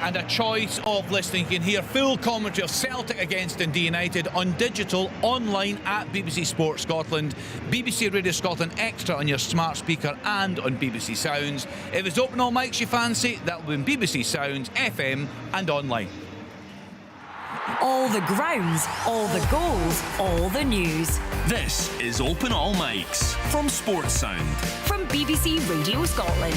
and a choice of listening. You can hear full commentary of Celtic against Dundee United on digital, online at BBC Sports Scotland, BBC Radio Scotland Extra on your smart speaker and on BBC Sounds. If it's open all mics you fancy, that'll be on BBC Sounds, FM and online. All the grounds, all the goals, all the news. This is Open All Mics from Sports Sound. From BBC Radio Scotland.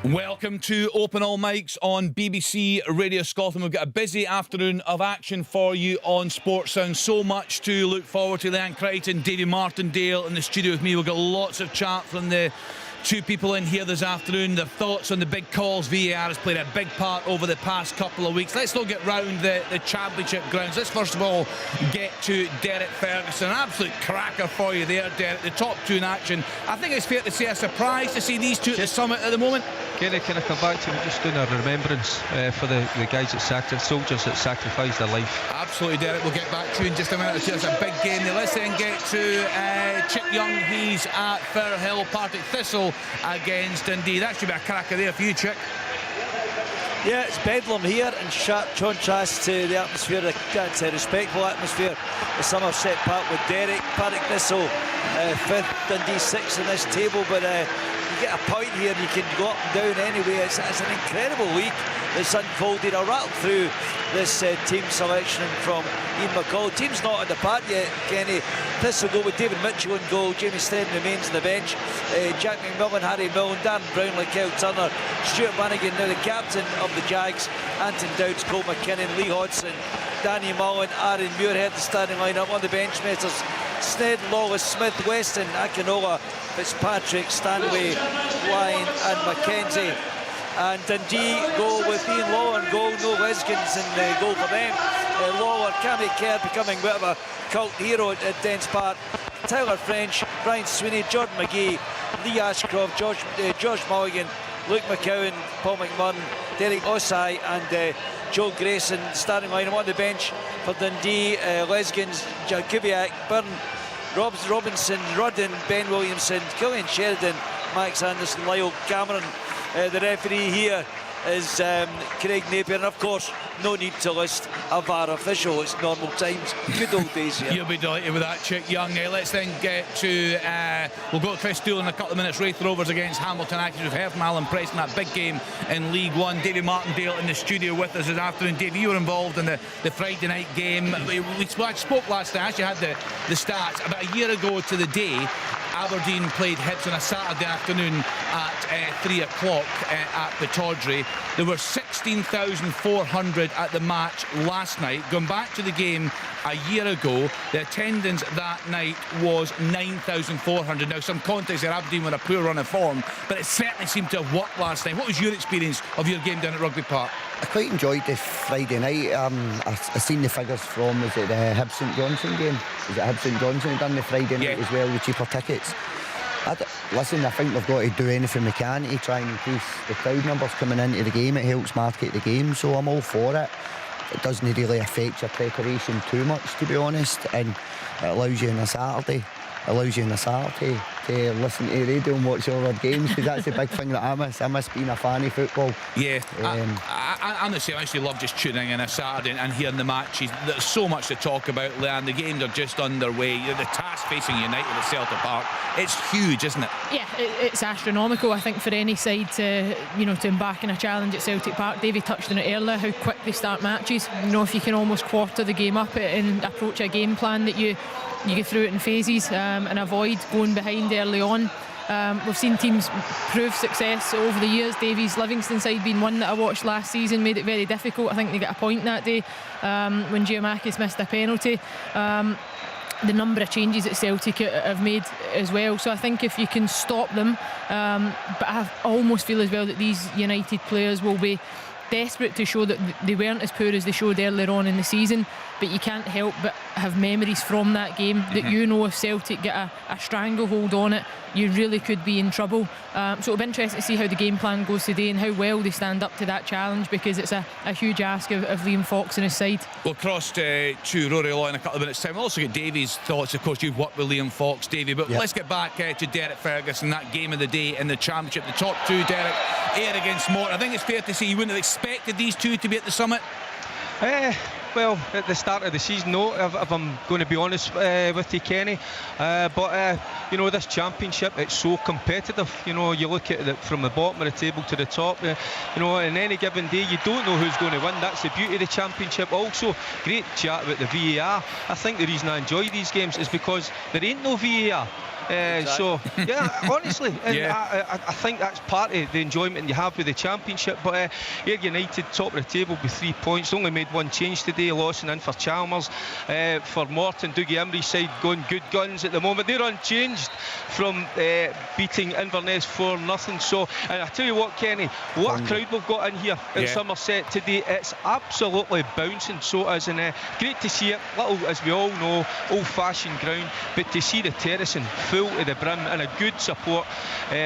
Welcome to Open All Mics on BBC Radio Scotland. We've got a busy afternoon of action for you on Sports Sound. So much to look forward to. Leanne Crichton, Davy Martindale in the studio with me. We've got lots of chat from the two people in here this afternoon. Their thoughts on the big calls. VAR has played a big part over the past couple of weeks. Let's not get round the championship grounds. Let's first of all get to Derek Ferguson. An absolute cracker for you there, Derek. The top two in action. I think it's fair to say a surprise to see these two at the summit at the moment. Can I come back to just doing a remembrance for the guys that soldiers that sacrificed their life? Absolutely, Derek. We'll get back to you in just a minute. It's a big game there. Let's then get to Chip Young. He's at Firhill. Partick Thistle against Dundee. That should be a cracker there for you, Chick. Yeah, it's bedlam here in sharp contrast to the atmosphere, that's a respectful atmosphere. The Somerset Park with Derek. Partick Thistle 5th, Dundee 6th in this table, but you get a point here, you can go up and down anyway. It's an incredible week that's unfolded. I'll rattle through this team selection from Ian McCall. Team's not on the park yet, Kenny. Thistle go with David Mitchell in goal. Jamie Steadman remains on the bench. Jack McMillan, Harry Milne, Darren Brownlee, Kyle Turner, Stuart Bannigan, now the captain of the Jags, Anton Dowds, Cole McKinnon, Lee Hodgson, Danny Mullen, Aaron Muirhead, the starting lineup. On the bench, Messrs Sned, Lawless, Smith, Weston, Akinola, Fitzpatrick, Stanley, Lyon and Mackenzie. And Dundee go with Ian Lawler in goal, no Lesgins in goal for them. Lawler, Cammy Kerr becoming a bit of a cult hero at Dens Park. Tyler French, Brian Sweeney, Jordan McGee, Lee Ashcroft, George Mulligan, Luke McCowan, Paul McMurran, Derek Osai and Joe Grayson. Starting lineup on the bench for Dundee, Lesgins, Jakubiak, Byrne, Robinson, Rudden, Ben Williamson, Killian Sheridan, Max Anderson, Lyle Cameron. The referee here is Craig Napier, and of course no need to list a VAR official. It's normal times, good old days here. You'll be delighted with that, Chick Young. Let's then get to we'll go to Chris Doyle in a couple of minutes. Wraith Rovers against Hamilton Actors. We've heard from Alan Preston, that big game in League One. Davy Martindale in the studio with us this afternoon. Davy, you were involved in the Friday night game. We spoke last night. I actually had the stats. About a year ago to the day, Aberdeen played Hibs on a Saturday afternoon at 3 o'clock at the Tawdry. There were 16,400 at the match last night. Going back to the game a year ago, the attendance that night was 9,400. Now, some context there, Aberdeen were a poor run of form, but it certainly seemed to have worked last night. What was your experience of your game down at Rugby Park? I quite enjoyed the Friday night. I seen the figures from, was it the Hibs St Johnstone game? Was it Hibs St Johnstone done the Friday night as well with cheaper tickets? Listen, I think we've got to do anything we can to try and increase the crowd numbers coming into the game. It helps market the game, so I'm all for it. It doesn't really affect your preparation too much, to be honest, and it allows you on a Saturday to listen to the radio and watch all our games, because that's the big thing that I miss. I miss being a fan of football. Yeah, I'm the same. I actually love just tuning in a Saturday and hearing the matches. There's so much to talk about, Leanne. The games are just underway. The task facing United at Celtic Park, it's huge, isn't it? Yeah, it's astronomical, I think, for any side to embark in a challenge at Celtic Park. Davey touched on it earlier, how quick they start matches. If you can almost quarter the game up and approach a game plan that you get through it in phases and avoid going behind early on. We've seen teams prove success over the years. Davies Livingston side being one that I watched last season made it very difficult. I think they got a point that day when Giamakis missed a penalty. The number of changes that Celtic have made as well, so I think if you can stop them, but I almost feel as well that these United players will be desperate to show that they weren't as poor as they showed earlier on in the season, but you can't help but have memories from that game that you know if Celtic get a stranglehold on it, you really could be in trouble. So it'll be interesting to see how the game plan goes today and how well they stand up to that challenge, because it's a huge ask of Liam Fox and his side. We'll cross to Rory Loy in a couple of minutes' time. We'll also get Davy's thoughts. Of course, you've worked with Liam Fox, Davy, but let's get back to Derek Ferguson, that game of the day in the Championship. The top two, Derek, Ayr against Morton. I think it's fair to say you wouldn't have expected these two to be at the summit. Well, at the start of the season, no, if I'm going to be honest with you, Kenny. But you know, this championship, it's so competitive. You know, you look at it from the bottom of the table to the top. You know, in any given day, you don't know who's going to win. That's the beauty of the championship. Also, great chat about the VAR. I think the reason I enjoy these games is because there ain't no VAR. So yeah, honestly, and I think that's part of the enjoyment you have with the championship. But Ayr United top of the table with 3 points, only made one change today, lossing in for Chalmers. For Morton, Dougie Emery's side going good guns at the moment. They're unchanged from beating Inverness 4-0. So, and I tell you what, Kenny, what a crowd we've got in here at Somerset today. It's absolutely bouncing. So it is, and great to see it. Little, as we all know, old-fashioned ground, but to see the terracing full to the brim and a good support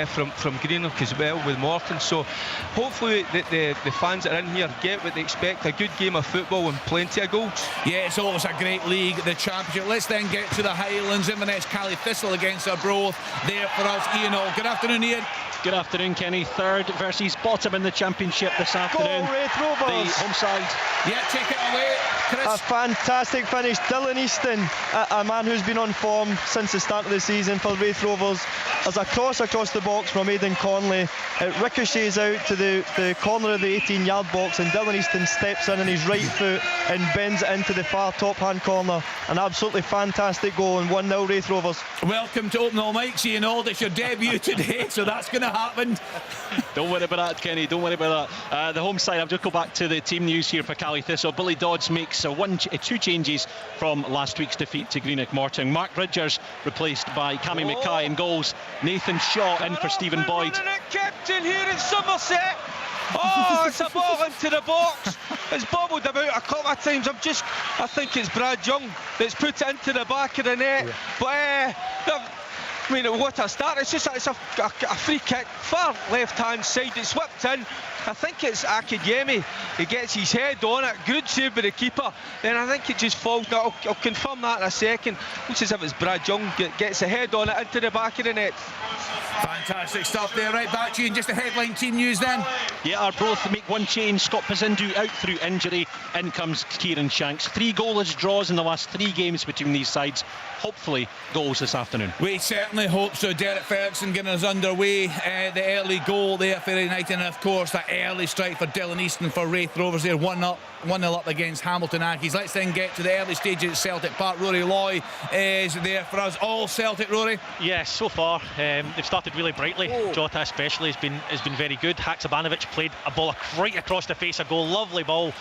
from Greenock as well with Morton. So hopefully the fans that are in here get what they expect, a good game of football and plenty of goals. Yeah, it's always a great league, the Championship. Let's then get to the Highlands. Inverness Cally Thistle against Arbroath. There for us, Ian Hall. Good afternoon, Ian. Good afternoon, Kenny. Third versus bottom in the Championship this afternoon. Go Wraith Rovers. The home side. Yeah, take it away, Chris. A fantastic finish. Dylan Easton, a man who's been on form since the start of the season for Wraith Rovers. As a cross across the box from Aidan Conley, it ricochets out to the corner of the 18-yard box, and Dylan Easton steps in on his right foot and bends it into the far top-hand corner. An absolutely fantastic goal, and 1-0 Wraith Rovers. Welcome to Open All Mics, Ian Hall. It's your debut today, so that's going to happen. Don't worry about that, Kenny. Don't worry about that. The home side, I'll just go back to the team news here for Cally Thistle. Billy Dodds makes two changes from last week's defeat to Greenock Morton. Mark Ridgers replaced by Cammy Mackay in goals. Nathan Shaw in for Stephen Boyd. Captain here in Somerset. Oh, it's a ball into the box. It's bobbled about a couple of times. I think it's Brad Young that's put it into the back of the net. Yeah. But I mean, what a start. It's a free kick, far left-hand side. It's whipped in. I think it's Akademi. He gets his head on it. Good save by the keeper. Then I think it just falls. I'll confirm that in a second. Looks as if it's Brad Young. Gets a head on it into the back of the net. Fantastic stuff there. Right back to you. And just the headline team news then. Yeah, Arbroath make one change. Scott Pazindu out through injury. In comes Kieran Shanks. 3 goalless draws in the last 3 games between these sides. Hopefully goals this afternoon. We certainly hope so. Derek Ferguson getting us underway. The early goal there for United, and of course that early strike for Dylan Easton for Wraith Rovers there. 1-0 up against Hamilton Accies. Let's then get to the early stages at Celtic Park. Rory Loy is there for us. All Celtic, Rory? Yes, so far they've started really brightly. Jota especially has been very good. Haksabanovic played a ball right across the face of goal. Lovely ball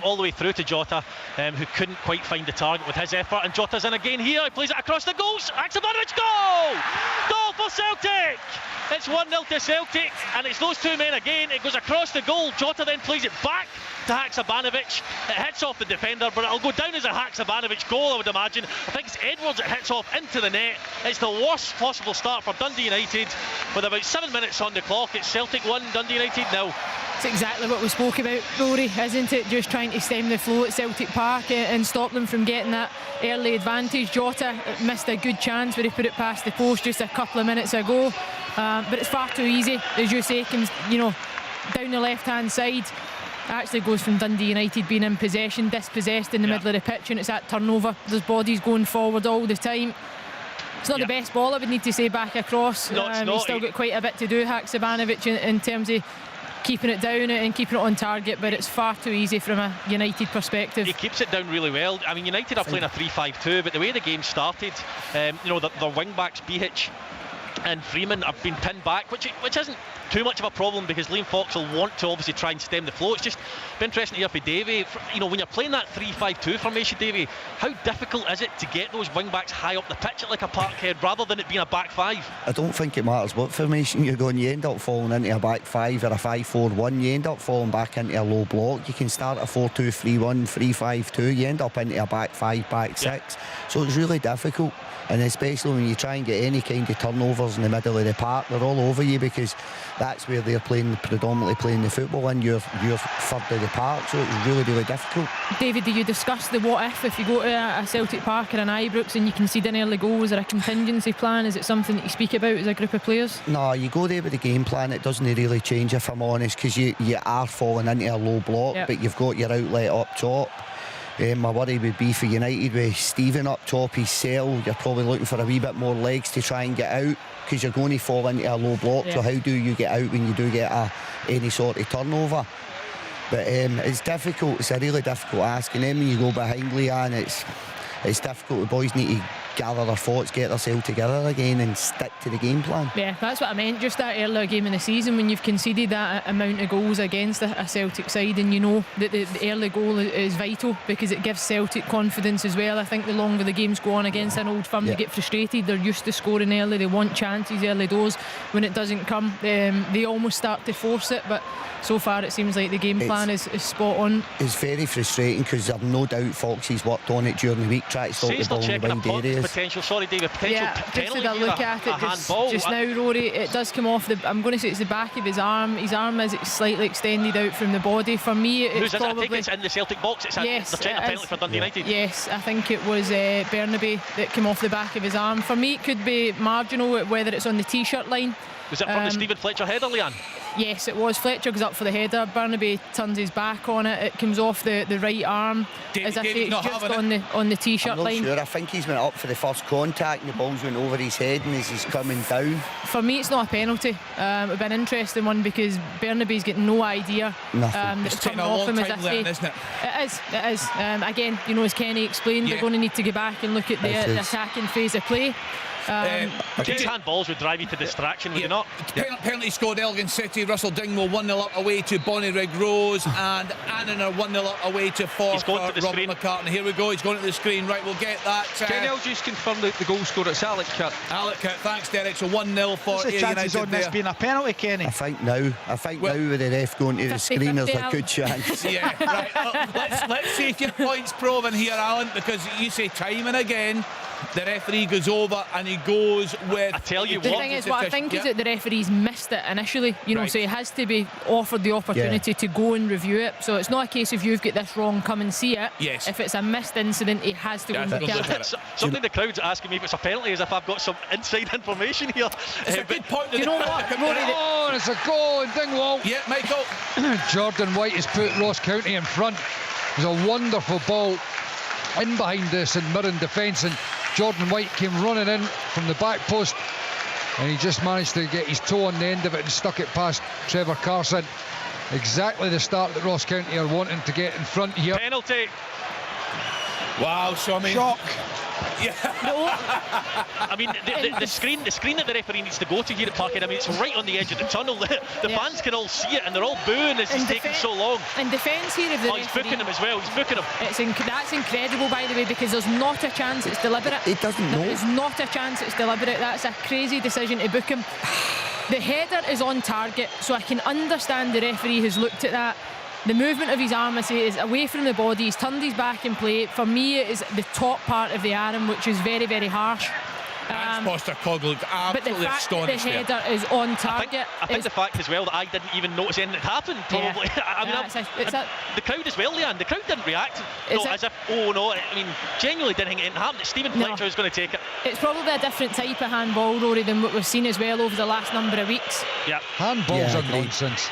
all the way through to Jota, who couldn't quite find the target with his effort. And Jota's in again here. He plays it across the goals. Haksabanovic, goal! Goal for Celtic! It's 1-0 to Celtic, and it's those two men again. It goes across the goal. Jota then plays it back to Haksabanovic. It hits off the defender, but it'll go down as a Haksabanovic goal, I would imagine. I think it's Edwards that hits off into the net. It's the worst possible start for Dundee United. With about 7 minutes on the clock, it's Celtic 1, Dundee United 0. It's exactly what we spoke about, Rory, isn't it? Just trying to stem the flow at Celtic Park and stop them from getting that early advantage. Jota missed a good chance where he put it past the post just a couple of minutes ago, but it's far too easy, as you say. Comes, down the left-hand side. Actually goes from Dundee United being in possession, dispossessed in the middle of the pitch, and it's that turnover. There's bodies going forward all the time. It's not the best ball, I would need to say, back across. He's still got quite a bit to do, Haksabanovic, in terms of keeping it down and keeping it on target, but it's far too easy from a United perspective. He keeps it down really well. I mean, United are playing a 3-5-2, but the way the game started, their wing backs Behic and Freeman have been pinned back, which isn't too much of a problem, because Liam Fox will want to obviously try and stem the flow. It's just been interesting to hear for Davy. You know, when you're playing that 3-5-2 formation, Davy, how difficult is it to get those wing backs high up the pitch at like a Parkhead rather than it being a back five? I don't think it matters what formation you're going. You end up falling into a back five or a 5-4-1. You end up falling back into a low block. You can start a 4-2-3-1, 3-5-2. You end up into a back five, back six. So it's really difficult. And especially when you try and get any kind of turnovers in the middle of the park, they're all over you, because that's where they're predominantly playing the football in, your third of the park. So it's really, really difficult. David, do you discuss the what if you go to a Celtic Park or an Ibrox and you concede an early goal? Is there a contingency plan? Is it something that you speak about as a group of players? No, you go there with the game plan. It doesn't really change, if I'm honest, because you are falling into a low block, but you've got your outlet up top. My worry would be for United with Stephen up top, his cell. You're probably looking for a wee bit more legs to try and get out, because you're going to fall into a low block. So how do you get out when you do get any sort of turnover? But it's difficult. It's a really difficult ask. And then when you go behind Leanne, it's difficult. The boys need to gather their thoughts, get themselves together again and stick to the game plan. Yeah, that's what I meant. Just that earlier game in the season, when you've conceded that amount of goals against a Celtic side, and you know that the early goal is vital, because it gives Celtic confidence as well. I think the longer the games go on against an old firm, they get frustrated. They're used to scoring early. They want chances early doors. When it doesn't come, they almost start to force it. But so far it seems like the game plan is spot on. It's very frustrating, because I've no doubt Foxy's worked on it during the week, trying to stop the ball in the wide areas. Potential, sorry David, just had a look at it just now, Rory. It does come off I'm going to say it's the back of his arm. His arm is slightly extended out from the body. For me, it's I think it's in the Celtic box. Yes, they're trying a penalty for Dundee United. Yes, I think it was Burnaby that came off the back of his arm. For me, it could be marginal, whether it's on the t-shirt line. Was it from the Stephen Fletcher header, Leanne? Yes, it was. Fletcher goes up for the header. Burnaby turns his back on it. It comes off the right arm. As I say, it's just on the t-shirt line. I'm not sure. I think he's went up for the first contact and the ball's went over his head, and as he's coming down. For me, it's not a penalty. It would be an interesting one, because Burnaby's got no idea that it's coming off him as if isn't it? It is. Again, you know, as Kenny explained, they're going to need to go back and look at the attacking phase of play. These handballs would drive you to distraction, would you not? Penalty scored Elgin City. Russell Dingwall 1-0 up away to Bonnyrigg Rose, and Annan are 1-0 up away to Robert McCartney. Here we go, he's going to the screen. Right, we'll get that. Kenny, I'll just confirm the goal scorer. It's Alec Kurt. Thanks Derek. So 1-0 for What's the chances on this being a penalty, Kenny? I think now with the ref going to the screen, there's a good chance. Yeah, right. Let's see if your point's proven here, Alan, because you say time and again the referee goes over and he goes with. I tell you the thing is, what I think is that the referee's missed it initially, you know, so he has to be offered the opportunity to go and review it. So it's not a case of you've got this wrong, come and see it. Yes. If it's a missed incident, he has to go and look at it. Something the crowd's asking me if it's a penalty, as if I've got some inside information here. It's a good point. You know what? Oh, it's a goal in Dingwall. Yeah, Michael. Jordan White has put Ross County in front. It was a wonderful ball in behind the St Mirren defence, and Jordan White came running in from the back post, and he just managed to get his toe on the end of it and stuck it past Trevor Carson. Exactly the start that Ross County are wanting to get in front here. Penalty. Wow, so I mean, shock. Yeah. No. I mean, the screen that the referee needs to go to here at Parkhead, I mean, it's right on the edge of the tunnel. The fans can all see it, and they're all booing as he's taking so long. In defence here of the he's booking him as well. He's booking him. That's incredible, by the way, because there's not a chance it's deliberate. It doesn't know. There's not a chance it's deliberate. That's a crazy decision to book him. The header is on target, so I can understand the referee has looked at that. The movement of his arm, I say, is away from the body. He's turned his back in play. For me, it is the top part of the arm, which is very, very harsh. Postecoglou looked absolutely astonished. But the fact that the header is on target. I think the fact as well that I didn't even notice anything had happened, probably. Yeah. The crowd as well, Leanne. The crowd didn't react. As if, oh no, I mean, genuinely didn't think anything happened. Stephen Fletcher is going to take it. It's probably a different type of handball, Rory, than what we've seen as well over the last number of weeks. Yeah. Handballs are nonsense.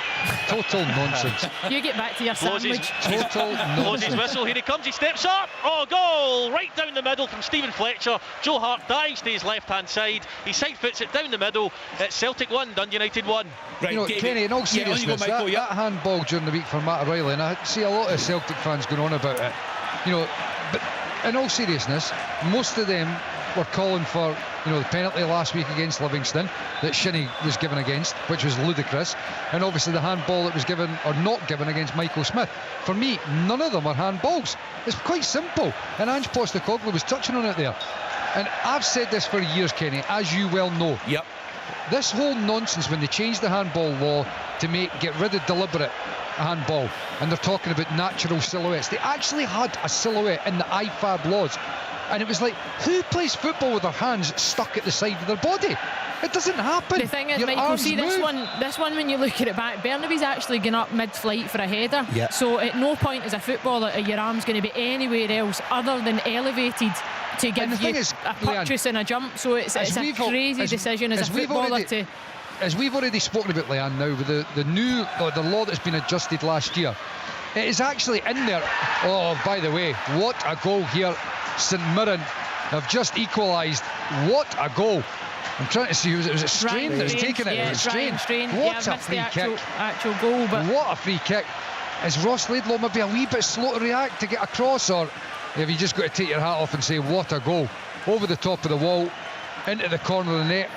Total nonsense. You get back to your sandwich. Total nonsense. Blows his whistle. Here he comes. He steps up. Oh, goal! Right down the middle from Stephen Fletcher. Joe Hart dives to his left-hand side. He side foots it down the middle. It's Celtic 1, Dundee United 1. Right, you know, Kenny, in all seriousness, that handball during the week for Matt O'Reilly, and I see a lot of Celtic fans going on about it, you know, but in all seriousness, most of them were calling for, the penalty last week against Livingston that Shinnie was given against, which was ludicrous, and obviously the handball that was given or not given against Michael Smith. For me, none of them are handballs. It's quite simple, and Ange Postecoglou was touching on it there. And I've said this for years, Kenny, as you well know. Yep. This whole nonsense when they changed the handball law to get rid of deliberate handball, and they're talking about natural silhouettes. They actually had a silhouette in the IFAB laws, and it was like, who plays football with their hands stuck at the side of their body? It doesn't happen. The thing is, Your Michael, arms see move. this one when you look at it back, Bernaby's actually going up mid-flight for a header. Yeah. So at no point as a footballer are your arms going to be anywhere else other than elevated to give you a purchase and a jump. So it's a crazy decision as a footballer to... As we've already spoken about, Leanne, now with the new the law that's been adjusted last year, it is actually in there. Oh, by the way, what a goal here. St Mirren have just equalised. What a goal. I'm trying to see, was it Strain that's taken it? Yeah, Was it Strain. What yeah, a free the kick. actual goal. But what a free kick. Is Ross Laidlaw maybe a wee bit slow to react to get across, or have you just got to take your hat off and say what a goal? Over the top of the wall, into the corner of the net.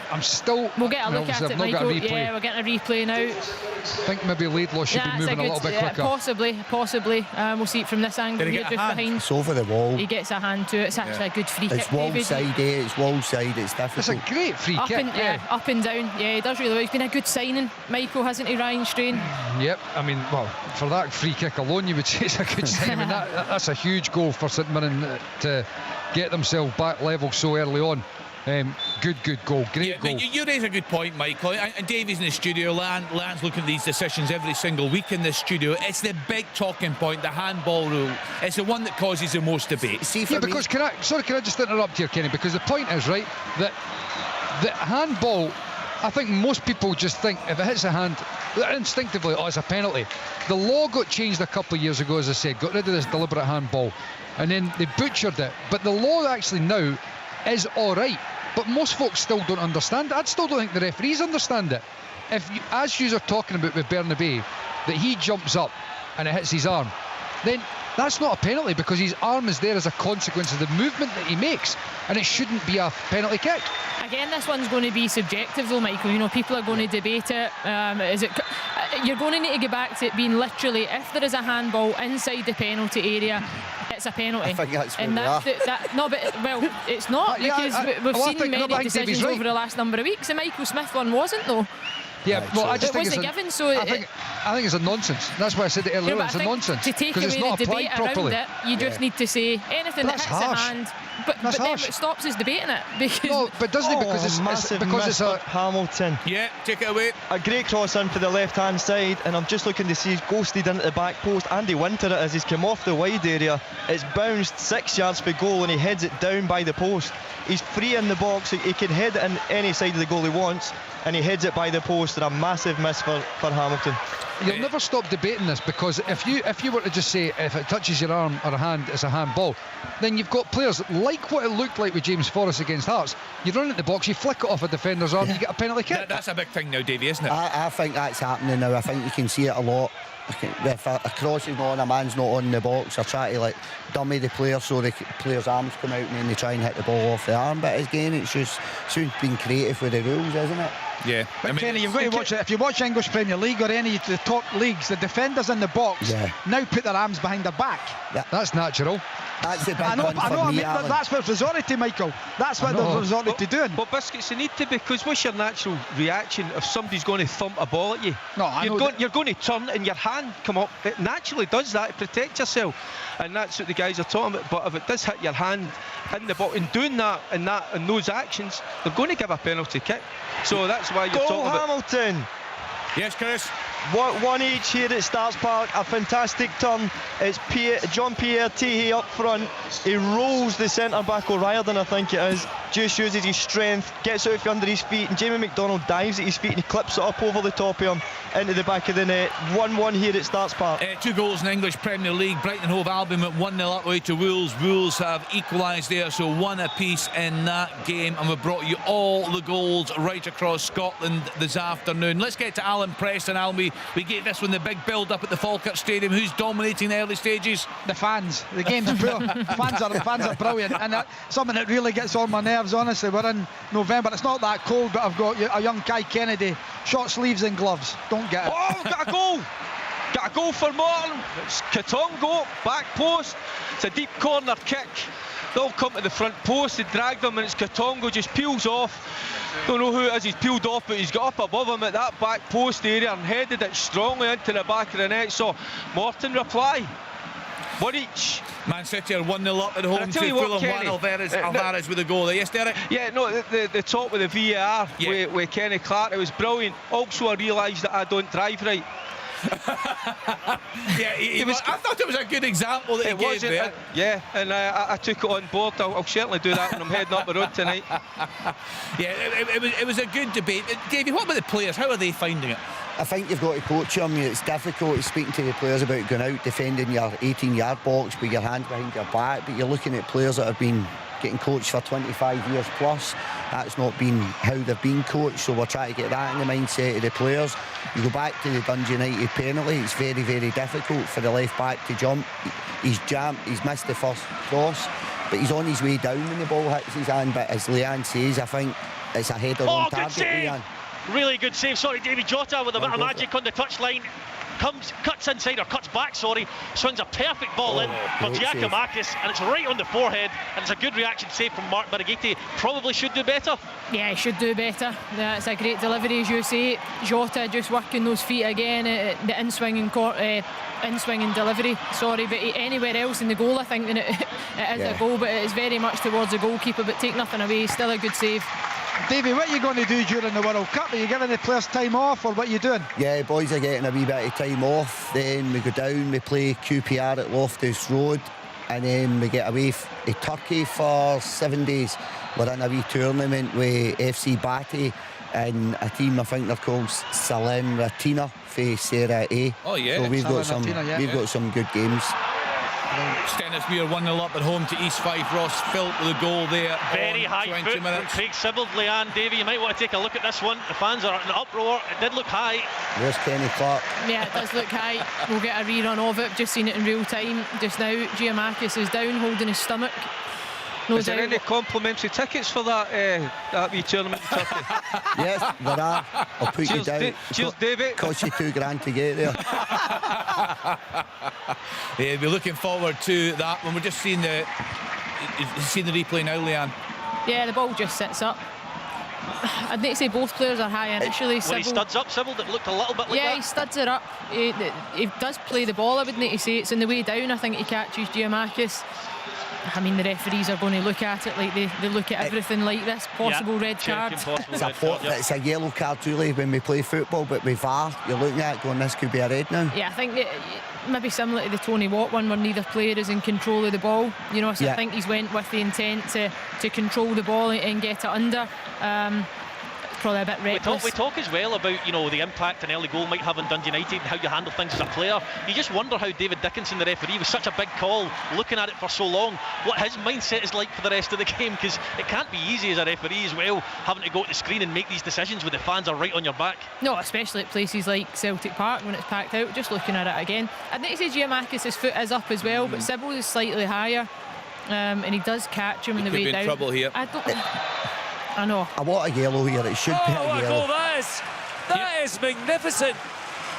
We'll get a look at it, Michael. Yeah, we're getting a replay now. I think maybe Laidlaw should be moving a little bit quicker. Possibly. We'll see it from this angle here, just behind. It's over the wall. He gets a hand to it. It's actually a good free kick. It's wall side, it's wall side. It's difficult. It's a great free kick. Up and down. Yeah, he does really well. He's been a good signing, Michael, hasn't he, Ryan Strain? Yep. I mean, well, for that free kick alone, you would say it's a good signing. I mean, that's a huge goal for St Mirren to get themselves back level so early on. Good goal, great goal. You raise a good point, Michael, and Davey's in the studio. Lan's looking at these decisions every single week in this studio. It's the big talking point, the handball rule. It's the one that causes the most debate. Because can I just interrupt here, Kenny, because the point is, right, that the handball, I think most people just think if it hits a hand instinctively, it's a penalty. The law got changed a couple of years ago, as I said, got rid of this deliberate handball, and then they butchered it. But the law actually now is alright, but most folks still don't understand it. I still don't think the referees understand it. If you, as you are talking about with Bernabe, that he jumps up and it hits his arm, then that's not a penalty, because his arm is there as a consequence of the movement that he makes, and it shouldn't be a penalty kick. Again, this one's going to be subjective though, Michael. People are going to debate it. You're going to need to get back to it being literally, if there is a handball inside the penalty area, it's a penalty. I think that's where and we are. It's not, because we've seen many decisions over the last number of weeks. The Michael Smith one wasn't, though. Yeah, well, I just think it's a given. So I think it's a nonsense. That's why I said it earlier. It's a nonsense. To take away it's not the debate properly. around it, you just need to say anything that hits harsh. a hand. But then what stops us debating it? Because no, but doesn't it? Because it's a Hamilton. Yeah, take it away. A great cross in for the left-hand side, and I'm just looking to see he's ghosted into the back post. Andy Winter, as he's come off the wide area, it's bounced 6 yards for goal, and he heads it down by the post. He's free in the box. He can head it in any side of the goal he wants, and he heads it by the post, and a massive miss for Hamilton. You'll never stop debating this, because if you were to just say if it touches your arm or a hand, it's a handball, then you've got players like what it looked like with James Forrest against Hearts. You run at the box, you flick it off a defender's arm, you get a penalty kick. That's a big thing now, Davey, isn't it? I think that's happening now. I think you can see it a lot. If a cross is not on, a man's not on the box, or try to dummy the player so the player's arms come out and then they try and hit the ball off the arm. But again, it's just soon being creative with the rules, isn't it? Yeah. But Kenny, you've got to watch it. If you watch English Premier League or any of the top leagues, the defenders in the box now put their arms behind their back. That's natural. That's the big I know, one for I me, mean, Alan. that's what's resorted to, Michael. That's what they've resorted to doing. But Biscuits, you need to, because what's your natural reaction if somebody's going to thump a ball at you? No, you're going to turn and your hand come up. It naturally does that to protect yourself, and that's what the guys are talking about. But if it does hit your hand in the ball, and doing that and those actions, they're going to give a penalty kick. So that's why you're talking about Hamilton. Yes, Chris. One each here at Starts Park. A fantastic turn. It's Jean-Pierre Tehe up front. He rolls the centre back, O'Riordan I think it is. Just uses his strength, gets out from under his feet, and Jamie McDonald dives at his feet and he clips it up over the top of him into the back of the net. 1-1 here at Starts Park. 2 goals in the English Premier League. Brighton and Hove Albion went 1-0 up away to Wolves. Wolves have equalised there, so 1 apiece in that game, and we've brought you all the goals right across Scotland this afternoon. Let's get to Alan Preston. Alan, we gave this one the big build-up at the Falkirk Stadium. Who's dominating the early stages? The fans. The game's poor. fans are brilliant, and something that really gets on my nerves nerves, honestly. We're in November. It's not that cold, but I've got a young Kai Kennedy, short sleeves and gloves. Don't get it. Oh, got a goal! Got a goal for Morton. It's Katongo, back post. It's a deep corner kick. They'll come to the front post. They drag them, and it's Katongo just peels off. Don't know who it is. He's peeled off, but he's got up above him at that back post area and headed it strongly into the back of the net. So Morton reply. One each. Man City are 1-0 up at home to Fulham. Juan Alvarez with a goal there. Yes, Derek? Yeah, no, the top with the VAR with Kenny Clark, it was brilliant. Also, I realised that I don't drive right. I thought it was a good example that he gave there. Yeah, and I took it on board. I'll certainly do that when I'm heading up the road tonight. Yeah, it was a good debate. Davey, what about the players? How are they finding it? I think you've got to coach them. It's difficult speaking to the players about going out defending your 18-yard box with your hands behind your back, but you're looking at players that have been getting coached for 25 years plus. That's not been how they've been coached, so we're trying to get that in the mindset of the players. You go back to the Dundee United penalty, it's very, very difficult for the left back to jump. He's jammed, he's missed the first cross, but he's on his way down when the ball hits his hand. But as Leanne says, I think it's a header on target, Leanne. Really good save. Sorry, David Jota with a bit of magic on the touchline. Cuts inside, or cuts back, swings a perfect ball in for Giacomakis, and it's right on the forehead, and it's a good reaction save from Mark Barighetti. Probably should do better. Yeah, he should do better. That's a great delivery, as you say. Jota just working those feet again, the in-swing and delivery. But anywhere else in the goal, I think then it is a goal, but it's very much towards the goalkeeper, but take nothing away, still a good save. Davey, what are you going to do during the World Cup? Are you giving the players time off, or what are you doing? Yeah, boys are getting a wee bit of time off. Then we go down, we play QPR at Loftus Road, and then we get away to Turkey for 7 days. We're in a wee tournament with FC Bati and a team, I think they're called Salernitana for Serie A. Oh yeah, so we've got some good games. Stennismuir 1-0 up at home to East Fife. Ross Philp with a goal there. Very high 20 foot minutes. Craig Sibbald, Leanne, Davey, you might want to take a look at this one. The fans are in uproar. It did look high. There's Kenny Clark. Yeah, it does look high. We'll get a rerun of it. Just seen it in real time just now. Giacomakis is down holding his stomach. Is there any complimentary tickets for that wee tournament in Turkey? Yes, there are. I'll put you down. Cheers, David. Cost you $2,000 to get there. Yeah, we're looking forward to that when we're just seeing the replay now, Leanne. Yeah, the ball just sits up. I'd need to say both players are high initially. When he studs up, Sibbald, it looked a little bit like that. Yeah, he studs it up. He does play the ball, I would need to say. It's on the way down, I think he catches Giacomakis. I mean, the referees are going to look at it like they look at everything like this. Possible red card. It's a yellow card, really, when we play football, but with VAR, you're looking at it going, this could be a red now. Yeah, I think maybe similar to the Tony Watt one where neither player is in control of the ball. You know, so I think he's went with the intent to control the ball and get it under. Probably a bit reckless. We talk as well about, you know, the impact an early goal might have on Dundee United and how you handle things as a player. You just wonder how David Dickinson, the referee, was such a big call, looking at it for so long, what his mindset is like for the rest of the game, because it can't be easy as a referee as well, having to go to the screen and make these decisions when the fans are right on your back. No, especially at places like Celtic Park when it's packed out. Just looking at it again, I'd need to say Giacomakis' foot is up as well, but Sibbald is slightly higher, and he does catch him on the way down. Could be in trouble here. I know. I want a yellow here. It should be a yellow. What a goal that is magnificent.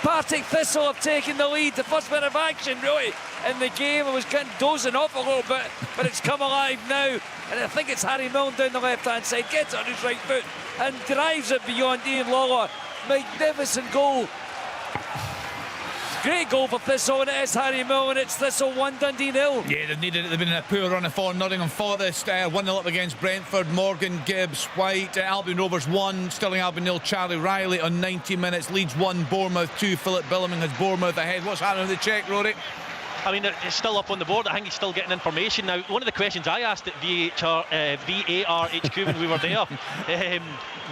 Partick Thistle have taken the lead. The first bit of action really in the game. I was getting dozing off a little bit, but it's come alive now. And I think it's Harry Milne down the left-hand side. Gets it on his right foot and drives it beyond Ian Lawler. Magnificent goal. Great goal for Thistle, and it is Harry Milne, and it's Thistle 1, Dundee 0. Yeah, they've needed it. They've been in a poor run for Nottingham Forest. 1-0 up against Brentford. Morgan, Gibbs, White. Albion Rovers 1, Stirling Albion 0. Charlie Riley on 90 minutes. Leeds 1, Bournemouth 2. Philip Billington has Bournemouth ahead. What's happening with the check, Rory? I mean, it's still up on the board. I think he's still getting information. Now, one of the questions I asked at VAR HQ when we were there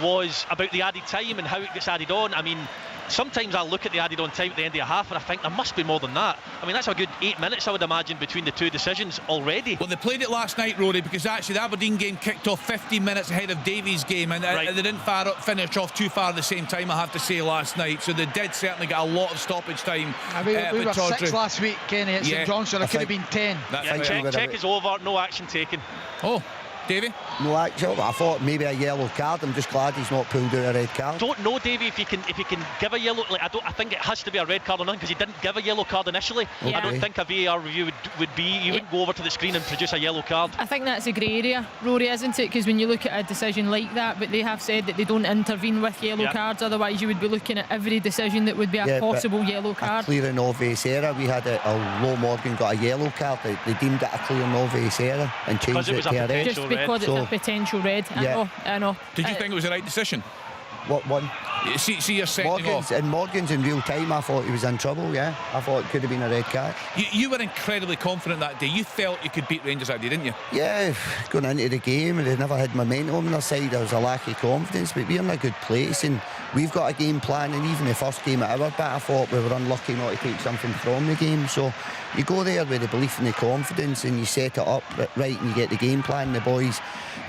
was about the added time and how it gets added on. I mean, sometimes I look at the added on time at the end of a half and I think there must be more than that. I mean, that's a good 8 minutes, I would imagine, between the two decisions already. Well, they played it last night, Rory, because actually the Aberdeen game kicked off 15 minutes ahead of Davies' game, and they didn't finish off too far at the same time, I have to say, last night. So they did certainly get a lot of stoppage time. We were 6 last week, Kenny, at St Johnstone. It could have been 10. Check is over, no action taken. Oh. Davey? No, actually, I thought maybe a yellow card. I'm just glad he's not pulled out a red card. Don't know, Davey, if you can give a yellow. Like, I think it has to be a red card or nothing, because he didn't give a yellow card initially. Okay. I don't think a VAR review would be. You wouldn't go over to the screen and produce a yellow card. I think that's a grey area, Rory, isn't it? Because when you look at a decision like that, but they have said that they don't intervene with yellow cards, otherwise you would be looking at every decision that would be a possible yellow card. A clear and obvious error. We had a Low Morgan got a yellow card. They deemed it a clear and obvious error and changed it to a red. Just because it's a potential red. I know. Did you think it was the right decision? What one? See you're setting off. Morgan's in real time, I thought he was in trouble, I thought it could have been a red card. You were incredibly confident that day. You felt you could beat Rangers that day, didn't you? Yeah, going into the game, they never had momentum on their side. There was a lack of confidence, but we're in a good place and we've got a game plan, and even the first game at our bit, I thought we were unlucky not to take something from the game. So you go there with the belief and the confidence and you set it up right and you get the game plan. The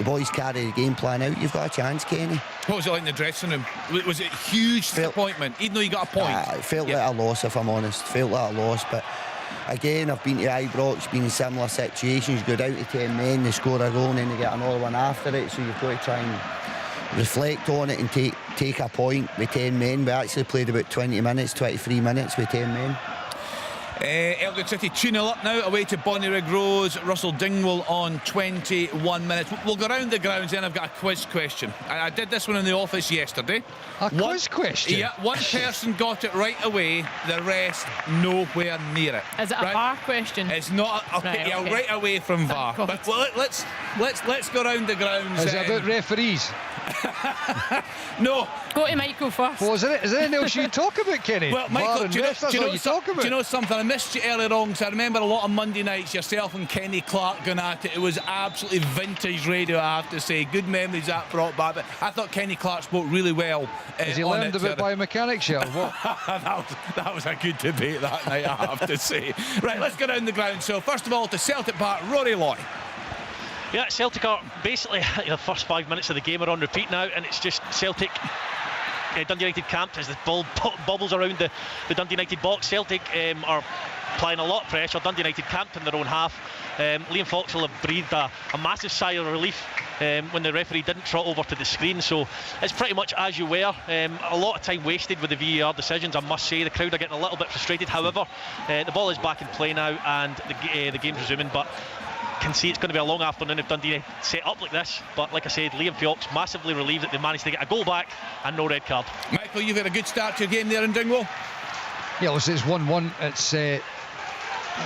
boys carry the game plan out. You've got a chance, Kenny. What was it like in the dressing room? Was it a huge disappointment, even though you got a point? It felt like a loss, if I'm honest. Felt like a loss, but again, I've been to Ibrox, been in similar situations. You go down to 10 men, they score a goal and then they get another one after it, so you've got to try and reflect on it and take a point with 10 men. We actually played about 23 minutes with 10 men. Elgin City 2-0 up now, away to Bonnyrigg Rose. Russell Dingwall on 21 minutes. We'll go round the grounds, then I've got a quiz question. I did this one in the office yesterday. Quiz question? Yeah, one person got it right away, the rest nowhere near it. Is it a VAR question? It's not. Okay. Right away from VAR. But let's go round the grounds. Is it about referees? No. Go to Michael first. Is there anything else you talk about, Kenny? Well, Michael, do you know something? I missed you earlier on, because I remember a lot of Monday nights, yourself and Kenny Clark going at it. It was absolutely vintage radio, I have to say. Good memories that brought back. But I thought Kenny Clark spoke really well. Has he learned about biomechanics here? What? that was a good debate that night, I have to say. Right, let's go down the ground. So, first of all, to Celtic Park, Rory Loy. Yeah, Celtic are basically the first 5 minutes of the game are on repeat now, and it's just Celtic. Dundee United camped as the ball bubbles around the Dundee United box. Celtic are applying a lot of pressure. Dundee United camped in their own half. Liam Fox will have breathed a massive sigh of relief when the referee didn't trot over to the screen. So it's pretty much as you were. A lot of time wasted with the VAR decisions, I must say. The crowd are getting a little bit frustrated. However, the ball is back in play now, and the game's resuming. But can see it's going to be a long afternoon if Dundee set up like this, but like I said, Liam Fox massively relieved that they managed to get a goal back and no red card. Michael, you've had a good start to your game there in Dingwall. Yeah, listen, it's 1-1. It's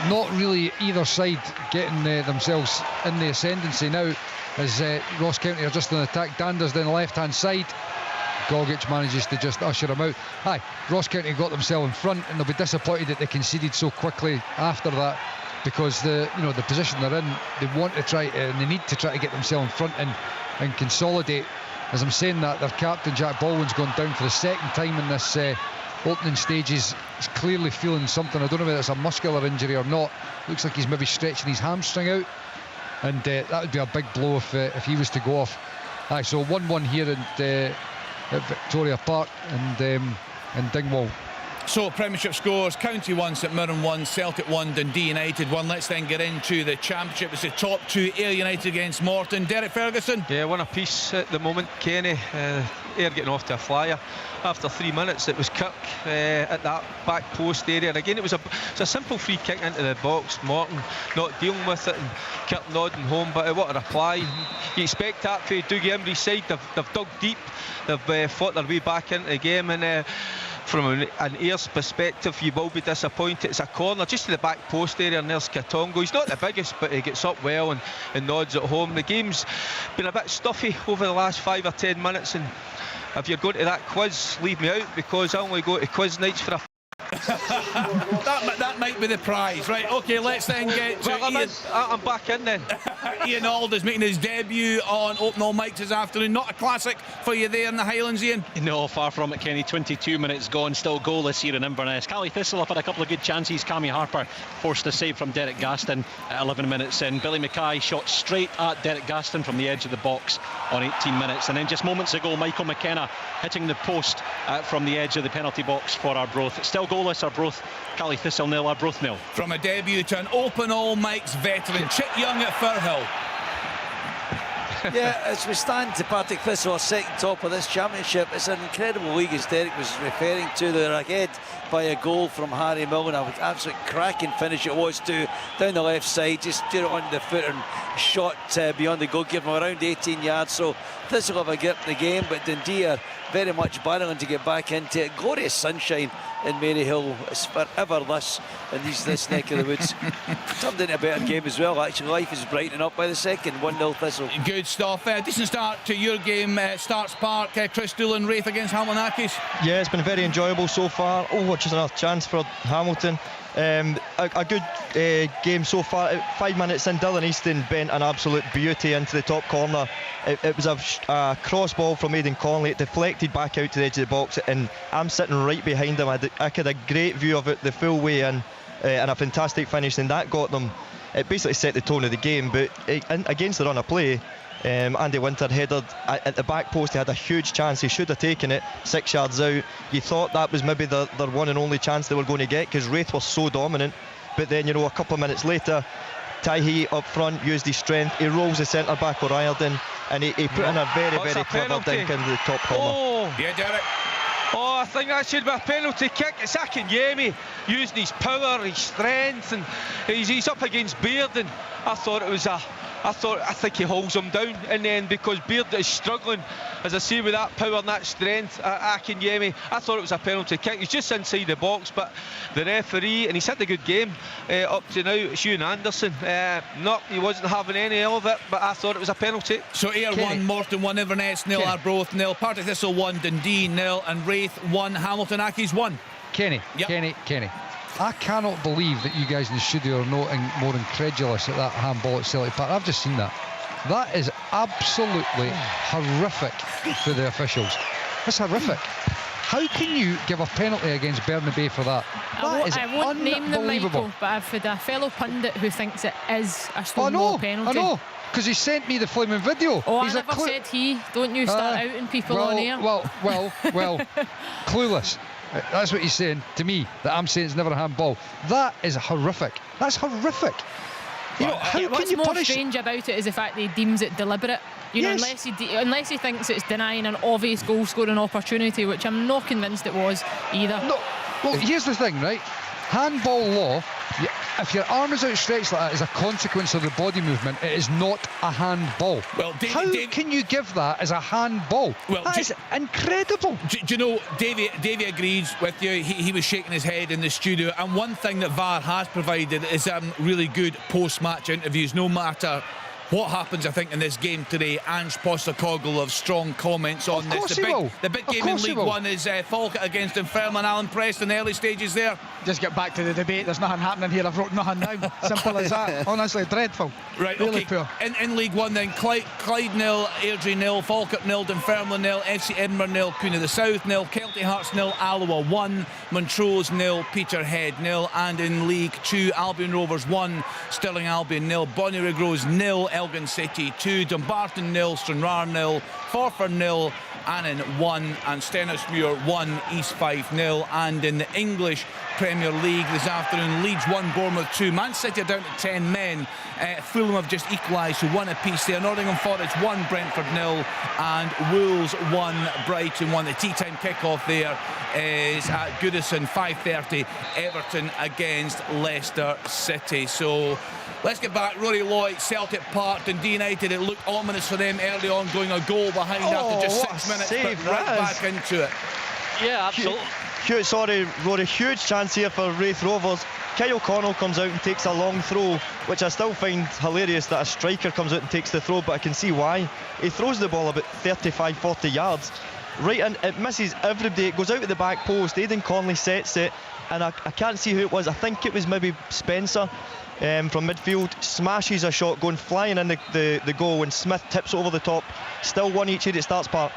not really either side getting themselves in the ascendancy now, as Ross County are just on attack. Dander's down the left hand side. Gogic manages to just usher him out. Ross County got themselves in front, and they'll be disappointed that they conceded so quickly after that, because the position they're in, they want to try and they need to try to get themselves in front and consolidate. As I'm saying that, their captain Jack Baldwin's gone down for the second time in this opening stages. He's clearly feeling something. I don't know whether it's a muscular injury or not. Looks like he's maybe stretching his hamstring out, and that would be a big blow if he was to go off. So 1-1 here at Victoria Park and Dingwall. So Premiership scores: County 1, St Mirren 1, Celtic 1, Dundee United 1. Let's then get into the Championship. It's the top two. Ayr United against Morton. Derek Ferguson. Yeah, one apiece at the moment, Kenny. Ayr getting off to a flyer. After 3 minutes, it was Kirk at that back post area. And again, it's a simple free kick into the box. Morton not dealing with it, and Kirk nodding home. But what a reply! You expect that for Dougie Imrie's side. They've dug deep. They've fought their way back into the game, and from an Ayers perspective, you will be disappointed. It's a corner just to the back post area, and there's Katongo. He's not the biggest, but he gets up well and nods at home. The game's been a bit stuffy over the last 5 or 10 minutes, and if you're going to that quiz, leave me out, because I only go to quiz nights for a that might be the prize. Right, OK, let's then get to Ian. I'm back in then. Ian Alders making his debut on Open All Mics this afternoon. Not a classic for you there in the Highlands, Ian? No, far from it, Kenny. 22 minutes gone, still goalless here in Inverness. Cally Thistle have had a couple of good chances. Cammy Harper forced a save from Derek Gaston at 11 minutes in. Billy Mackay shot straight at Derek Gaston from the edge of the box on 18 minutes. And then just moments ago, Michael McKenna hitting the post from the edge of the penalty box for Arbroath. Still goalless, Arbroath. Cally Thistle 0, Arbroath 0. From a debut to an Open All Mics veteran, Chip Young at Firhill. Yeah, as we stand to Partick Thistle, second top of this championship, it's an incredible league, as Derek was referring to. They're ahead by a goal from Harry Milne. An absolute cracking finish it was too, down the left side, just on the foot and shot beyond the goalkeeper from around 18 yards. So Thistle have a grip in the game, but Dundee are very much battling to get back into it. Glorious sunshine in Maryhill. It's forever this in this neck of the woods. Turned into a better game as well, actually. Life is brightening up by the second. 1-0 Thistle. Good stuff. Decent start to your game, Starts Park. Chris Doolan, Wraith against Hamilton Accies. Yeah, it's been very enjoyable so far. Oh, just another chance for Hamilton. A good game so far. 5 minutes in, Dylan Easton bent an absolute beauty into the top corner. It was a cross ball from Aidan Conley. It deflected back out to the edge of the box, and I'm sitting right behind him. I had a great view of it the full way in, and a fantastic finish, and that got them. It basically set the tone of the game. But against the run of play, Andy Winter headed at the back post. He had a huge chance. He should have taken it 6 yards out. You thought that was maybe their one and only chance they were going to get, because Wraith was so dominant. But then, a couple of minutes later, Taihi up front used his strength. He rolls the centre back O'Riordan, and he put in a very clever dink into the top corner. Oh. Yeah, Derek. Oh, I think that should be a penalty kick. It's Akinyemi using his power, his strength, and he's up against Beard, and I think he holds him down in the end, because Beard is struggling, as I say, with that power and that strength. Akinyemi, I thought it was a penalty kick. He's just inside the box, but the referee, and he's had a good game up to now, it's Ewan Anderson. He wasn't having any of it, but I thought it was a penalty. So Ayr 1, Morton 1, Inverness 0, Arbroath 0, Partick Thistle 1, Dundee 0, and Wraith 1, Hamilton Accies 1. Kenny. I cannot believe that you guys in the studio are not more incredulous at that handball at Celtic Park. I've just seen that. That is absolutely horrific for the officials. That's horrific. How can you give a penalty against Bernabei for that? I won't name them, Michael, but I've had a fellow pundit who thinks it is a Stonewall penalty. I know, because he sent me the flaming video. Oh, I never said he. Don't you start outing people on air. Well, clueless. That's what he's saying to me, that I'm saying it's never a handball. That is horrific. That's horrific. What's more strange about it is the fact that he deems it deliberate. Unless he thinks it's denying an obvious goal scoring opportunity, which I'm not convinced it was either. No. Well, here's the thing, right? Handball law, if your arm is outstretched like that as a consequence of the body movement, it is not a handball. Well, how can you give that as a handball? Well, that is incredible. Do you know, Davey agrees with you. He was shaking his head in the studio, and one thing that VAR has provided is really good post-match interviews, no matter what happens, I think, in this game today. Ange Postecoglou of strong comments on this. The big game in League One is Falkirk against Dunfermline. Alan Preston, the early stages there. Just get back to the debate. There's nothing happening here. I've wrote nothing down. Simple as that. Honestly, dreadful. Right, really okay. Poor. In League One then, Clyde 0, Airdrie 0, Falkirk 0, Dunfermline 0, FC Edinburgh 0, Queen of the South 0, Kelty Hearts 0, Alloa 1, Montrose 0, Peterhead 0, and in League 2, Albion Rovers 1, Stirling Albion 0, Bonnyrigg Rose 0, Elgin City 2, Dumbarton 0, Stranraer 0, Forfar 0, Annan 1, and Stenhousemuir 1, East Fife 0. And in the English Premier League this afternoon, Leeds 1, Bournemouth 2, Man City are down to 10 men. Fulham have just equalised, so 1 apiece there. Nottingham Forest 1, Brentford 0, and Wolves 1, Brighton 1. The tea time kick-off there is at Goodison, 5:30, Everton against Leicester City. So let's get back. Rory Lloyd, Celtic Park, Dundee United. It looked ominous for them early on, going a goal behind after just 6 minutes, but right back into it. Yeah, absolutely. Sorry, Rory, huge chance here for Wraith Rovers. Kyle Connell comes out and takes a long throw, which I still find hilarious that a striker comes out and takes the throw, but I can see why. He throws the ball about 35-40 yards. Right in, it misses everybody. It goes out at the back post. Aidan Conley sets it, and I can't see who it was. I think it was maybe Spencer from midfield. Smashes a shot going flying in the goal, and Smith tips it over the top. Still 1 each here at Starts Park.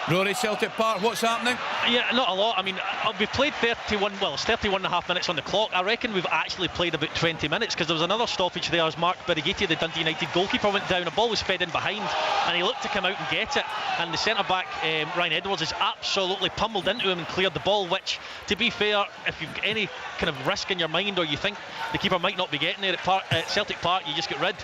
Rory, Celtic Park, what's happening? Yeah, not a lot. I mean, we've played 31, well, it's 31 and a half minutes on the clock. I reckon we've actually played about 20 minutes because there was another stoppage there as Mark Birighitti, the Dundee United goalkeeper, went down. A ball was fed in behind and he looked to come out and get it. And the centre-back, Ryan Edwards, has absolutely pummeled into him and cleared the ball, which, to be fair, if you've got any kind of risk in your mind or you think the keeper might not be getting there at Celtic Park, you just get rid.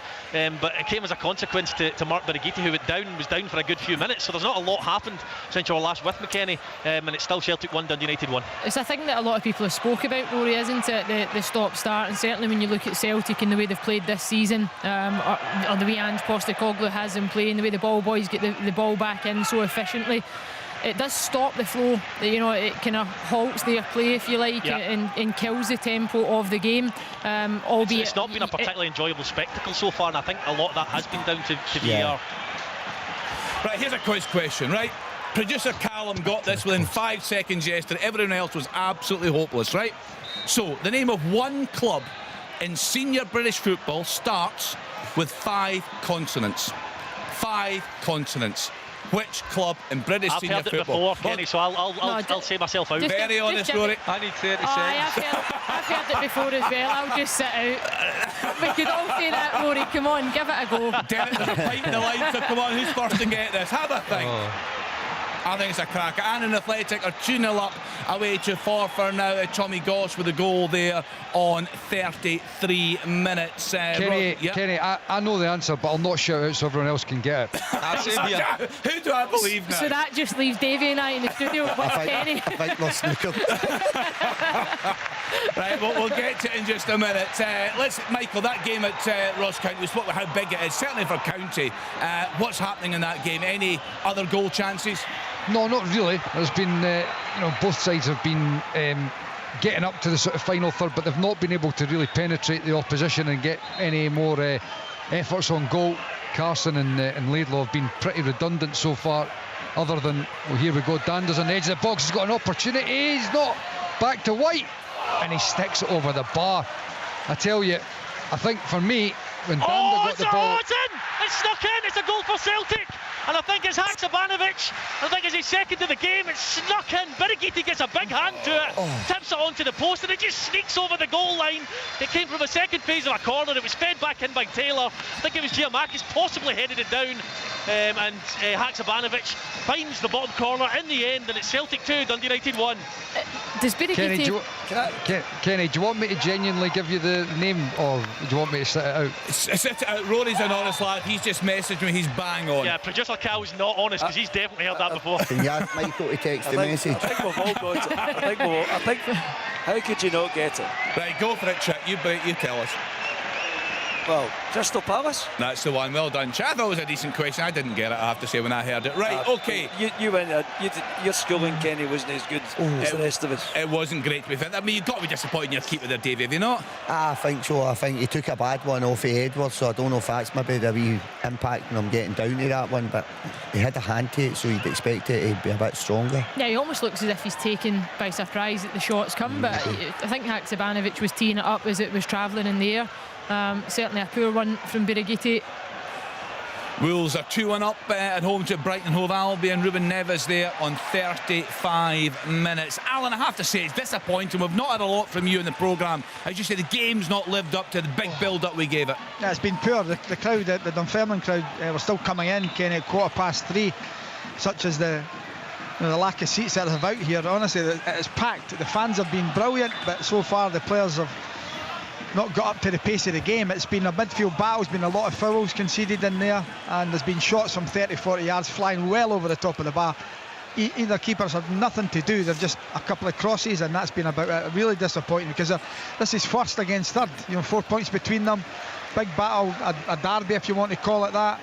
But it came as a consequence to Mark Birighitti, who was down for a good few minutes. So there's not a lot happened since you were last with McKennie. And it's still Celtic 1, Dundee United 1. It's a thing that a lot of people have spoke about, Rory, isn't it? The stop-start, and certainly when you look at Celtic and the way they've played this season, or the way Ange Postecoglou has them playing, the way the ball boys get the ball back in so efficiently, it does stop the flow. You know, it kind of halts their play, if you like, and kills the tempo of the game. Albeit it's not been a particularly enjoyable spectacle so far, and I think a lot of that has been down to VAR. Right, here's a quiz question, right? Producer Callum got this within 5 seconds yesterday. Everyone else was absolutely hopeless, right? So, the name of one club in senior British football starts with 5 consonants. 5 consonants. Which club in British senior football? I've heard it before, Kenny, so I'll say myself out. Very honest, Rory. I need 30 seconds. I've heard it before as well. I'll just sit out. We could all say that, Rory. Come on, give it a go. Derek, there's a pint in the line, so come on, who's first to get this? Have a think. I think it's a cracker. Annan Athletic are 2-0 up away to Forfar now. Tommy Goss with a goal there on 33 minutes. Kenny, I know the answer, but I'll not shout out so everyone else can get it. Who do I believe now? So that just leaves Davey and I in the studio with Kenny. I think we're snookered. Right, we'll get to it in just a minute. Michael, that game at Ross County, we spoke about how big it is, certainly for County. What's happening in that game? Any other goal chances? No, not really. There's been, both sides have been getting up to the sort of final third, but they've not been able to really penetrate the opposition and get any more efforts on goal. Carson and Laidlaw have been pretty redundant so far, other than, well, here we go, Dander's on the edge of the box, he's got an opportunity, he's not, back to White, and he sticks it over the bar. I tell you, I think for me, when Dander got the ball... it's in! It's snuck in! It's a goal for Celtic! And I think it's Haksabanovic. I think it's his second of the game. It's snuck in. Birighitti gets a big hand to it, tips it onto the post, and it just sneaks over the goal line. It came from a second phase of a corner. It was fed back in by Taylor. I think it was Giamakis possibly headed it down, and Haksabanovic finds the bottom corner in the end, and it's Celtic 2, Dundee United 1. Does Birighitti... Kenny, do you want me to genuinely give you the name, or do you want me to sit it out? Sit it out. Rory's an honest lad. He's just messaged me. He's bang on. Yeah, producer Cal's not honest because he's definitely heard that before. Can you ask Michael to text the message? I think we've all got it. I think how could you not get it? Right, go for it, Chip. You tell us. Well, Crystal Palace. That's the one. Well done, Chip. I thought it was a decent question. I didn't get it, I have to say, when I heard it. Right, okay. You went. Your schooling, Kenny, wasn't as good as the rest of us. It wasn't great, to be fair. I mean, you've got to be disappointed in your keeper there, Davey, have you not? I think so. I think he took a bad one off of Edwards, so I don't know if that's maybe the wee impact when I'm getting down to that one, but he had a hand to it, so you'd expect it to be a bit stronger. Yeah, he almost looks as if he's taken by surprise that the shots come, but I think Haksabanovic was teeing it up as it was travelling in the air. Certainly a poor one from Birighitti. Wolves are 2-1 up at home to Brighton Hove Albion. Ruben Neves there on 35 minutes. Alan, I have to say, it's disappointing. We've not had a lot from you in the programme. As you say, the game's not lived up to the big build-up we gave it. Yeah, it's been poor. The crowd, the Dunfermline crowd, were still coming in, Kenny, at 3:15, such as the lack of seats that have out here. Honestly, it's packed. The fans have been brilliant, but so far the players have not got up to the pace of the game. It's been a midfield battle. There's been a lot of fouls conceded in there, and there's been shots from 30-40 yards flying well over the top of the bar. Either keepers have nothing to do. They're just a couple of crosses, and that's been about really disappointing, because this is first against third. 4 points between them. Big battle, a derby if you want to call it that,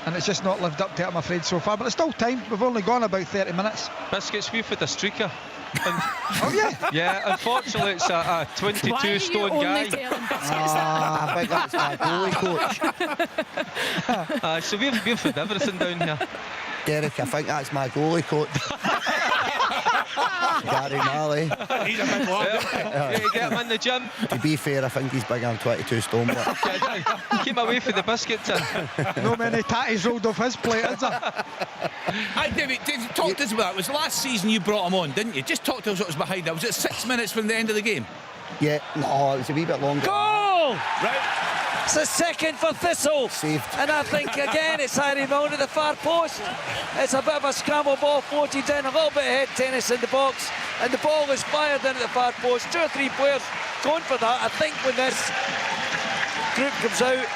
and it's just not lived up to it, I'm afraid, so far. But it's still time. We've only gone about 30 minutes. Biscuits, we've had a streaker. Oh yeah. Yeah, unfortunately it's a 22-stone guy. I think that's my goalie coach. So we've had everything down here. Derek, I think that's my goalie coach. Gary Marley. He's a big lad. Yeah, get him in the gym. To be fair, I think he's bigger than 22 stone. Keep away from the biscuit tin. No many tatties rolled off his plate, is there? Hi, David, talk to us about that. It was last season you brought him on, didn't you? Just talk to us what was behind that. Was it 6 minutes from the end of the game? Yeah, no, it was a wee bit longer. Goal! Right. It's a second for Thistle. Saved. And I think again it's Harry Milne at the far post. It's a bit of a scramble ball floated in, a little bit of head tennis in the box, and the ball is fired in at the far post. 2 or 3 players going for that. I think when this group comes out,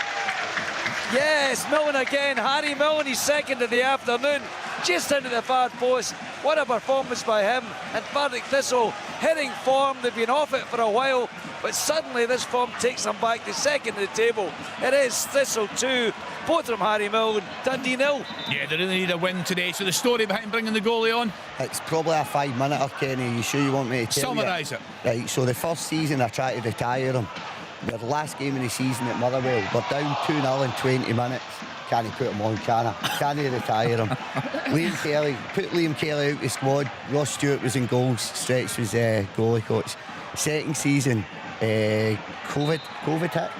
yes, Milne again. Harry Milne, he's second of the afternoon, just into the far post. What a performance by him. And Partick Thistle hitting form. They've been off it for a while, but suddenly this form takes them back to second of the table. It is Thistle 2, both from Harry Milne, Dundee 0. Yeah, they really need a win today. So the story behind bringing the goalie on? It's probably a 5-minute, Kenny. You sure you want me to tell you? Summarise it. Right, so the first season I tried to retire him. The last game of the season at Motherwell, we're down 2-0 in 20 minutes. Can he put him on, can I? Can he retire him? Put Liam Kelly out the squad. Ross Stewart was in goals. Stretch was goalie coach. Second season, COVID hit.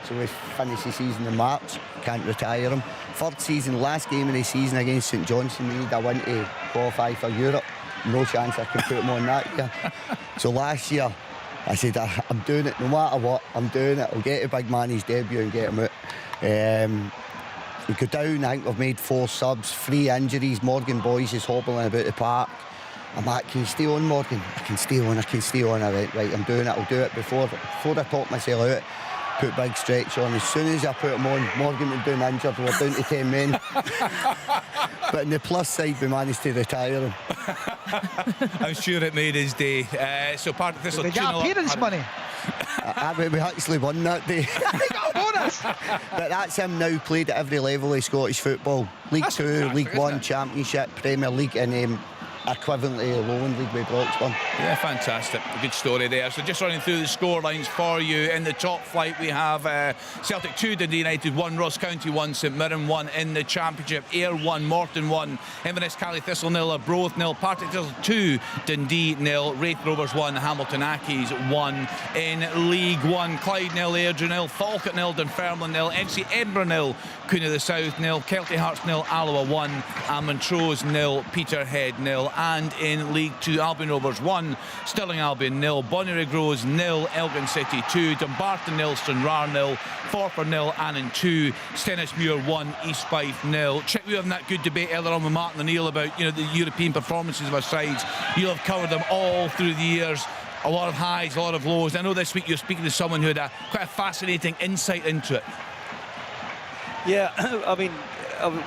So we finished the season in March. Can't retire him. Third season, last game of the season against St Johnstone, we need a win to qualify for Europe. No chance I can put him on that year. So last year, I said, I'm doing it no matter what. I'm doing it. I'll get a big man his debut and get him out. We go down. I think we've made 4 subs, 3 injuries. Morgan Boys is hobbling about the park. I'm like, can you stay on, Morgan? I can stay on. I went, right, I'm doing it. I'll do it before I talk myself out. Put big Stretch on. As soon as I put him on, Morgan went down injured. We're down to 10 men. But on the plus side, we managed to retire him. I'm sure it made his day. So Partick Thistle. They got appearance money. We actually won that day. They got a bonus. But that's him now, played at every level of Scottish football. League 2, League 1, Championship, Premier League, and equivalently Lowland League with Broxburn. Yeah, fantastic. A good story there. So just running through the score lines for you. In the top flight we have Celtic 2, Dundee United 1, Ross County 1, St Mirren 1. In the Championship, Ayr 1, Morton 1, Inverness Cally Thistle 0, Arbroath 0, Partick Thistle 2, Dundee 0, Raith Rovers 1, Hamilton Accies 1. In League 1, Clyde 0, Airdrie 0, Falkirk 0, Dunfermline 0, FC Edinburgh 0, Cooney of the South 0, Kelty Hearts 0, Alloa 1, and Montrose 0, Peterhead 0. And in League 2, Albion Rovers 1, Stirling Albion 0, Bonnyrigg Rose 0, Elgin City 2, Dumbarton 0, Stranraer 0, Forfar 0, Annan 2, Stennismuir 1, East Fife 0. Check, we were having that good debate earlier on with Martin O'Neill about the European performances of our sides. You'll have covered them all through the years. A lot of highs, a lot of lows. I know this week you're speaking to someone who had quite a fascinating insight into it. Yeah, I mean,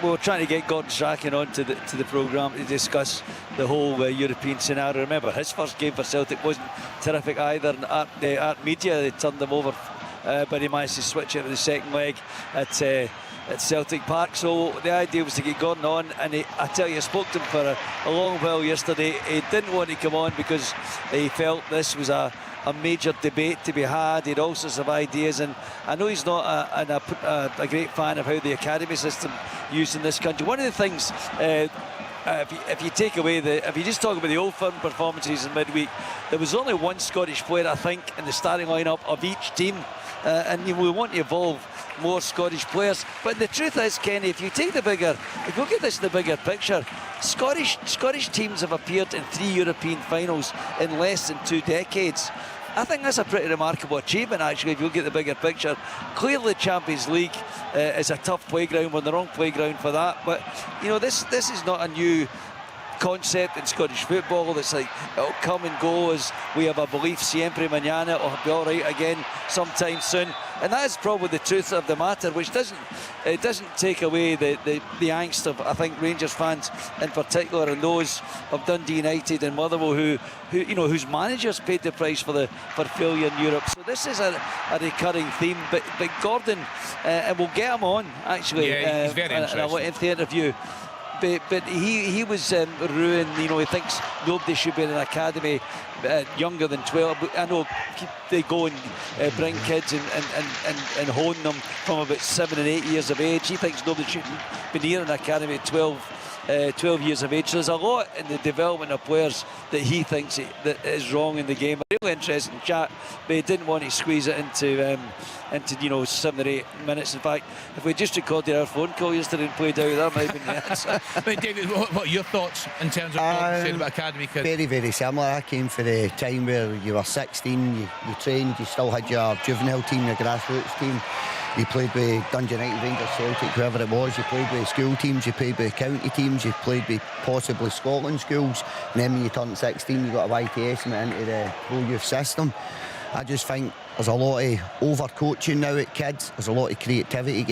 we were trying to get Gordon Strachan onto the programme to discuss the whole European scenario. Remember, his first game for Celtic wasn't terrific either. And Art Media, they turned them over, but he managed to switch it to the second leg at Celtic Park. So the idea was to get Gordon on, and I tell you, I spoke to him for a long while yesterday. He didn't want to come on because he felt this was a major debate to be had. He had all sorts of ideas, and I know he's not a great fan of how the academy system used in this country. One of the things, if you take away if you just talk about the Old Firm performances in midweek, there was only one Scottish player, I think, in the starting lineup of each team, and we want to evolve more Scottish players. But the truth is, Kenny, if you look at this in the bigger picture, Scottish teams have appeared in 3 European finals in less than 2 decades. I think that's a pretty remarkable achievement, actually, if you look at the bigger picture. Clearly, the Champions League is a tough playground. We're on the wrong playground for that. But, this is not a new concept in Scottish football. It's like it'll come and go as we have a belief siempre mañana, it'll be all right again sometime soon. And that is probably the truth of the matter, which doesn't take away the angst of, I think, Rangers fans in particular, and those of Dundee United and Motherwell whose managers paid the price for failure in Europe. So this is a recurring theme. But Gordon, and we'll get him on actually. Yeah, he's very interesting. And I'll let him the interview. But he was ruined. He thinks nobody should be in an academy younger than 12. I know they go and bring kids and hone them from about 7 and 8 years of age. He thinks nobody should be near an academy at 12 12 years of age. So there's a lot in the development of players that he thinks that is wrong in the game. A really interesting chat, but he didn't want to squeeze it into 7 or 8 minutes. In fact, if we just recorded our phone call yesterday and played out, that might have been the answer. But David, what are your thoughts in terms of saying about academy kids? Very, very similar. I came for the time where you were 16, you trained, you still had your juvenile team, your grassroots team. You played with Dundee United, Rangers, Celtic, whoever it was. You played with school teams, you played with county teams, you played with possibly Scotland schools. And then when you turned 16, you got a YTS and went into the pro youth system. I just think there's a lot of over-coaching now at kids. There's a lot of creativity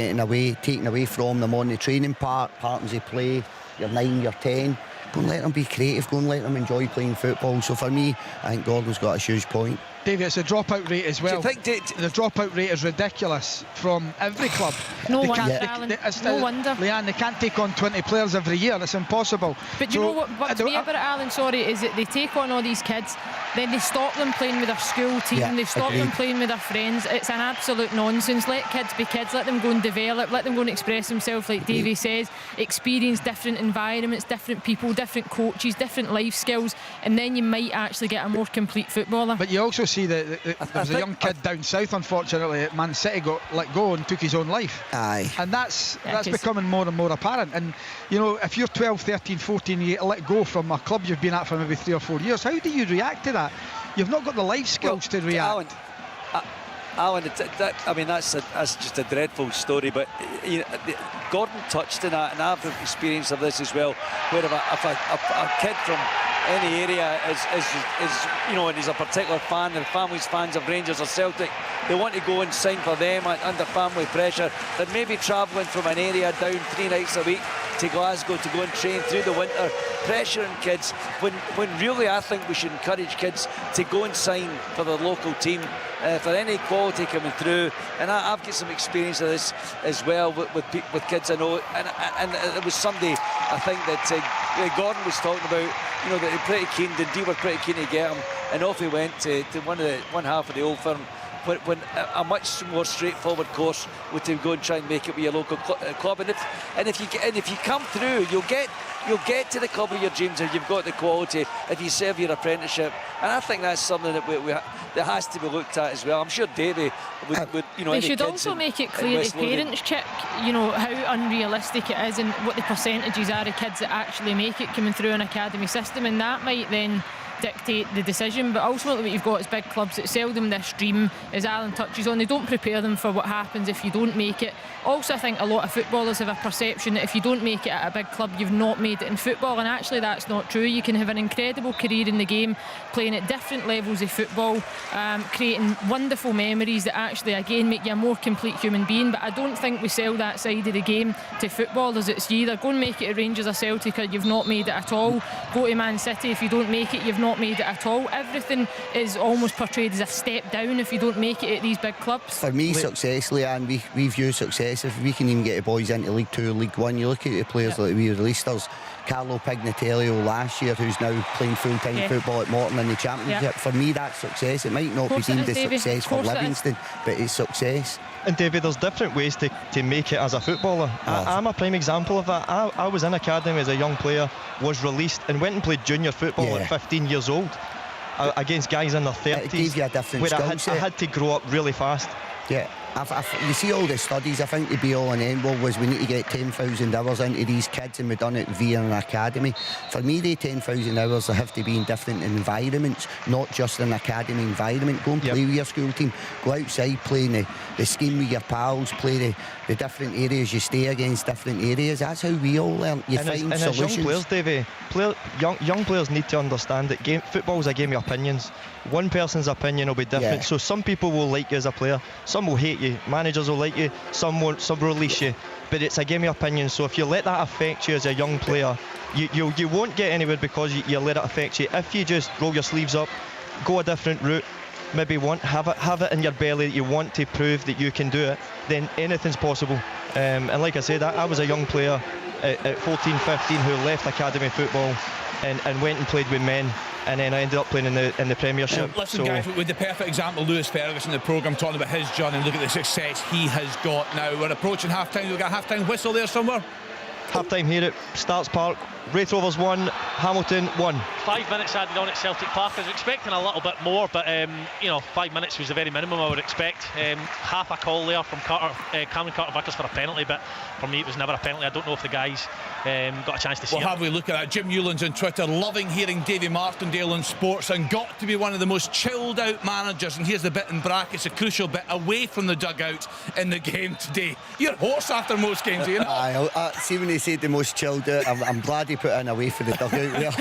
taken away from them on the training patterns they play. You're 9, you're 10. Go and let them be creative, go and let them enjoy playing football. So for me, I think Gordon's got a huge point. David, it's a dropout rate as well. Do you think the dropout rate is ridiculous from every club? No wonder, Alan. No wonder. Leanne, they can't take on 20 players every year. It's impossible. But you know what bugs me about it, Alan, sorry, is that they take on all these kids, then they stop them playing with their school team, they stop them playing with their friends. It's an absolute nonsense. Let kids be kids, let them go and develop, let them go and express themselves, like Davey says, experience different environments, different people, different coaches, different life skills, and then you might actually get a more complete footballer. But you also see that there was a young kid down south, unfortunately, at Man City, got let go and took his own life. Aye. And that's becoming more and more apparent. And you know, if you're 12, 13, 14, you get let go from a club you've been at for maybe 3 or 4 years, how do you react to that? You've not got the life skills to react. Alan, that's just a dreadful story, but Gordon touched on that, and I've experienced of this as well, where if a kid from any area is and he's a particular fan, and family's fans of Rangers or Celtic, they want to go and sign for them under family pressure. They're maybe travelling from an area down 3 nights a week to Glasgow to go and train through the winter, pressuring kids, when really I think we should encourage kids to go and sign for their local team, for any quality coming through. And I've got some experience of this as well with kids I know, and it was somebody I think that Gordon was talking about, that they're pretty keen, Dundee were pretty keen to get him, and off he went to one half of the Old Firm, when a much more straightforward course would to go and try and make it with your local club. And if you come through, you'll get to the club of your dreams if you've got the quality, if you serve your apprenticeship. And I think that's something that that has to be looked at as well. I'm sure Davey would they should also make it clear to parents, Chick, how unrealistic it is and what the percentages are of kids that actually make it coming through an academy system, and that might then dictate the decision. But ultimately what you've got is big clubs that sell them this dream, as Alan touches on. They don't prepare them for what happens if you don't make it. Also, I think a lot of footballers have a perception that if you don't make it at a big club, you've not made it in football, and actually that's not true. You can have an incredible career in the game, playing at different levels of football, creating wonderful memories that actually again make you a more complete human being. But I don't think we sell that side of the game to footballers. It's you either go and make it at Rangers or Celtic, or you've not made it at all. Go to Man City, if you don't make it, you've not made it at all. Everything is almost portrayed as a step down if you don't make it at these big clubs. For me, success, Leanne, we view success, if we can even get the boys into League 2, League 1, you look at the players like we released. There's Carlo Pignatello last year, who's now playing full-time football at Morton in the Championship. For me, that's success. It might not be deemed as success for Livingston, but it's success. And David, there's different ways to make it as a footballer. I'm a prime example of that. I was in academy as a young player, was released and went and played junior football at 15 years old against guys in their 30s. It gave you a different skill set. I had to grow up really fast. Yeah, you see all the studies. I think the be all and end all was we need to get 10,000 hours into these kids, and we've done it via an academy. For me, the 10,000 hours have to be in different environments, not just an academy environment. Go and play with your school team, go outside, play in the scheme with your pals, play the different areas you stay against, different areas. That's how we all learn. You find solutions. As young players, Davey, young players need to understand that football is a game of opinions. One person's opinion will be different. So some people will like you as a player, some will hate you, managers will like you, some won't, some will release you, but it's a game of opinions. So if you let that affect you as a young player, you won't get anywhere because you let it affect you. If you just roll your sleeves up, go a different route, maybe have it in your belly that you want to prove that you can do it, then anything's possible. And like I said, I was a young player at 14, 15 who left academy football and went and played with men, and then I ended up playing in the Premiership. Listen, guys, with the perfect example, Lewis Ferguson in the programme, talking about his journey, and look at the success he has got now. We're approaching half-time. We've got a half-time whistle there somewhere. Half time here at Starts Park. Wraith Rovers 1, Hamilton 1. 5 minutes added on at Celtic Park. I was expecting a little bit more, but 5 minutes was the very minimum I would expect. Half a call there from Cameron Carter-Vickers for a penalty, but for me it was never a penalty. I don't know if the guys got a chance to see it. Have we look at that? Jim Newlands on Twitter, loving hearing Davy Martindale on Sports, and got to be one of the most chilled out managers. And here's the bit in brackets, a crucial bit, away from the dugout in the game today. You're hoarse after most games, you know? Aye, see when he said the most chilled out, I'm glad he put in away for the dugout there.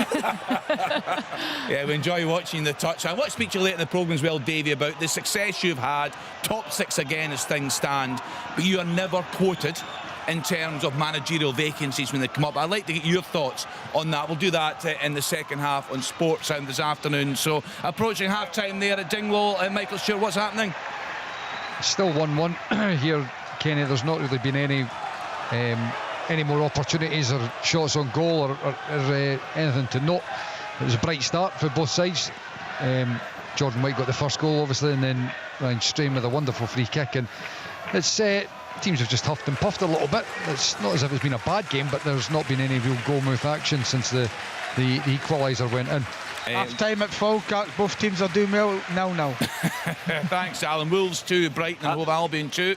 Yeah, we enjoy watching the touch. I want to speak to you later in the programme as well, Davy, about the success you've had, top 6 again as things stand, but you are never quoted in terms of managerial vacancies when they come up. I'd like to get your thoughts on that. We'll do that in the second half on Sports Sound this afternoon. So approaching half time there at Dingwall. Michael Stewart, what's happening? Still 1-1 here, Kenny. There's not really been any more opportunities or shots on goal or anything to note. It was a bright start for both sides. Jordan White got the first goal, obviously, and then Ryan Strain with a wonderful free kick. And it's teams have just huffed and puffed a little bit. It's not as if it's been a bad game, but there's not been any real goal mouth action since the equaliser went in. Half time at Falkirk, both teams are doing well 0-0. Thanks, Alan. Wolves 2, Brighton and Hove Albion 2.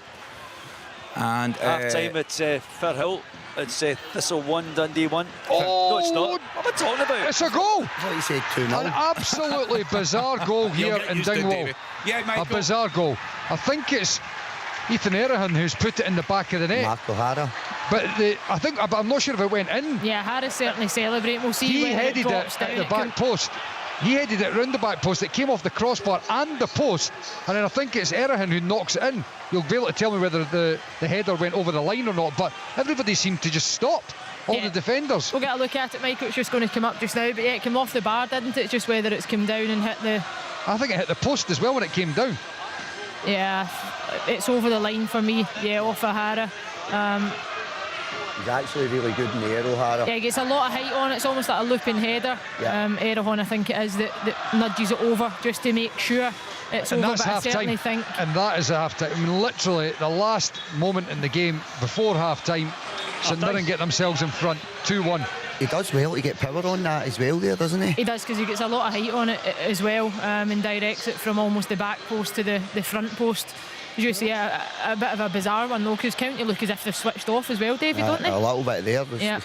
And half time at Firhill. It's Thistle 1, Dundee 1. Oh, no, it's not. What am I talking about? It's a goal. I thought you said 2-0. An absolutely bizarre goal here in Dingwall. A bizarre goal. I think it's Ethan Errihan who's put it in the back of the net. Mark O'Hara. But I'm not sure if it went in. Yeah, Harris certainly celebrating. We'll see. He whether headed it drops it down at the back post. He headed it round the back post. It came off the crossbar and the post, and then I think it's Errihan who knocks it in. You'll be able to tell me whether the header went over the line or not, but everybody seemed to just stop. All the defenders. We'll get a look at it, Michael. It's just going to come up just now, but yeah, it came off the bar, didn't it? Just whether it's come down and hit the... I think it hit the post as well when it came down. Yeah, it's over the line for me. Yeah, off O'Hara. He's actually really good in the air, O'Hara. Yeah, he gets a lot of height on it. It's almost like a looping header. Yeah. Errihan, I think it is, that nudges it over just to make sure it's and over. That's but half I certainly time. think... And that is a half time. I mean, literally the last moment in the game before half time, St Mirren get themselves in front 2-1. He does well to get power on that as well there, doesn't he? He does, because he gets a lot of height on it as well, and directs it from almost the back post to the front post. As you see, a bit of a bizarre one though, because County look as if they've switched off as well, David, don't they? A little bit there. Yeah.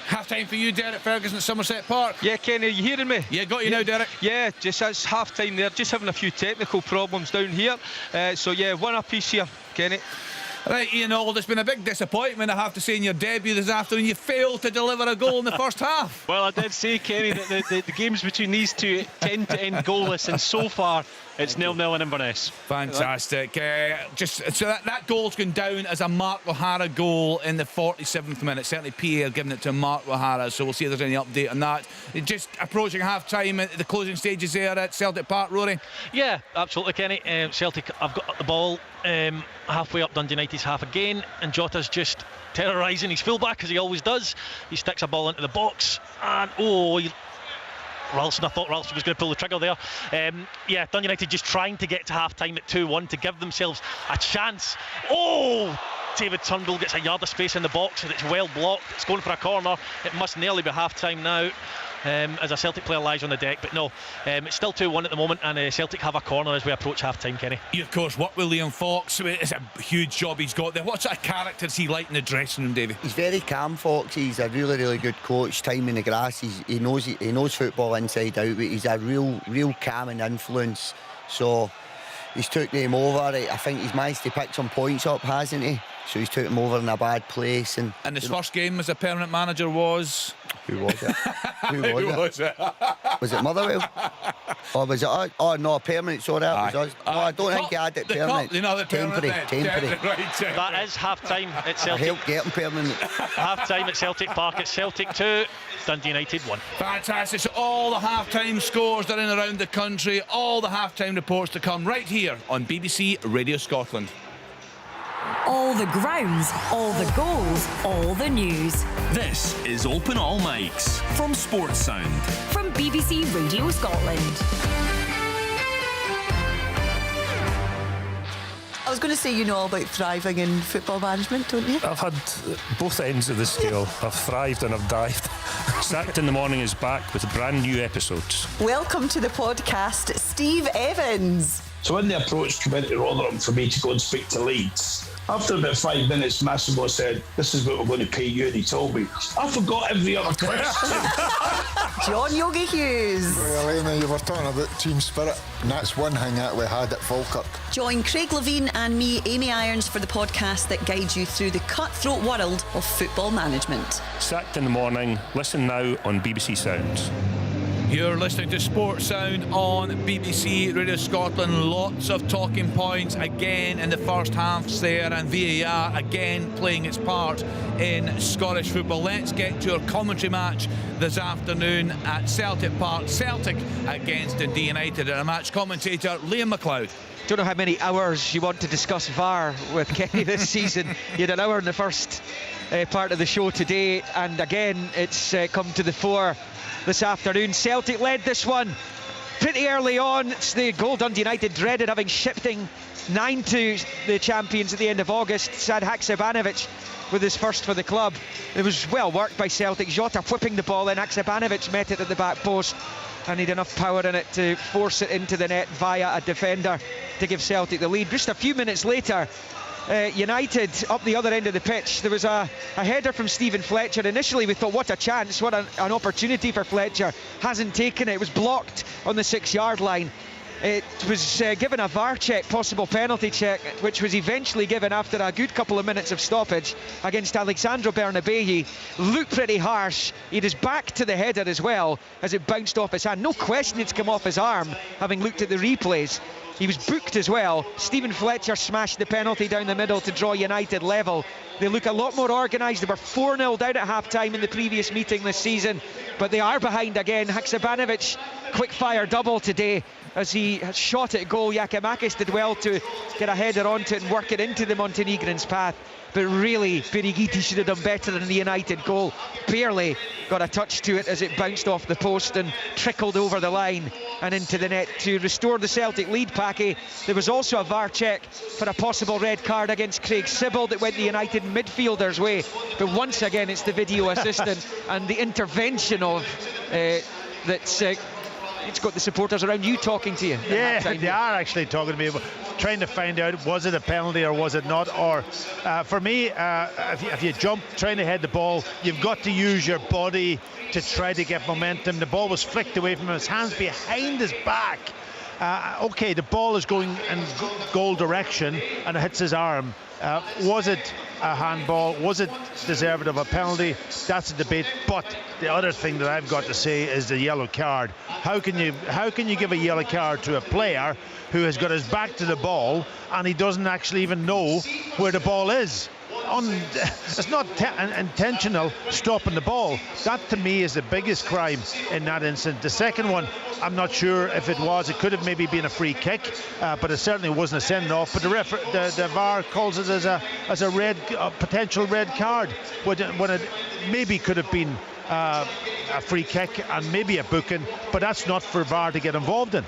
Half time for you, Derek Ferguson at Somerset Park. Yeah, Kenny, are you hearing me? Yeah, got you now, Derek. Yeah, just that's half time there. Just having a few technical problems down here. So yeah, one apiece here, Kenny. Right, Ian Auld, it's been a big disappointment, I have to say, in your debut this afternoon. You failed to deliver a goal in the first half. Well, I did say, Kenny, that the games between these two tend to end goalless, and so far it's 0-0 in Inverness. Fantastic. So that goal's gone down as a Mark O'Hara goal in the 47th minute. Certainly PA are giving it to Mark O'Hara, so we'll see if there's any update on that. Just approaching half-time at the closing stages there at Celtic Park, Rory. Yeah, absolutely, Kenny. Celtic have got the ball halfway up Dundee United's half again, and Jota's just terrorising his fullback, as he always does. He sticks a ball into the box, and Ralston, I thought Ralston was going to pull the trigger there. Yeah, Dundee United just trying to get to half-time at 2-1 to give themselves a chance. David Turnbull gets a yard of space in the box, and it's well blocked. It's going for a corner. It must nearly be half-time now, as a Celtic player lies on the deck. But no, it's still 2-1 at the moment, and Celtic have a corner as we approach half-time, Kenny. You, of course, work with Liam Fox. It's a huge job he's got there. What sort of character is he like in the dressing room, Davey? He's very calm, Fox. He's a really, really good coach. Time in the grass. He knows football inside out, but he's a real calming influence. So he's took them over. I think he's managed to pick some points up, hasn't he? So he's took him over in a bad place. And his first game as a permanent manager was... Who was it? Was it Motherwell? Or was it... Oh, no, permanent, sorry, that was us. No, I don't think he had it permanent. Temporary. That is half-time at Celtic. I helped get him permanent. Half-time at Celtic Park. It's Celtic 2, Dundee United 1. Fantastic. So all the half-time scores that are in around the country, all the half-time reports to come right here on BBC Radio Scotland. All the grounds, all the goals, all the news. This is Open All Mics from Sports Sound. From BBC Radio Scotland. I was going to say, you know all about thriving in football management, don't you? I've had both ends of the scale. I've thrived and I've dived. Sacked in the Morning is back with brand new episodes. Welcome to the podcast, Steve Evans. So when the approach came into Rotherham for me to go and speak to Leeds, after about 5 minutes, Massimo said, "This is what we're going to pay you," and he told me. I forgot every other question. John Yogi Hughes. Well, Amy, you were talking about team spirit, and that's one thing that we had at Falkirk. Join Craig Levine and me, Amy Irons, for the podcast that guides you through the cutthroat world of football management. Sacked in the Morning. Listen now on BBC Sounds. You're listening to Sports Sound on BBC Radio Scotland. Lots of talking points again in the first halves there, and VAR again playing its part in Scottish football. Let's get to our commentary match this afternoon at Celtic Park. Celtic against Dundee United, and a match commentator Liam McLeod. Don't know how many hours you want to discuss VAR with Kenny this season. You had an hour in the first part of the show today, and again it's come to the fore this afternoon. Celtic led this one pretty early on. It's the goal Dundee United dreaded, having shifting 9-2 the champions at the end of August. Sad Haksabanovic with his first for the club. It was well worked by Celtic. Jota whipping the ball in. Haksabanovic met it at the back post, and he'd enough power in it to force it into the net via a defender to give Celtic the lead. Just a few minutes later, United up the other end of the pitch, there was a header from Stephen Fletcher. Initially we thought, what a chance, what an opportunity for Fletcher. Hasn't taken it. It was blocked on the 6-yard line. It was given a VAR check, possible penalty check, which was eventually given after a good couple of minutes of stoppage against Alexandro Bernabei. Looked pretty harsh. He had his back to the header as well as it bounced off his hand. No question it's come off his arm, having looked at the replays. He was booked as well. Stephen Fletcher smashed the penalty down the middle to draw United level. They look a lot more organised. They were 4-0 down at half-time in the previous meeting this season, but they are behind again. Haksabanovic, quick-fire double today as he has shot at goal. Giakoumakis did well to get a header onto it and work it into the Montenegrins' path. But really, Birighitti should have done better than the United goal. Barely got a touch to it as it bounced off the post and trickled over the line and into the net to restore the Celtic lead. Packy, there was also a VAR check for a possible red card against Craig Sibbald that went the United midfielder's way. But once again, it's the video assistant and the intervention of that's it's got the supporters around you talking to you. Yeah, they are actually talking to me, trying to find out, was it a penalty or was it not? Or for me, if you jump trying to head the ball, you've got to use your body to try to get momentum. The ball was flicked away from him, his hands behind his back. Okay, the ball is going in goal direction and it hits his arm. Was it a handball? Was it deserved of a penalty? That's a debate. But the other thing that I've got to say is the yellow card. How can you give a yellow card to a player who has got his back to the ball and he doesn't actually even know where the ball is? It's not intentional stopping the ball. That to me is the biggest crime in that incident. The second one, I'm not sure if it was. It could have maybe been a free kick, but it certainly wasn't a send off. But the VAR calls it as a potential red card when it maybe could have been a free kick and maybe a booking, but that's not for VAR to get involved in.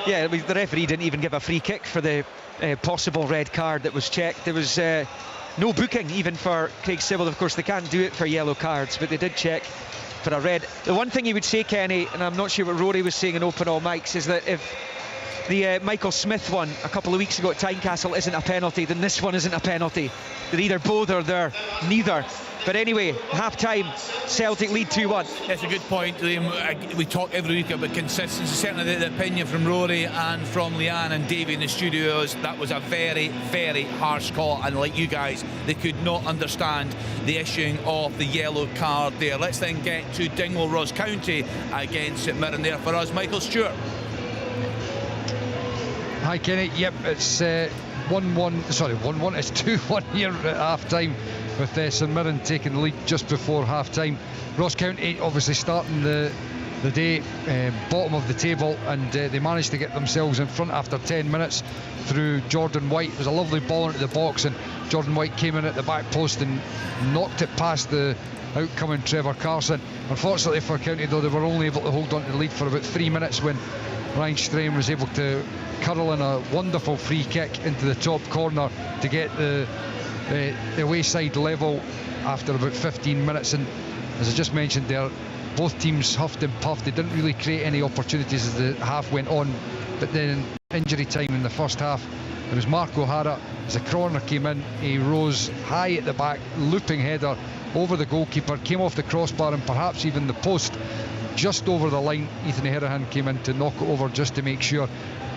Yeah, the referee didn't even give a free kick for the possible red card that was checked. There was no booking even for Craig Sibbald. Of course, they can't do it for yellow cards, but they did check for a red. The one thing you would say, Kenny, and I'm not sure what Rory was saying in Open All Mics, is that if the Michael Smith one a couple of weeks ago at Tynecastle isn't a penalty, then this one isn't a penalty. They're either both or they're neither. But anyway, half-time, Celtic lead 2-1. That's a good point, Liam. We talk every week about consistency. Certainly the opinion from Rory and from Leanne and Davey in the studios, that was a very, very harsh call. And like you guys, they could not understand the issuing of the yellow card there. Let's then get to Dingwall Ross County against St Mirren there for us. Michael Stewart. Hi Kenny, yep, it's 1-1, sorry 1-1, it's 2-1 here at half-time with St Mirren taking the lead just before half-time. Ross County obviously starting the day bottom of the table, and they managed to get themselves in front after 10 minutes through Jordan White. It was a lovely ball into the box and Jordan White came in at the back post and knocked it past the outcoming Trevor Carson. Unfortunately for County though, they were only able to hold on to the lead for about 3 minutes when Ryan Strain was able to curling a wonderful free kick into the top corner to get the away side level after about 15 minutes. And as I just mentioned there, both teams huffed and puffed. They didn't really create any opportunities as the half went on. But then injury time in the first half, it was Mark O'Hara. As the corner came in, he rose high at the back, looping header over the goalkeeper, came off the crossbar and perhaps even the post, just over the line. Ethan Herahan came in to knock it over just to make sure,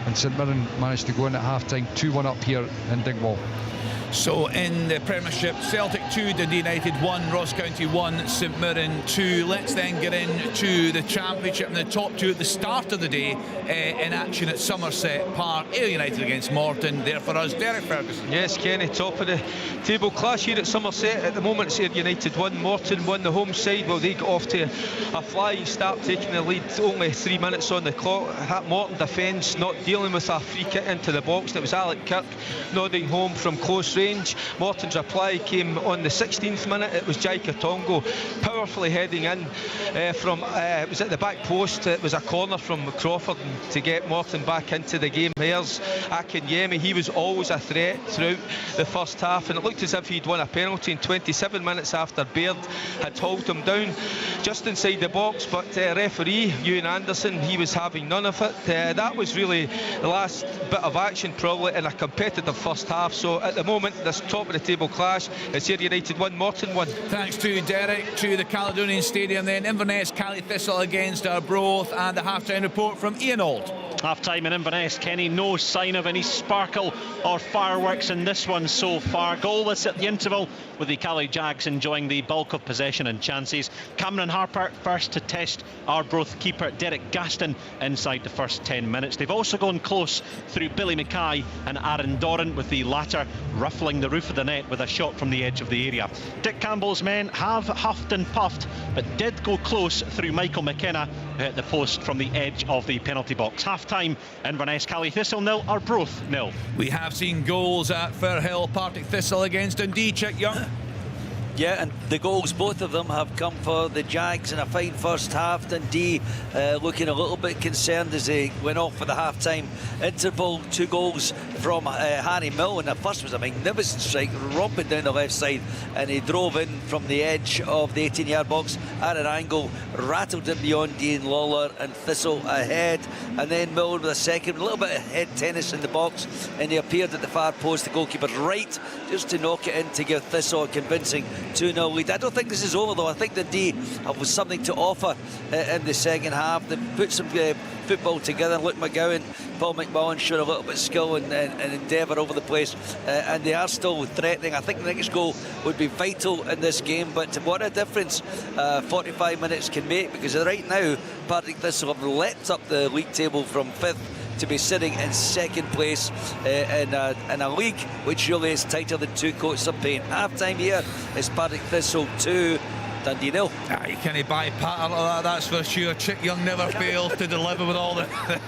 and St Mirren managed to go in at half-time 2-1 up here in Dingwall. So in the Premiership, Celtic 2, Dundee United 1, Ross County 1, St Mirren 2. Let's then get into the Championship and the top two at the start of the day in action at Somerset Park. Ayr United against Morton. There for us, Derek Ferguson. Yes, Kenny, top of the table clash here at Somerset. At the moment it's Ayr United 1, Morton 1, the home side. Well, they got off to a flying start, taking the lead, only 3 minutes on the clock. That Morton defence not dealing with a free kick into the box. It was Alec Kirk nodding home from close range. Morton's reply came on the 16th minute. It was Jai Katongo powerfully heading in from it was at the back post. It was a corner from Crawford to get Morton back into the game. Here's Akinyemi. He was always a threat throughout the first half, and it looked as if he'd won a penalty in 27 minutes after Baird had hauled him down just inside the box, but referee Ewan Anderson, he was having none of it. That was really the last bit of action probably in a competitive first half. So at the moment, this top of the table clash, it's Ayr United 1, Morton 1. Thanks to Derek. To the Caledonian Stadium then, Inverness, Cally Thistle against Arbroath, and the half-time report from Ian Auld. Half-time in Inverness, Kenny, no sign of any sparkle or fireworks in this one so far. Goalless at the interval, with the Cally Jags enjoying the bulk of possession and chances. Cameron Harper first to test Arbroath keeper Derek Gaston inside the first 10 minutes. They've also gone close through Billy Mackay and Aaron Doran, with the latter ruffling the roof of the net with a shot from the edge of the area. Dick Campbell's men have huffed and puffed, but did go close through Michael McKenna, who hit the post from the edge of the penalty box. Half-time, Inverness Cally Thistle 0, Arbroath 0. We have seen goals at Firhill, Partick Thistle against Dundee. Chick Young. Yeah, and the goals, both of them, have come for the Jags in a fine first half. Dundee looking a little bit concerned as they went off for the half-time interval. 2 goals from Harry Mill, and the first was a magnificent strike, romping down the left side, and he drove in from the edge of the 18-yard box at an angle, rattled it beyond Dean Lawler, and Thistle ahead. And then Mill with a second, a little bit of head tennis in the box, and he appeared at the far post, the goalkeeper's right, just to knock it in to give Thistle a convincing 2-0 lead. I don't think this is over though. I think the D have something to offer in the second half. They put some football together. Luke McGowan, Paul McMullen showed a little bit of skill and endeavour over the place, and they are still threatening. I think the next goal would be vital in this game, but what a difference 45 minutes can make, because right now Partick Thistle have leapt up the league table from 5th to be sitting in second place in a league which really is tighter than 2 coats of paint. Half-time here is Partick Thistle 2, Dundee 0. You can't buy a patter like that, that's for sure. Chick Young never fails to deliver with all the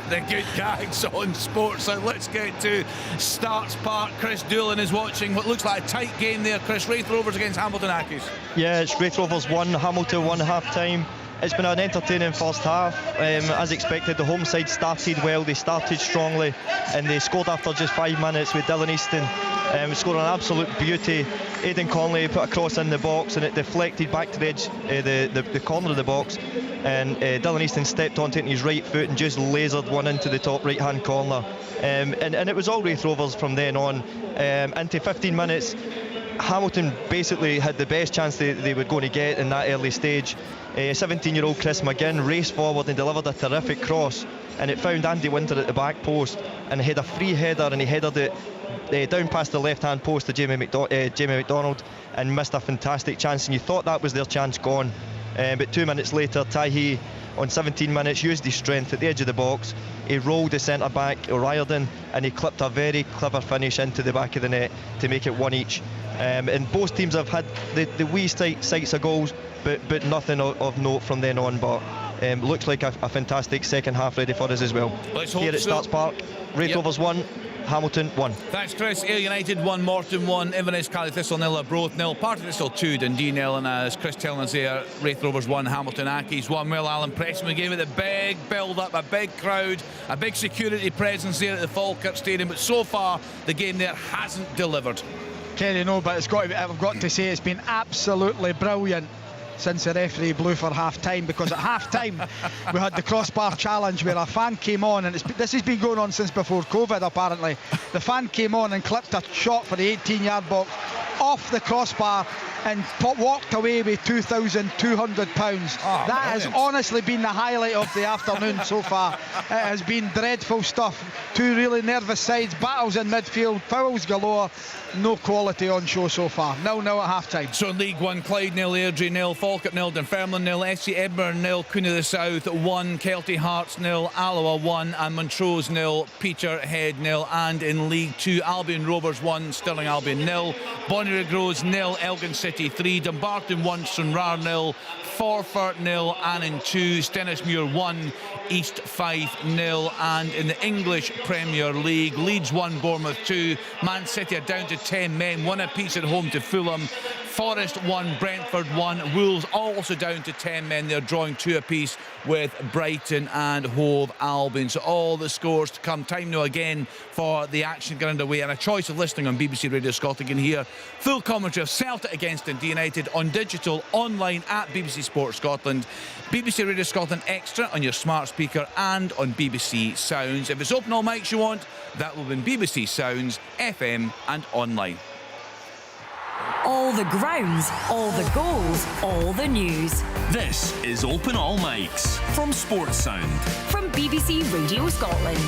good gags on sports. So let's get to Starks Park. Chris Doolan is watching what looks like a tight game there. Chris, Raith Rovers against Hamilton Accies. Yeah, it's Raith Rovers 1, Hamilton 1 half-time. It's been an entertaining first half. As expected, the home side started well. They started strongly, and they scored after just 5 minutes with Dylan Easton scored an absolute beauty. Aidan Conley put a cross in the box, and it deflected back to the edge, the corner of the box, and Dylan Easton stepped onto it in his right foot and just lasered one into the top right hand corner, and it was all Raith Rovers from then on. Into 15 minutes, Hamilton basically had the best chance they were going to get in that early stage. 17-year-old Chris McGinn raced forward and delivered a terrific cross, and it found Andy Winter at the back post, and he had a free header, and he headed it down past the left-hand post to Jamie McDonald, and missed a fantastic chance, and you thought that was their chance gone. But 2 minutes later, Tahi, on 17 minutes, used his strength at the edge of the box. He rolled the centre-back, O'Riordan, and he clipped a very clever finish into the back of the net to make it 1 each. And both teams have had the wee sights of goals, but nothing of note from then on. But looks like a fantastic second half ready for us as well. Let's hope here at so. Starks Park, Raith Rovers 1, Hamilton 1. Thanks, Chris. Ayr United 1, Morton 1, Inverness, Cali Thistle 0, Arbroath 0, Partick Thistle 2, Dundee 0, and as Chris telling us there, Wraith Rovers 1, Hamilton Accies 1. Well, Alan Pressman gave it a big build-up, a big crowd, a big security presence there at the Falkirk Stadium, but so far the game there hasn't delivered. Kenny, no, but I've got to say it's been absolutely brilliant since the referee blew for half-time, because at half-time we had the crossbar challenge where a fan came on, and this has been going on since before COVID apparently. The fan came on and clipped a shot for the 18-yard box off the crossbar and walked away with £2,200. That has honestly been the highlight of the afternoon so far. It has been dreadful stuff. Two really nervous sides, battles in midfield, fouls galore. No quality on show so far. 0-0 at half-time. So in League 1, Clyde 0, Airdrie 0, Falkirk 0, Dunfermline 0, FC Edinburgh 0, Cooney of the South 1, Kelty Hearts 0, Alloa 1, and Montrose 0, Peterhead 0. And in League 2, Albion Rovers 1, Stirling Albion 0, Bonnyrigg Rose 0, Elgin City 3, Dumbarton 1, Stranraer 0, Forfar 0, Annan 2, Stennismuir 1, East Fife 0. And in the English Premier League, Leeds 1, Bournemouth 2, Man City are down to 10 men, 1 apiece at home to Fulham. Forest 1, Brentford 1, Wolves also down to 10 men. They're drawing 2 apiece with Brighton and Hove Albion. So all the scores to come. Time now again for the action getting underway, and a choice of listening on BBC Radio Scotland. You can hear full commentary of Celtic against Dundee United on digital, online at BBC Sports Scotland, BBC Radio Scotland Extra on your smart speaker, and on BBC Sounds. If it's open all mics you want, that will be in BBC Sounds, FM and online. All the grounds, all the goals, all the news. This is Open All Mics from Sports Sound. From BBC Radio Scotland.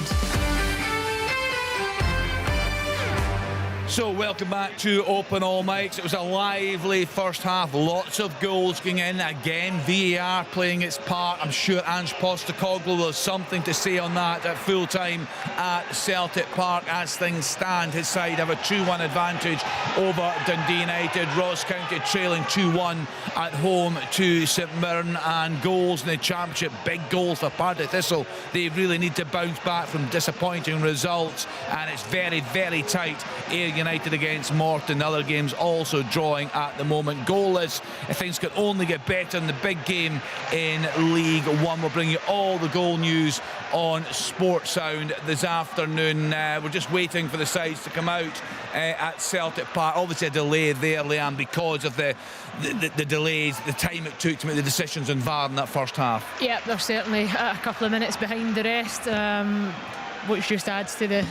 So welcome back to Open All Mics. It was a lively first half, lots of goals going in. Again, VAR playing its part. I'm sure Ange Postecoglou will have something to say on that at full time at Celtic Park. As things stand, his side have a 2-1 advantage over Dundee United. Ross County trailing 2-1 at home to St Mirren. And goals in the Championship, big goals for Partick Thistle. They really need to bounce back from disappointing results, and it's very, very tight. Ayr United against Morton. The other games also drawing at the moment. Goalless. Things can only get better in the big game in League 1. We'll bring you all the goal news on Sports Sound this afternoon. We're just waiting for the sides to come out at Celtic Park. Obviously a delay there, Leanne, because of the delays, the time it took to make the decisions on VAR in that first half. Yeah, they're certainly a couple of minutes behind the rest, which just adds to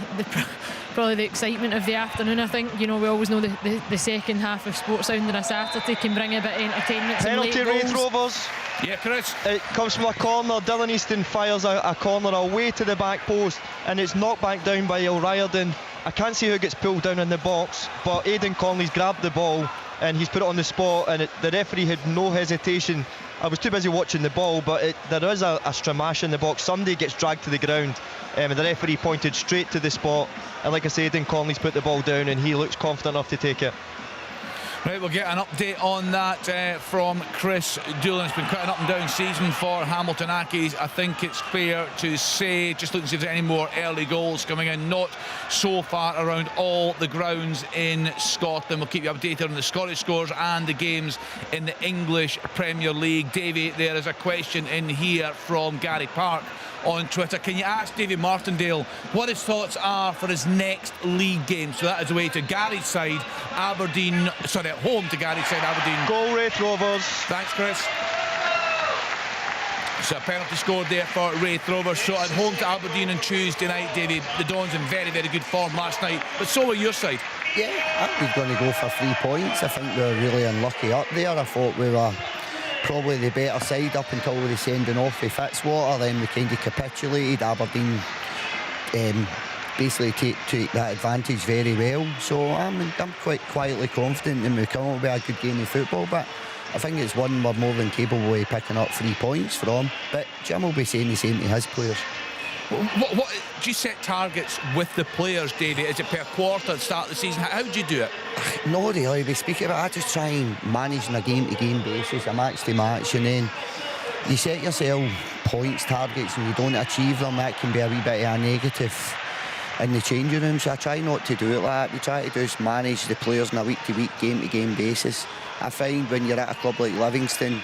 probably the excitement of the afternoon. I think, you know, we always know the second half of Sports Sound on a Saturday can bring a bit of entertainment. Penalty, Wraith Rovers. Yeah, Chris. It comes from a corner. Dylan Easton fires a corner away to the back post, and it's knocked back down by O'Riordan. I can't see who gets pulled down in the box, but Aidan Conley's grabbed the ball and he's put it on the spot, and the referee had no hesitation. I was too busy watching the ball, but there is a stramash in the box. Somebody gets dragged to the ground, and the referee pointed straight to the spot, and like I say, Aidan Conley's put the ball down and he looks confident enough to take it. Right, we'll get an update on that from Chris Doolan. It's been quite an up and down season for Hamilton Accies. I think it's fair to say, just looking to see if there's any more early goals coming in. Not so far around all the grounds in Scotland. We'll keep you updated on the Scottish scores and the games in the English Premier League. Davey, there is a question in here from Gary Park on Twitter. Can you ask Davy Martindale what his thoughts are for his next league game? So that is away to Gary's side, Aberdeen, sorry, at home to Gary's side, Aberdeen. Goal, Wraith Rovers. Thanks, Chris. So a penalty scored there for Wraith Rovers. So at home to Aberdeen on Tuesday night, Davy. The Dons in very, very good form last night, but so were your side. Yeah, I think we're going to go for 3 points. I think we were really unlucky up there. I thought we were probably the better side up until we were sending off for Fitzwater. Then we kind of capitulated. Aberdeen basically take that advantage very well. So I'm quite quietly confident that we come up with a good game of football. But I think it's one we're more than capable of picking up 3 points from. But Jim will be saying the same to his players. What do you set targets with the players, Davey? Is it per quarter at the start of the season? How do you do it? No, really. We speak about it. I just try and manage on a game-to-game basis, a match-to-match, and then you set yourself points targets and you don't achieve them. That can be a wee bit of a negative in the changing room, so I try not to do it like that. We try to just manage the players on a week-to-week, game-to-game basis. I find when you're at a club like Livingston,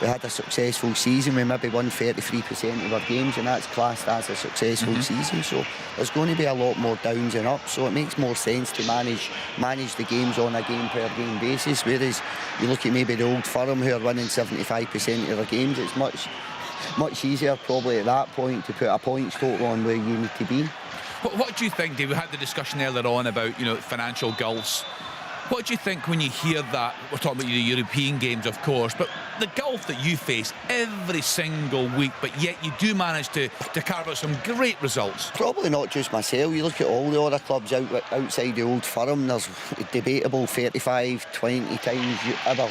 we had a successful season. We maybe won 33% of our games, and that's classed as a successful season. So there's going to be a lot more downs and ups. So it makes more sense to manage the games on a game-per-game basis. Whereas you look at maybe the Old Firm, who are winning 75% of their games, it's much easier probably at that point to put a points total on where you need to be. What do you think, Dave? We had the discussion earlier on about financial gulfs. What do you think when you hear that? We're talking about the European games, of course, but the gulf that you face every single week, but yet you do manage to carve out some great results. Probably not just myself. You look at all the other clubs outside the Old Firm, there's a debatable 35, 20 times other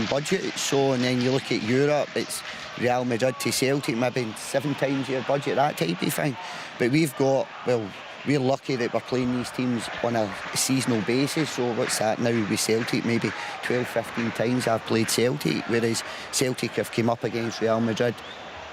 budget. So, and then you look at Europe, it's Real Madrid to Celtic, maybe 7 times your budget, that type of thing. But we've got, we're lucky that we're playing these teams on a seasonal basis. So what's that now with Celtic? Maybe 12, 15 times I've played Celtic, whereas Celtic have come up against Real Madrid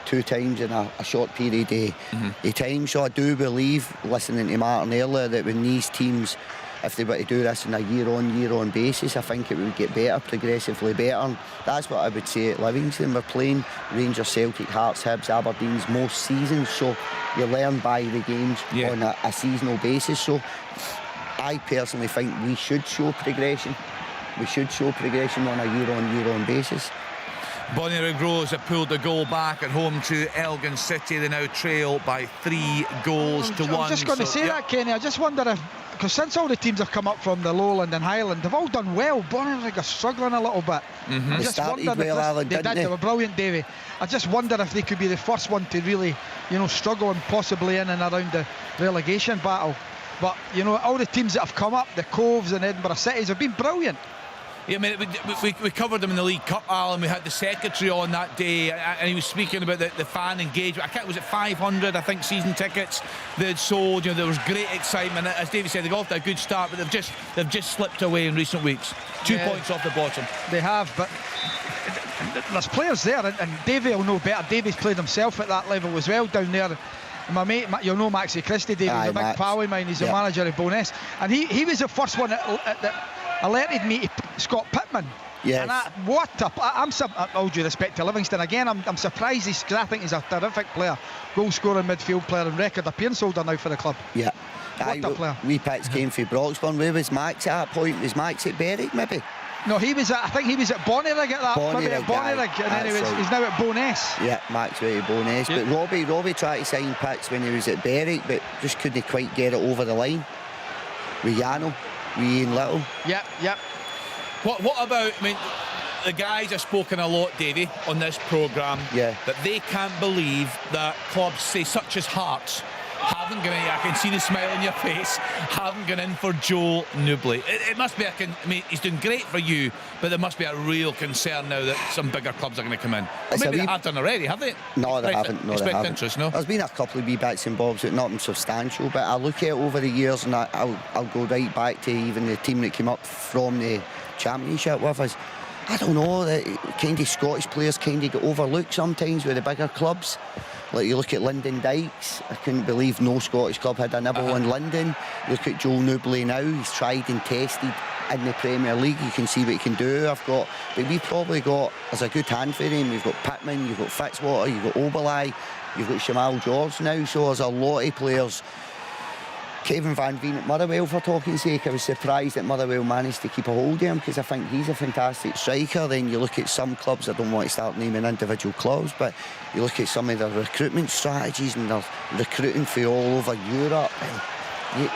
2 times in a short period of time. So I do believe, listening to Martin earlier, that when these teams, if they were to do this on a year-on basis, I think it would get better, progressively better. And that's what I would say at Livingston. We're playing Rangers, Celtic, Hearts, Hibs, Aberdeen's most seasons, so you learn by the games on a seasonal basis. So I personally think we should show progression. We should show progression on a year-on basis. Bonnyrigg Rose have pulled the goal back at home to Elgin City. They now trail by 3 goals to 1. I'm just going to say that, Kenny. I just wonder if, because since all the teams have come up from the Lowland and Highland, they've all done well. Bonnyrigg are struggling a little bit. They started well, Alan, didn't they? They were brilliant, Davy. I just wonder if they could be the first one to really, struggle and possibly in and around the relegation battle. But, all the teams that have come up, the Coves and Edinburgh Cities, have been brilliant. Yeah, I mean, we covered them in the League Cup, Alan. We had the secretary on that day, and he was speaking about the fan engagement. Was it 500, I think, season tickets they'd sold? There was great excitement. As David said, they got off to a good start, but they've just slipped away in recent weeks. 2 points off the bottom. They have, but there's players there, and Davey will know better. Davey's played himself at that level as well down there. My mate, you'll know Maxie Christie, Davey, he's a big pal of mine. He's the manager of Bo'ness, and he was the first one that alerted me to Scott Pittman. Yes. And all due respect to Livingston, again, I'm surprised because I think he's a terrific player, goal scoring midfield player and record appearance holder now for the club. Yeah. What a player. We picks came for Broxburn. Where was Max at that point? Was Max at Berwick maybe? No, I think he was at Bonnyrigg at that. Bonnyrigg, and then he's now at Bo'ness. Yeah, Max went to Bo'ness. But Robbie tried to sign Pitts when he was at Berwick, but just couldn't quite get it over the line with Yano, with Ian Little. Yep. What about, the guys have spoken a lot, Davey, on this programme, that they can't believe that clubs, say, such as Hearts, haven't gone in. I can see the smile on your face. Haven't gone in for Joe Newbley. It must be he's doing great for you, but there must be a real concern now that some bigger clubs are going to come in. Or maybe they have done already, have they? No, they haven't. Interest, no? There's been a couple of wee bits and bobs, but nothing substantial. But I look at it over the years, and I'll go right back to even the team that came up from the Championship with us. I don't know, the kind of Scottish players kind of get overlooked sometimes with the bigger clubs. Like you look at Lyndon Dykes, I couldn't believe no Scottish club had a nibble on London. Look at Joel Newbley now, he's tried and tested in the Premier League. You can see what he can do. But we've probably got, there's a good hand for him. We've got Pittman, you've got Fitzwater, you've got Oberlai, you've got Shamal George now. So there's a lot of players. Kevin Van Veen at Motherwell, for talking sake, I was surprised that Motherwell managed to keep a hold of him because I think he's a fantastic striker. Then you look at some clubs, I don't want to start naming individual clubs, but you look at some of their recruitment strategies and they're recruiting for all over Europe.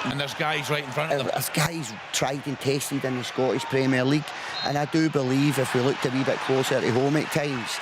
And there's guys right in front of them. There's guys tried and tested in the Scottish Premier League, and I do believe if we looked a wee bit closer to home at times,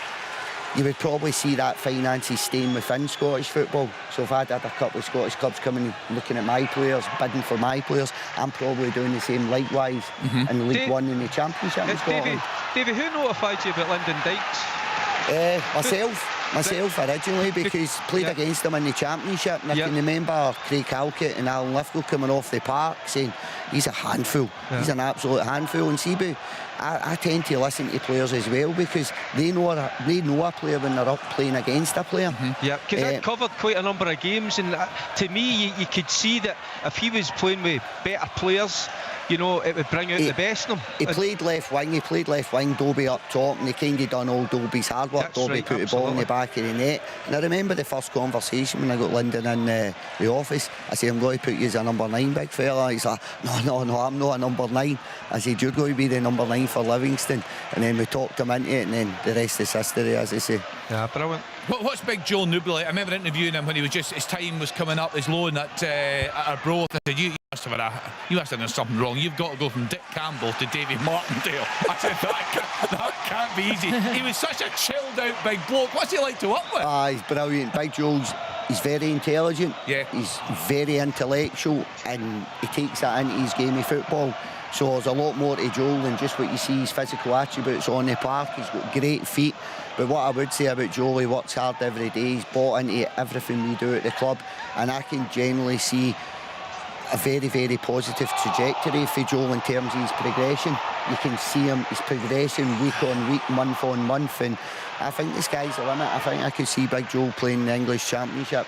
you would probably see that finances staying within Scottish football. So if I'd had a couple of Scottish clubs coming looking at my players, bidding for my players, I'm probably doing the same likewise in League One and the Championship in Scotland. Davey, who notified you about Lyndon Dykes? Myself. Myself originally, because played against them in the Championship, and I can remember Craig Halkett and Alan Lithgow coming off the park saying he's a handful, he's an absolute handful. And Cebu, I tend to listen to players as well, because they know a player when they're up playing against a player. Yeah, because I covered quite a number of games, and to me you could see that if he was playing with better players, you know, it would bring out the best in him. He played left wing, Dobie up top, and he kind of done all Dobie's hard work. Dobie put the ball in the back of the net. And I remember the first conversation when I got Lyndon in the office. I said, I'm going to put you as a number 9, big fella. He's like, no, I'm not a number 9. I said, you're going to be the number 9 for Livingston. And then we talked him into it, and then the rest is history, as I say. Yeah, brilliant. What's Big Joel Newby like? I remember interviewing him when he was just, his time was coming up as loan at Arbroath. I said, you must have done something wrong. You've got to go from Dick Campbell to Davy Martindale. I said, that can't be easy. He was such a chilled out big bloke. What's he like to work with? He's brilliant. Big Joel's, he's very intelligent. Yeah. He's very intellectual, and he takes that into his game of football. So there's a lot more to Joel than just what you see, his physical attributes on the park. He's got great feet. But what I would say about Joel, he works hard every day. He's bought into everything we do at the club. And I can generally see a very, very positive trajectory for Joel in terms of his progression. You can see him, he's progressing week on week, month on month. And I think the sky's the limit. I think I could see Big Joel playing the English Championship.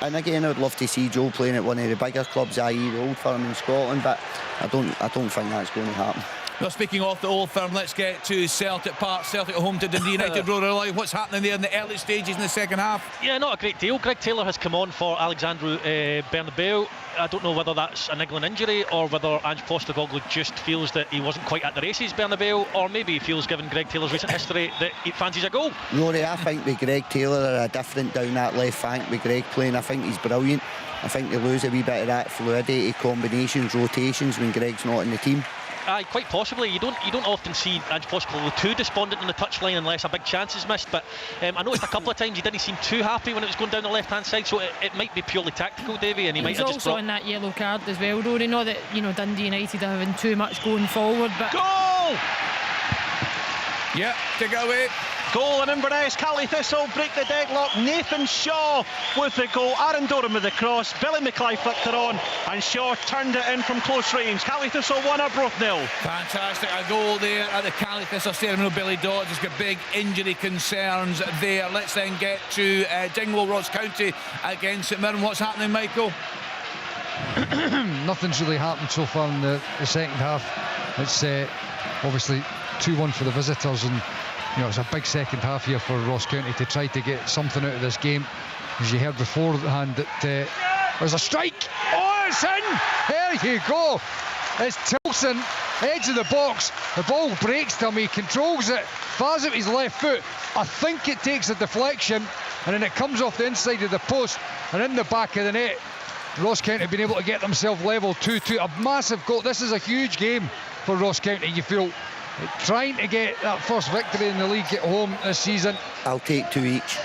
And again, I'd love to see Joel playing at one of the bigger clubs, i.e. the Old Firm in Scotland, but I don't think that's going to happen. Well, speaking of the Old Firm, let's get to Celtic Park. Celtic at home to Dundee United. Rory Live, what's happening there in the early stages in the second half? Yeah, not a great deal. Greg Taylor has come on for Alexandru Bernabeu. I don't know whether that's a niggling injury or whether Ange Postecoglou just feels that he wasn't quite at the races, Bernabeu, or maybe he feels, given Greg Taylor's recent history, that he fancies a goal. Rory, I think with Greg Taylor are different down that left flank with Greg playing. I think he's brilliant. I think they lose a wee bit of that fluidity, combinations, rotations when Greg's not in the team. Aye, quite possibly. You don't often see Ange Postecoglou too despondent on the touchline unless a big chance is missed. But I noticed a couple of times he didn't seem too happy when it was going down the left-hand side. So it might be purely tactical, Davy, and he might have just also in that yellow card as well, Rory. Not that Dundee United are having too much going forward, but goal. Yeah, take it away. Goal in Inverness. Cali Thistle break the deadlock. Nathan Shaw with the goal. Aaron Doran with the cross. Billy Mackay flicked it on, and Shaw turned it in from close range. Cali Thistle 1, Arbroath 0. Fantastic. A goal there at the Cali Thistle Stadium. Billy Dodds has got big injury concerns there. Let's then get to Dingwall Ross County against St Mirren. What's happening, Michael? Nothing's really happened so far in the second half. It's obviously 2-1 for the visitors, and it's a big second half here for Ross County to try to get something out of this game. As you heard beforehand, that there's a strike. Oh, it's in! There you go. It's Tilson, edge of the box. The ball breaks to him. He controls it, fires it with his left foot. I think it takes a deflection, and then it comes off the inside of the post and in the back of the net. Ross County have been able to get themselves level 2-2. A massive goal. This is a huge game for Ross County. You feel trying to get that first victory in the league at home this season. I'll take 2 each.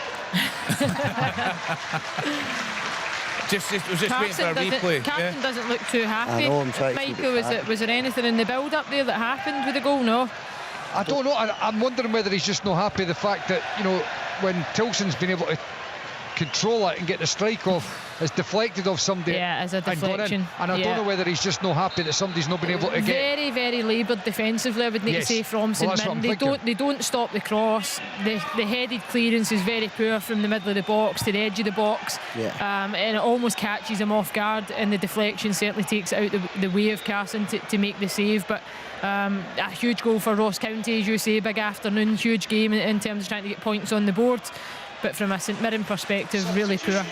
just waiting for a replay. Carson doesn't look too happy. I know, I'm trying Michael, was there anything in the build-up there that happened with the goal? No. I don't know. I'm wondering whether he's just not happy the fact that when Tilson's been able to control it and get the strike off, it's deflected off somebody. Yeah, as a deflection. And I don't know whether he's just not happy that somebody's not been able to get. Very, very laboured defensively, I would need to say, from St Mirren. They don't stop the cross. The headed clearance is very poor from the middle of the box to the edge of the box. And it almost catches him off guard, and the deflection certainly takes it out the way of Carson to make the save. But a huge goal for Ross County, as you say, big afternoon, huge game in terms of trying to get points on the board. But from a St Mirren perspective, really poor.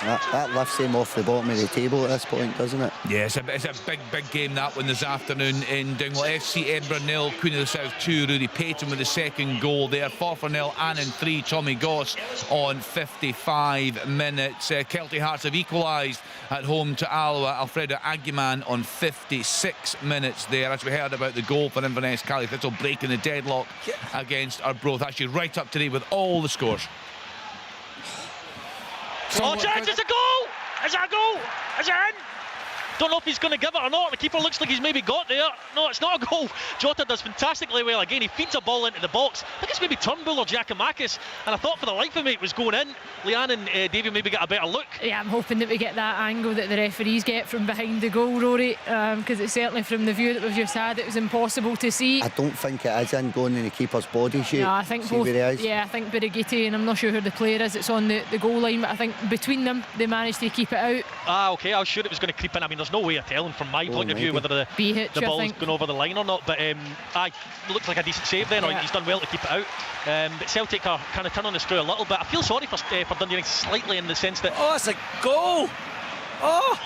That lifts him off the bottom of the table at this point, doesn't it? Yeah, it's a big game, that one, this afternoon in Dingwall. FC Edinburgh 0, Queen of the South 2. Rudy Payton with the second goal there. 4-0, Annan 3. Tommy Goss on 55 minutes. Kelty Hearts have equalised at home to Alloa. Alfredo Aguiman on 56 minutes there. As we heard about the goal for Inverness, Cali Thistle breaking the deadlock against Arbroath. Actually right up to date with all the scores. Oh, chance, it's a goal! Is that a goal? Is it in? Don't know if he's going to give it or not. The keeper looks like he's maybe got there. No, it's not a goal. Jota does fantastically well again. He feeds a ball into the box. I think it's maybe Turnbull or Giacomakis, and I thought for the life of me it was going in. Leanne and Davey maybe get a better look. Yeah, I'm hoping that we get that angle that the referees get from behind the goal, Rory, because it's certainly from the view that we've just had, it was impossible to see. I don't think it is in going in the keeper's body shape. No, I think see both. Where he is. Yeah, I think Birighitti, and I'm not sure who the player is. It's on the goal line, but I think between them they managed to keep it out. Okay, I was sure it was going to creep in. I mean, there's no way of telling from my point of view whether the ball's gone over the line or not. But it looks like a decent save then. Or he's done well to keep it out. But Celtic are kind of turning the screw a little bit. I feel sorry for Dundee United slightly in the sense that it's a goal. Oh,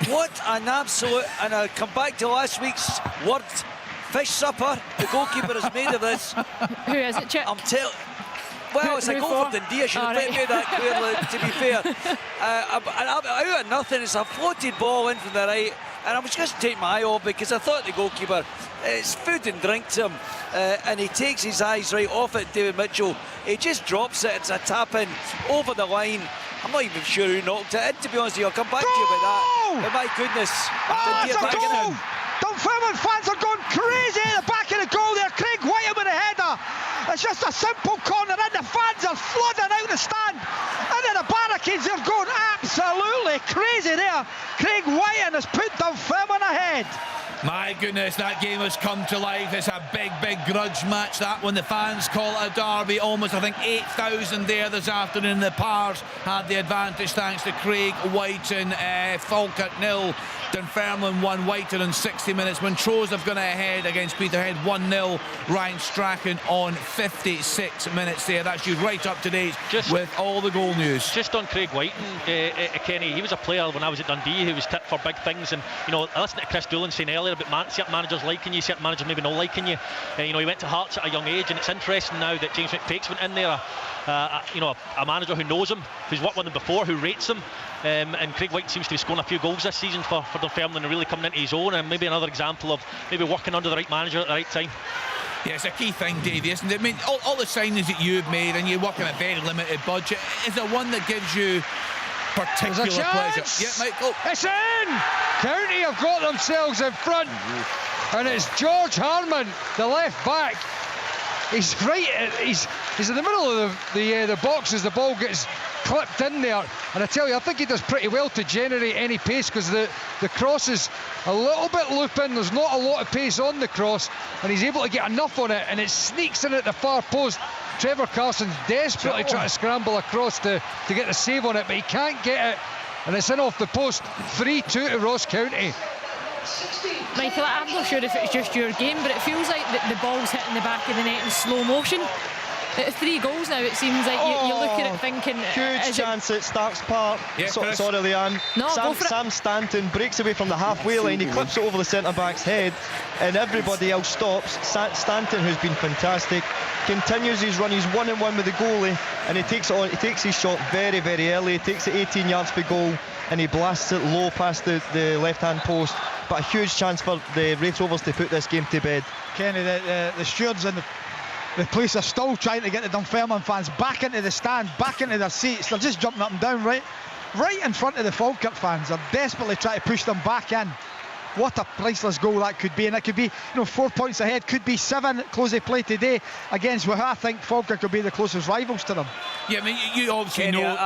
what an absolute! And I'll come back to last week's word. Fish supper. The goalkeeper has made of this. Who is it, Chip? I'm telling. Well, it's a goal for Dundee. I should have made that clearly, to be fair. Out of nothing, it's a floated ball in from the right, and I was just taking my eye off because I thought the goalkeeper, it's food and drink to him, and he takes his eyes right off it, David Mitchell. He just drops it. It's a tap in over the line. I'm not even sure who knocked it in, to be honest with you. I'll come back to you about that. But my goodness. It's a goal! Dunfermline fans are going crazy at the back of the goal there. Craig White with a header. It's just a simple corner and the fans are flooding out the stand. Into the barricades, they're going absolutely crazy there. Craig White has put Dunfermline ahead. My goodness, that game has come to life. It's a big grudge match, that one. The fans call it a derby. Almost, I think, 8,000 there this afternoon. The Pars had the advantage thanks to Craig Whiten. Falkirk 0, Dunfermline 1. Whiten in 60 minutes. Montrose have gone ahead against Peterhead 1-0. Ryan Strachan on 56 minutes there. That's you right up to date with all the goal news. Just on Craig Whiten, Kenny, he was a player when I was at Dundee who was tipped for big things. And, you know, I listened to Chris Doolan saying earlier about certain managers liking you, certain managers maybe not liking you. You know, he went to Hearts at a young age, and it's interesting now that James McFakes went in there. You know, a manager who knows him, who's worked with him before, who rates him. And Craig White seems to be scoring a few goals this season for Dunfermline and really coming into his own, and maybe another example of maybe working under the right manager at the right time. Yeah, it's a key thing, Davey, isn't it? I mean, all the signings that you've made, and you work on a very limited budget, is there one that gives you particular pleasure? Yeah, Michael. It's in! County have got themselves in front, and it's George Harmon, the left back. He's right. He's in the middle of the box as the ball gets clipped in there, and I tell you, I think he does pretty well to generate any pace because the cross is a little bit looping. There's not a lot of pace on the cross, and he's able to get enough on it, and it sneaks in at the far post. Trevor Carson's desperately trying to scramble across to get the save on it, but he can't get it, and it's in off the post. 3-2 to Ross County. Michael, I'm not sure if it's just your game, but it feels like the ball's hitting the back of the net in slow motion. At 3 goals now, it seems like you look at it thinking... Huge chance at Starks Park. Yeah, sorry, Leanne. No, Sam Stanton breaks away from the halfway line. He clips it over the centre-back's head, and everybody else stops. Stanton, who's been fantastic, continues his run. He's 1-1 with the goalie, and he takes his shot very, very early. He takes it 18 yards per goal, and he blasts it low past the left-hand post. But a huge chance for the Wraith Rovers to put this game to bed. Kenny, the stewards and the police are still trying to get the Dunfermline fans back into the stand, back into their seats. They're just jumping up and down right in front of the Falkirk fans. They're desperately trying to push them back in. What a priceless goal that could be, and it could be 4 points ahead, could be 7 close they play today against what I think Falkirk could be the closest rivals to them. Yeah, I mean, you obviously Kenny, know.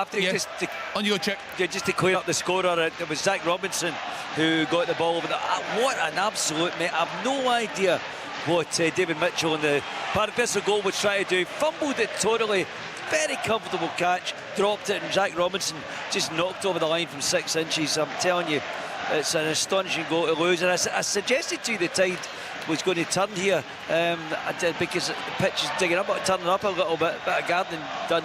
On you go, Chick. Yeah, just to clear up the scorer, it was Zach Robinson who got the ball over the. What an absolute mate! I have no idea what David Mitchell in the Partick Thistle goal was trying to do. Fumbled it totally. Very comfortable catch, dropped it, and Zach Robinson just knocked over the line from 6 inches. I'm telling you, it's an astonishing goal to lose. And I suggested to you the tide was going to turn here because the pitch is digging up, turning up a little bit. Bit of gardening done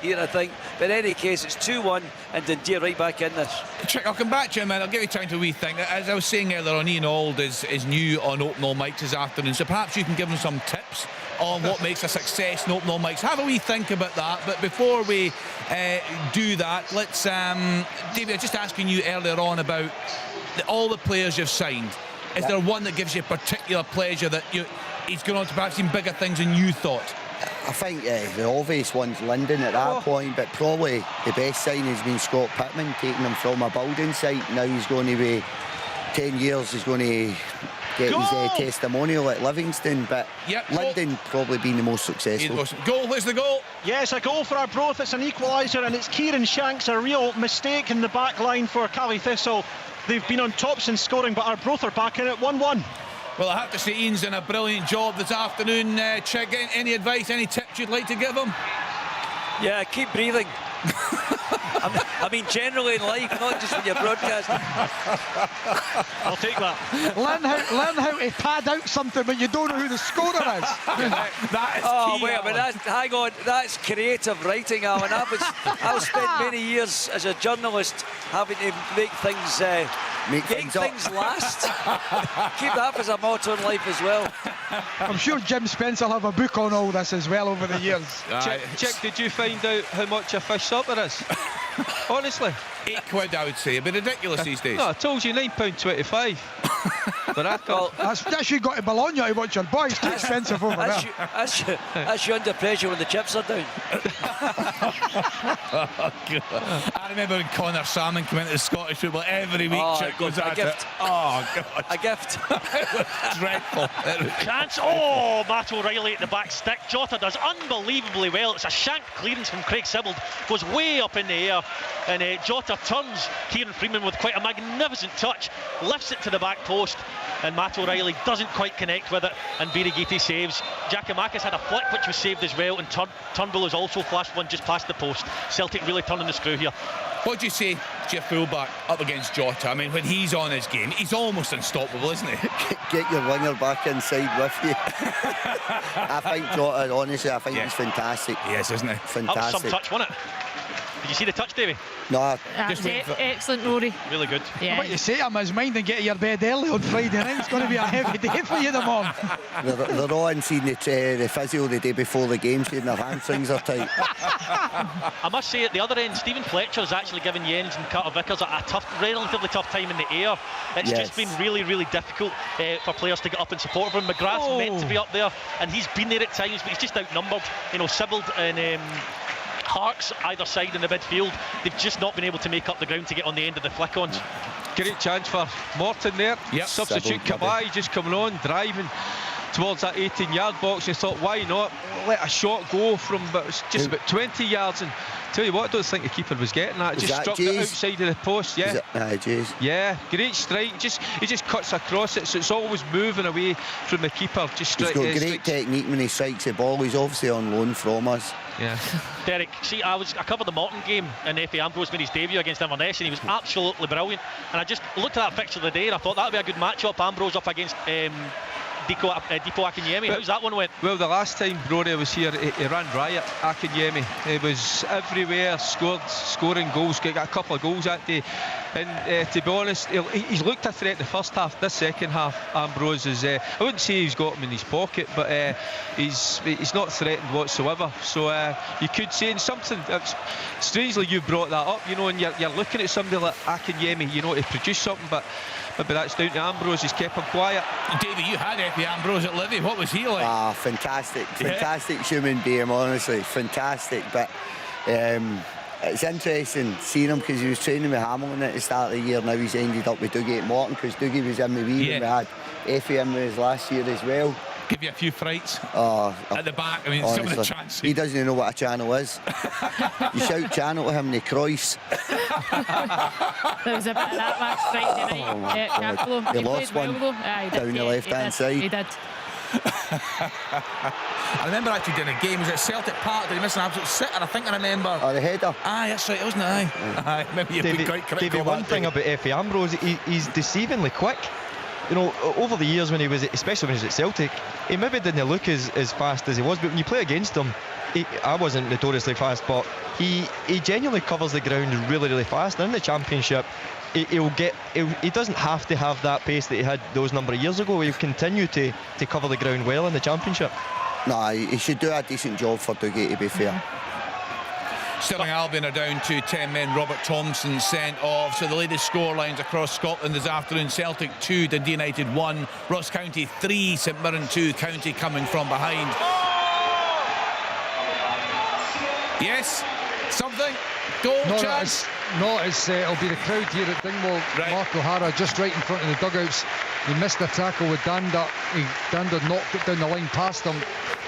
here, I think. But in any case, it's 2-1 and Dundee right back in this. Chick, I'll come back to you, man. I'll give you time to rethink. As I was saying earlier on, Ian Auld is new on Open All Mics this afternoon, so perhaps you can give him some tips on what makes a success in Open All Mics. Have a wee think about that. But before we do that, let's David, I was just asking you earlier on about all the players you've signed. Is there one that gives you particular pleasure that he's gone on to perhaps even bigger things than you thought? I think the obvious one's Linden at that point, but probably the best signing has been Scott Pittman, taking him from a building site. Now he's going to be 10 years he's going to get his testimonial at Livingston, but London probably been the most successful. Goal, where's the goal? Yes, a goal for Arbroath. It's an equaliser, and it's Kieran Shanks, a real mistake in the back line for Cali Thistle. They've been on top since scoring, but Arbroath are back in at 1-1. Well, I have to say Ian's done a brilliant job this afternoon. Check in. Any advice, any tips you'd like to give him? Yeah, keep breathing. I mean, generally in life, not just when you're broadcasting. I'll take that. Learn how to pad out something when you don't know who the scorer is. That is key, wait a minute, hang on, that's creative writing, Alan. I've spent many years as a journalist having to make things last. Keep that as a motto in life as well. I'm sure Jim Spencer will have a book on all this as well over the years. Chick, did you find out how much a fish supper is? Honestly, £8, I would say. It'd be ridiculous these days. No, I told you £9.25. Well, that's you got to Bologna to watch your boys. Too expensive over there. That's you under pressure when the chips are down. I remember when Connor Salmon came into the Scottish football every week. Chick was at it. Oh, God. A gift. It was dreadful. Chance. Oh, Matt O'Reilly at the back stick. Jota does unbelievably well. It's a shank clearance from Craig Sibbald. Goes way up in the air. And Jota turns Kieran Freeman with quite a magnificent touch. Lifts it to the back post. And Matt O'Reilly doesn't quite connect with it, and Birighitti saves. Giacomakis had a flick which was saved as well, and Turnbull has also flashed one just past the post. Celtic really turning the screw here. What do you say to your fullback up against Jota? I mean, when he's on his game, he's almost unstoppable, isn't he? Get your winger back inside with you. I think Jota, honestly, I think he's fantastic. Yes, isn't he? That was some touch, wasn't it? Did you see the touch, Davey? No. Excellent, Rory. Really good. Yeah. What you say to him is mind and get to your bed early on Friday night. It's going to be a heavy day for you tomorrow. They're all in seeing the physio the day before the game, saying their hamstrings are tight. I must say, at the other end, Stephen Fletcher's actually given Jens and Carter Vickers a relatively tough time in the air. It's just been really, really difficult for players to get up and support him. McGrath's meant to be up there, and he's been there at times, but he's just outnumbered. You know, Sibbald and Harks either side in the midfield, they've just not been able to make up the ground to get on the end of the flick-ons. Great chance for Morton there. Substitute Kabai just coming on, driving towards that 18-yard box. You thought, why not let a shot go from just about 20 yards? And tell you what, I don't think the keeper was getting that. It just struck the outside of the post. Yeah, great strike. He just cuts across it, so it's always moving away from the keeper. He's got great technique when he strikes the ball. He's obviously on loan from us. Yeah. Derek, see, I covered the Morton game, and Efe Ambrose made his debut against Inverness, and he was absolutely brilliant. And I just looked at that fixture of the day, and I thought that would be a good match-up. Ambrose up against Dipo Akinyemi. How's that one went? Well, the last time Rory was here, he ran riot. Akinyemi, he was everywhere, scoring goals, got a couple of goals that day. And to be honest, he's looked a threat in the first half. This second half, Ambrose is, I wouldn't say he's got him in his pocket, but he's not threatened whatsoever. So you could say, and something, strangely you brought that up, you know, and you're looking at somebody like Akinyemi, you know, to produce something, but maybe that's down to Ambrose. He's kept him quiet. Davey, you had Efe Ambrose at Livy. What was he like? Fantastic human being, honestly, fantastic. But it's interesting seeing him because he was training with Hamilton at the start of the year. Now he's ended up with Dougie at Morton because Dougie was in the wee when we had Efe in with us last year as well. Give you a few frights at the back. I mean, honestly, some of the chances. He doesn't even know what a channel is. You shout channel to him and he cries. There was a bit of that last Friday night. He lost one down the left-hand side. He did. I remember actually doing a game. Was at Celtic Park? Did he miss an absolute sitter? I think I remember. Oh, the header. Aye, that's right, wasn't it? Aye. Maybe you've been quite critical. One thing about Efe Ambrose, he's deceivingly quick. You know, over the years when he was, especially when he was at Celtic, he maybe didn't look as fast as he was, but when you play against him, I wasn't notoriously fast, but he genuinely covers the ground really, really fast. And in the Championship, he doesn't have to have that pace that he had those number of years ago. He'll continue to cover the ground well in the Championship. No, he should do a decent job for Dougie, to be fair. Stirling Albion are down to 10 men. Robert Thompson sent off. So the latest score lines across Scotland this afternoon: Celtic 2, Dundee United 1, Ross County 3, St Mirren 2. County coming from behind. Yes, something. Goal chance. No, it'll be the crowd here at Dingwall. Right. Mark O'Hara just right in front of the dugouts. He missed a tackle with Danda. Danda knocked it down the line past him,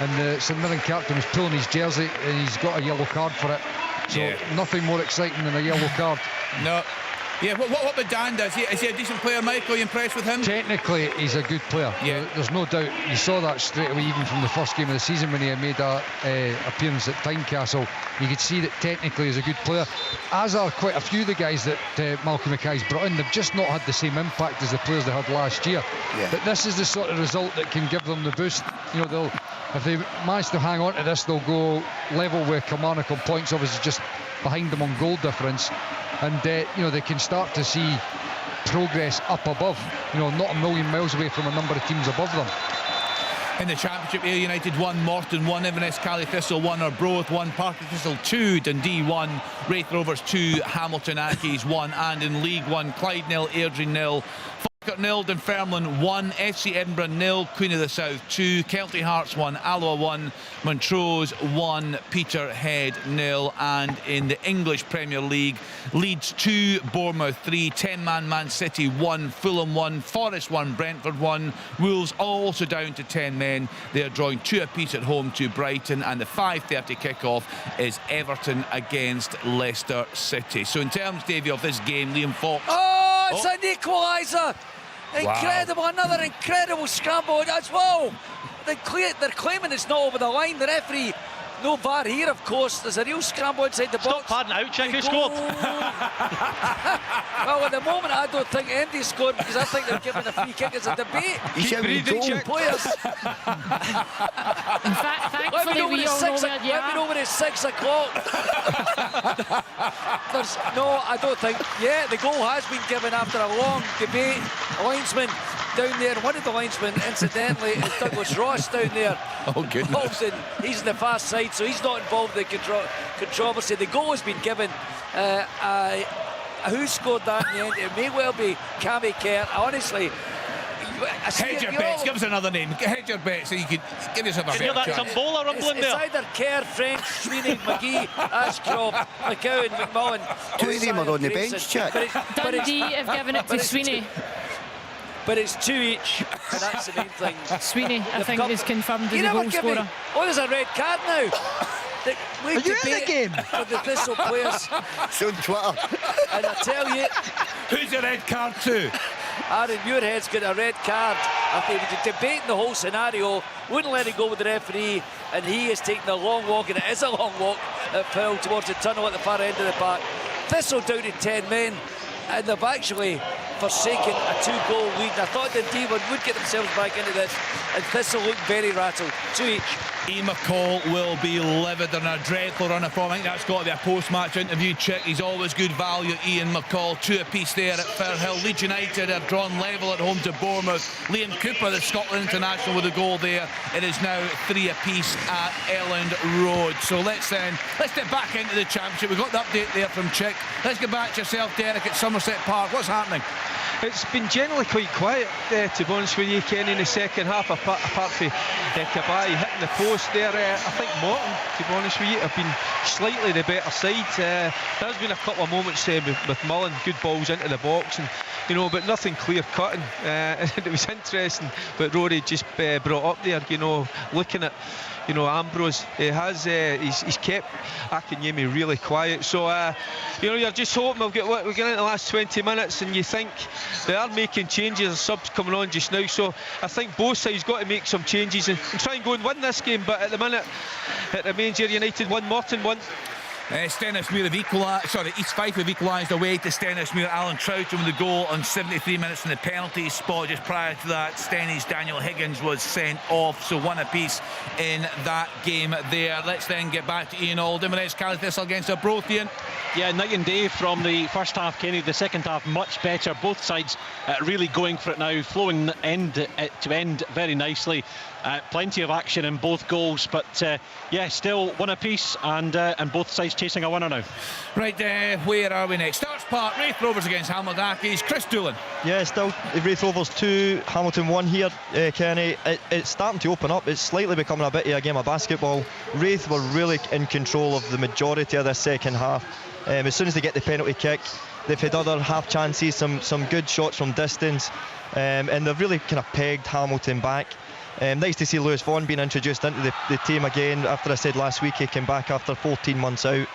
and the St Mirren captain was pulling his jersey, and he's got a yellow card for it. So nothing more exciting than a yellow card. No. Yeah, what about Danda? Is he a decent player, Michael? Are you impressed with him? Technically, he's a good player. Yeah. There's no doubt. You saw that straight away, even from the first game of the season when he made a appearance at Tynecastle. You could see that technically he's a good player, as are quite a few of the guys that Malcolm Mackay's brought in. They've just not had the same impact as the players they had last year. Yeah. But this is the sort of result that can give them the boost. You know, if they manage to hang on to this, they'll go level with Kilmarnock on points, obviously just behind them on goal difference. And you know, they can start to see progress up above, you know, not a million miles away from a number of teams above them. In the Championship, Ayr United 1, Morton 1, Inverness Cally Thistle 1, Arbroath 1, Partick Thistle 2, Dundee 1, Raith Rovers 2, Hamilton Accies 1, and in League 1, Clyde 0, Airdrie 0, Falkirk 0, Dunfermline 1, FC Edinburgh 0, Queen of the South 2, Kelty Hearts 1, Alloa 1, Montrose 1, Peterhead 0, and in the English Premier League, Leeds 2, Bournemouth 3, 10-man Man City 1, Fulham 1, Forest 1, Brentford 1, Wolves also down to 10 men. They are drawing 2 apiece at home to Brighton, and the 5:30 kickoff is Everton against Leicester City. So in terms, Davey, of this game, Liam Fox. Oh, it's an equaliser! Incredible, another incredible scramble as well. They're claiming it's not over the line. The referee, no VAR here, of course. There's a real scramble inside the box. Stop padding out, check who scored. Well, at the moment, I don't think Andy scored because I think they're giving a free kick as a debate. Keep breathing, check. Players. In fact, thankfully, we all know where you Let me know when it's 6 o'clock. No, I don't think. Yeah, the goal has been given after a long debate. A linesman down there, one of the linesmen, incidentally, is Douglas Ross down there. Oh, goodness. He's in the far side, so he's not involved in the controversy. The goal has been given. Who scored that in the end? It may well be Cammy Kerr. Honestly, hedge your bets. Give us another name. Hedge your bets so you could give yourself a better chance. Is that some bowler rumbling it's there? It's either Kerr, French, Sweeney, McGee, Ashcroft, McCowan, McMullen. 2 of them are on the bench, Chuck. Dundee have given it to Sweeney. But it's 2 each, and that's the main thing. Sweeney, I think, is confirmed as the goal scorer. Oh, there's a red card now. Are you in the game? For the Thistle players. It's on Twitter. And I tell you, who's the red card to? Aaron Muirhead's got a red card after he was debating the whole scenario, wouldn't let it go with the referee, and he is taking a long walk, and it is a long walk uphill towards the tunnel at the far end of the park. Thistle down to 10 men, and they've actually forsaken a 2-goal lead. And I thought Dundee would get themselves back into this, and Thistle looked very rattled. 2 each. Ian McCall will be livid in a dreadful run of form. I think that's got to be a post-match interview. Check. He's always good value, Ian McCall. 2 apiece there at Firhill. Leeds United have drawn level at home to Bournemouth. Liam Cooper, the Scotland international, with a goal there. It is now 3 apiece at Elland Road. So let's get back into the Championship. We've got the update there from Chick. Let's get back to yourself, Derek, at Somerset Park. What's happening? It's been generally quite quiet, to be honest with you, Kenny, in the second half, apart from Cabaye hitting the post there. I think Morton, to be honest with you, have been slightly the better side. There's been a couple of moments with Mullen, good balls into the box, and but nothing clear-cutting. It was interesting what Rory just brought up there, looking at Ambrose. He's kept Akinyemi really quiet, so you're just hoping we're getting into the last 20 minutes, and you think they are making changes, subs coming on just now, so I think both sides got to make some changes and try and go and win this game. But at the minute it remains Ayr United 1, Morton 1. Stenhousemuir have equalised, East Fife have equalised away to Stenhousemuir. Alan Troughton with the goal on 73 minutes in the penalty spot. Just prior to that, Stenny's Daniel Higgins was sent off, so 1 apiece in that game there. Let's then get back to Ian Auld. Inverness Cally Thistle against Arbroath, Ian. Yeah, night and day from the first half, Kenny. The second half much better. Both sides really going for it now, flowing end to end very nicely. Plenty of action in both goals, but still 1 apiece, and both sides chasing a winner now. Right, where are we next? Starts Park, Raith Rovers against Hamilton Accies. Chris Doolan. Yeah, still Raith Rovers 2, Hamilton 1 here, Kenny. It's starting to open up. It's slightly becoming a bit of a game of basketball. Raith were really in control of the majority of the second half. As soon as they get the penalty kick, they've had other half chances, some good shots from distance, and they've really kind of pegged Hamilton back. Nice to see Lewis Vaughan being introduced into the team again. After I said last week he came back after 14 months out,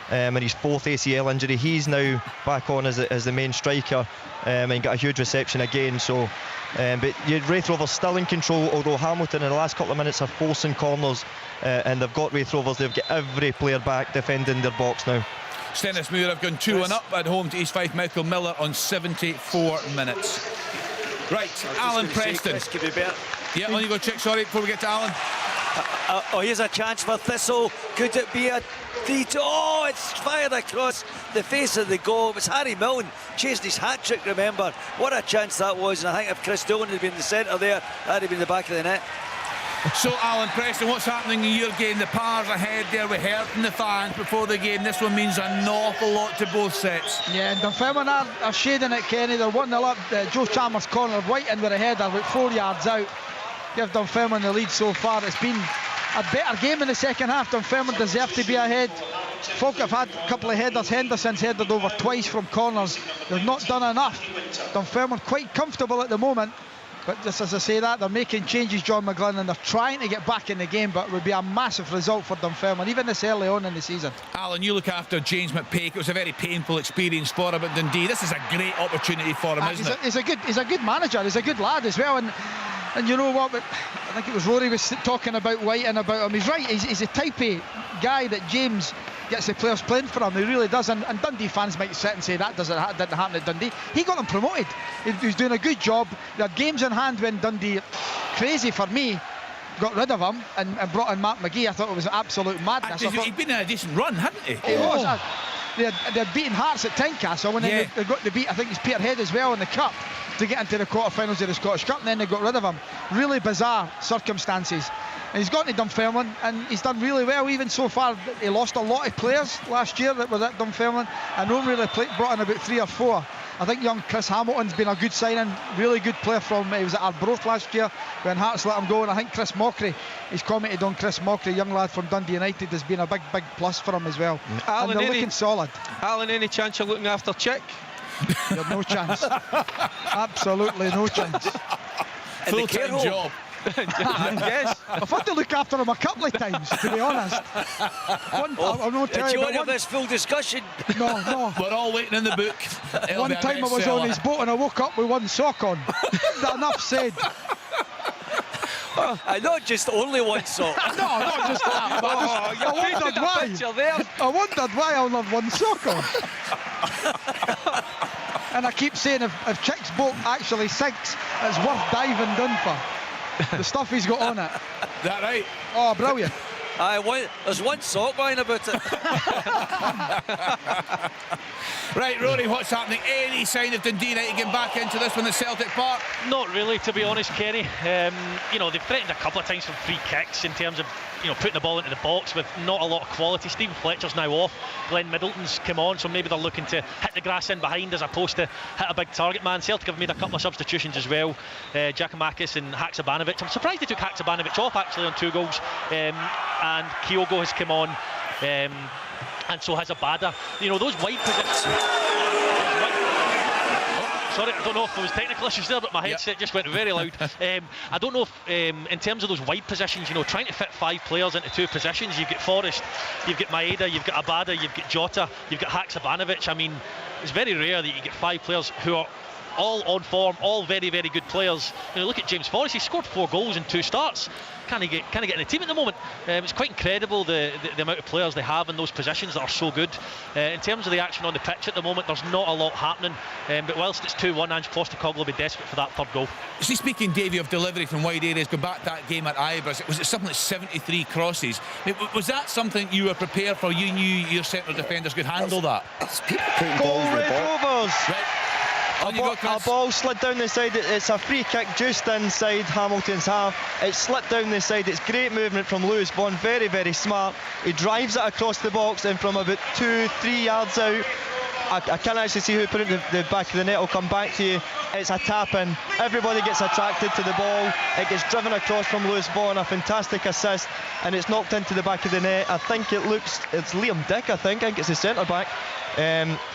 and his 4th ACL injury. He's now back on as the main striker, and got a huge reception again. So, but Raith Rovers still in control, although Hamilton in the last couple of minutes are forcing corners, and they've got Raith Rovers. They've got every player back defending their box now. Stennismuir have gone 2-1 up at home to East Fife. Michael Miller on 74 minutes. Right, Alan Preston. Yeah, on you go, Chick, sorry, before we get to Alan. Here's a chance for Thistle. Could it be a 3-2? Oh, it's fired across the face of the goal. It was Harry Milne chasing his hat-trick, remember. What a chance that was, and I think if Chris Dillon had been in the centre there, that'd have been the back of the net. So, Alan Preston, what's happening in your game? The powers ahead there. We heard from the fans before the game. This one means an awful lot to both sets. Yeah, and Dunfermline are shading it, Kenny. They're 1-0 up. Joe Chalmers' corner right in with a header, about 4 yards out. Give Dunfermline the lead so far. It's been a better game in the second half. Dunfermline deserve to be ahead. Folk have had a couple of headers. Henderson's headed over twice from corners. They've not done enough. Dunfermline quite comfortable at the moment. But just as I say that, they're making changes, John McGlynn, and they're trying to get back in the game, but it would be a massive result for Dunfermline, even this early on in the season. Alan, you look after James McPake. It was a very painful experience for him at Dundee. This is a great opportunity for him, isn't it? He's a good manager. He's a good lad as well. And you know what? I think it was Rory was talking about White and about him. He's right. He's a type of guy that James gets the players playing for him. He really does. And Dundee fans might sit and say that didn't happen at Dundee. He got them promoted. He was doing a good job. They had games in hand when Dundee, crazy for me, got rid of him and brought in Mark McGee. I thought it was absolute madness. He'd been in a decent run, hadn't he? He was. They'd beaten Hearts at Tynecastle, and then they got to beat, I think it's Peterhead as well in the Cup, to get into the quarterfinals of the Scottish Cup, and then they got rid of him. Really bizarre circumstances. And he's got to Dunfermline, and he's done really well even so far. He lost a lot of players last year that were at Dunfermline, and only really brought in about 3 or 4. I think young Chris Hamilton's been a good signing, really good player from, he was at Arbroath last year when Hearts let him go, and I think Chris Mockery, he's commented on Chris Mockery, young lad from Dundee United, has been a big plus for him as well. Alan, and they're looking solid. Alan, any chance you're looking after Chick? You've no chance. Absolutely no chance. Full-time job. Yes, I've had to look after him a couple of times, to be honest. Do you want to have this full discussion? No. We're all waiting in the book. One time I was on his boat and I woke up with one sock on. Enough said. Not just only one sock. No, not just that. I wondered why I only have one sock on. And I keep saying if Chick's boat actually sinks, it's worth diving down for. The stuff he's got on it. That right? Oh, brilliant. There's one sock lying about it. Right, Rory, what's happening? Any sign of Dundee United getting back into this one at Celtic Park? Not really, to be honest, Kenny. They've threatened a couple of times from free kicks in terms of putting the ball into the box with not a lot of quality. Stephen Fletcher's now off. Glenn Middleton's come on, so maybe they're looking to hit the grass in behind as opposed to hit a big target man. Celtic have made a couple of substitutions as well. Giacomakis and Haksabanovic. I'm surprised they took Haksabanovic off actually on 2 goals. And Kyogo has come on. And so has Abada. Those wide positions. Sorry, I don't know if there was technical issues there, but my headset just went very loud. I don't know if, in terms of those wide positions, trying to fit 5 players into 2 positions, you've got Forrest, you've got Maeda, you've got Abada, you've got Jota, you've got Haksabanovic. I mean, it's very rare that you get 5 players who are all on form, all very, very good players. Look at James Forrest, he scored 4 goals in 2 starts. Can he get in the team at the moment? It's quite incredible the amount of players they have in those positions that are so good. In terms of the action on the pitch at the moment, there's not a lot happening. But whilst it's 2-1, Ange Postecoglou will be desperate for that 3rd goal. See, speaking, Davey, of delivery from wide areas, go back to that game at Ibrox, was it something like 73 crosses? Was that something you were prepared for? You knew your central defenders could handle that? Goal, Red Rovers! Right. A ball slid down the side. It's a free kick just inside Hamilton's half. It slipped down the side. It's great movement from Lewis Vaughan, very, very smart. He drives it across the box, and from about 2-3 yards out, I can't actually see who put it in the back of the net. I'll come back to you. It's a tap-in. Everybody gets attracted to the ball. It gets driven across from Lewis Vaughan, a fantastic assist, and it's knocked into the back of the net. I think it's Liam Dick, I think it's the centre-back,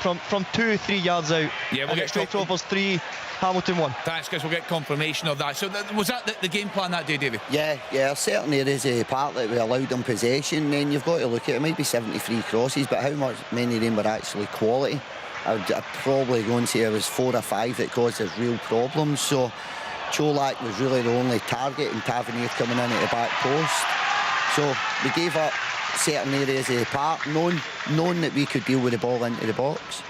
from 2-3 yards out. Yeah, we'll get Straight Rovers 3, Hamilton 1. Thanks, Chris. We'll get confirmation of that. So was that the game plan that day, Davey? Yeah, certainly there is a part that we allowed them possession. Then you've got to look at it. Might be 73 crosses, but how many of them were actually quality? I'd probably go and say it was 4 or 5 that caused us real problems. So Cholak was really the only target, and Tavernier coming in at the back post. So we gave up certain areas of the park, knowing that we could deal with the ball into the box.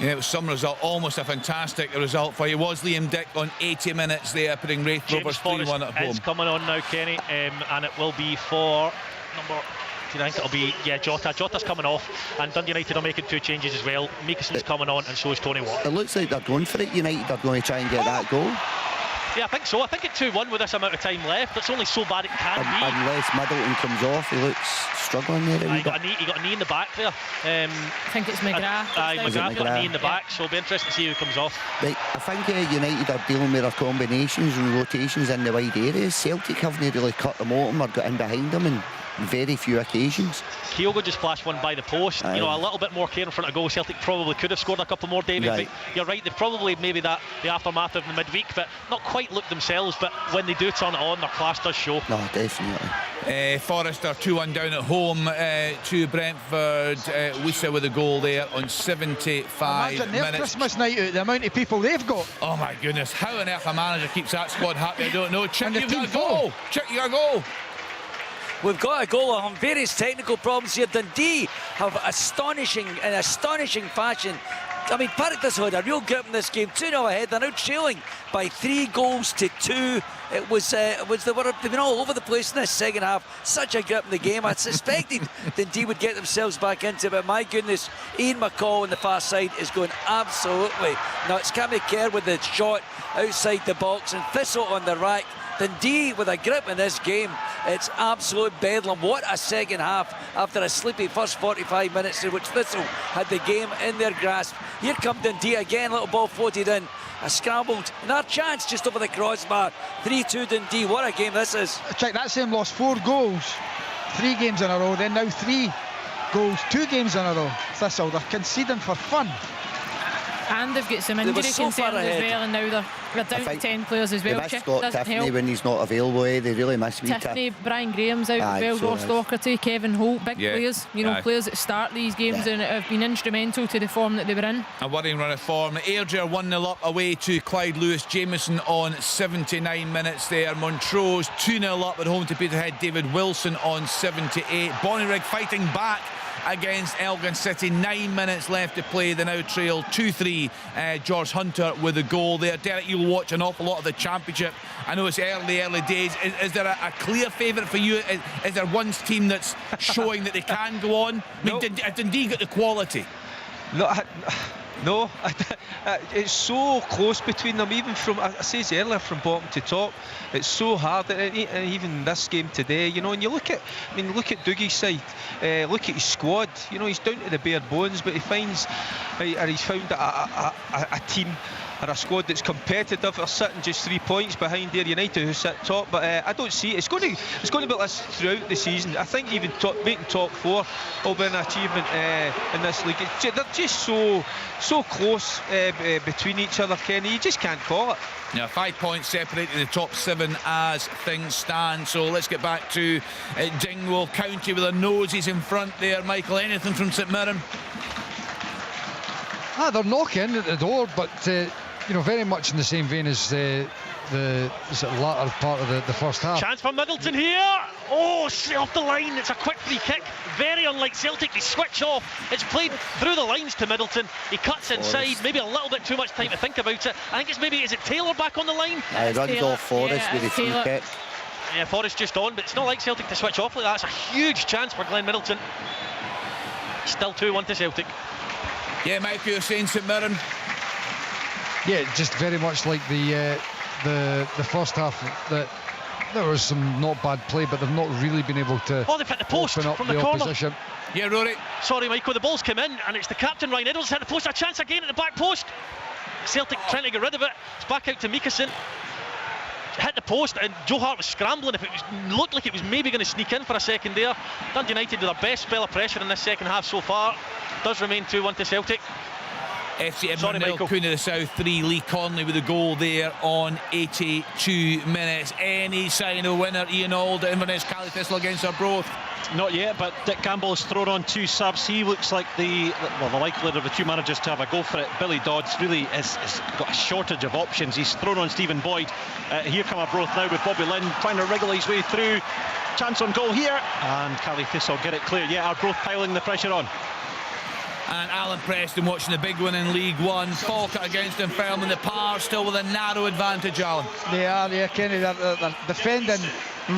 Yeah, it was some result, almost a fantastic result for you. Was Liam Dick on 80 minutes there, putting Wraith Rovers 3-1 at home. It's coming on now, Kenny, and it will be for number... I think it'll be Jota. Jota's coming off, and Dundee United are making 2 changes as well. Meekison's coming on, and so is Tony Watt. It looks like they're going for it. United are going to try and get that goal. Yeah, I think so. I think at 2-1 with this amount of time left, it's only so bad it can be. Unless Middleton comes off, he looks struggling there. He got a knee in the back there. I think it's McGrath. McGrath got a knee in the back, so it'll be interesting to see who comes off. Right, I think United are dealing with their combinations and rotations in the wide areas. Celtic haven't really cut them open or got in behind them in very few occasions. Kyogo just flashed one by the post. You know, a little bit more care in front of goal. Celtic probably could have scored a couple more, David. Right. But you're right, they've probably maybe the aftermath of the midweek, but not quite looked themselves. But when they do turn it on, their class does show. No, definitely. Forest are 2-1 down at home to Brentford. Wissa with a goal there on 75 Imagine their minutes. Christmas night out, the amount of people they've got. Oh my goodness, how on earth a manager keeps that squad happy, I don't know. Chick, you've got a goal. Chick, you got a goal. We've got a goal on various technical problems here. Dundee have astonishing fashion. I mean, Partick Thistle had a real grip in this game. 2-0 ahead. They're now trailing by 3-2. They've been all over the place in this second half. Such a grip in the game. I suspected Dundee would get themselves back into it, but my goodness, Ian McCall on the far side is going absolutely nuts. Cammy Kerr with the shot outside the box, and Thistle on the rack. Dundee with a grip in this game. It's absolute bedlam. What a second half after a sleepy first 45 minutes in which Thistle had the game in their grasp. Here come Dundee again, little ball floated in, a scrambled, and our chance just over the crossbar. 3-2 Dundee. What a game this is. Check, that same lost 4 goals 3 games in a row, then now 3 goals 2 games in a row. Thistle, they're conceding for fun. And they've got some injury concerns as well, and now they're down to 10 players as well. They miss Scott Tiffany when he's not available. They really miss Tiffany, Brian Graham's out as well, Ross Docherty, Kevin Holt, big players, players that start these games and have been instrumental to the form that they were in. A worrying run of form. Airdrie are 1-0 up away to Clyde Lewis Jameson on 79 minutes there. Montrose 2-0 up at home to Peterhead. David Wilson on 78. Bonnyrigg fighting back against Elgin City. 9 minutes left to play. They now trail 2-3. George Hunter with a goal there. Derek, you'll watch an awful lot of the championship. I know it's early days. Is there a clear favourite for you? Is there one team that's showing that they can go on? I mean, did Dundee get the quality? No, it's so close between them, even from, I said earlier, from bottom to top. It's so hard, even this game today, and you look at Dougie's side, look at his squad, he's down to the bare bones, but he's found a team or a squad that's competitive. They're sitting just 3 points behind Ayr United, who sit top, but I don't see it. It's going to be like this throughout the season. I think even making top 4 will be an achievement in this league. They're just so close between each other, Kenny. You just can't call it. Yeah, 5 points separating the top 7 as things stand. So let's get back to Dingwall County with their noses in front there. Michael, anything from St Mirren? They're knocking at the door, but very much in the same vein as the sort of latter part of the first half. Chance for Middleton here. Oh, straight off the line. It's a quick free kick. Very unlike Celtic. They switch off. It's played through the lines to Middleton. He cuts inside. Maybe a little bit too much time to think about it. I think is it Taylor back on the line? He runs off Forrest with the free kick. Yeah, Forrest just on, but it's not like Celtic to switch off like that. It's a huge chance for Glenn Middleton. Still 2-1 to Celtic. Yeah, Mike, you're saying St Mirren? Yeah, just very much like the first half, that there was some not bad play, but they've not really been able to they've hit the post open up from the corner. opposition. Yeah, Rory. Sorry, Michael, the ball's come in, and it's the captain, Ryan Edwards, hit the post. A chance again at the back post. Celtic trying to get rid of it. It's back out to Mikason. Hit the post, and Joe Hart was scrambling. If it looked like it was maybe going to sneak in for a second there. Dundee United with their best spell of pressure in this second half so far. Does remain 2-1 to Celtic. FC Edinburgh, Queen of the South 3. Lee Conley with a goal there on 82 minutes. Any sign of a winner, Ian Auld, Inverness, Cali Thistle against Arbroath? Not yet, but Dick Campbell has thrown on 2 subs. He looks like the likelihood of the 2 managers to have a go for it. Billy Dodds really has got a shortage of options. He's thrown on Stephen Boyd. Here come Arbroath now with Bobby Lynn trying to wriggle his way through. Chance on goal here, and Cali Thistle get it clear. Yeah, Arbroath piling the pressure on. And Alan Preston watching the big one in League One. Falkirk against Dunfermline. The Par still with a narrow advantage, Alan. They are, yeah, Kenny. They're defending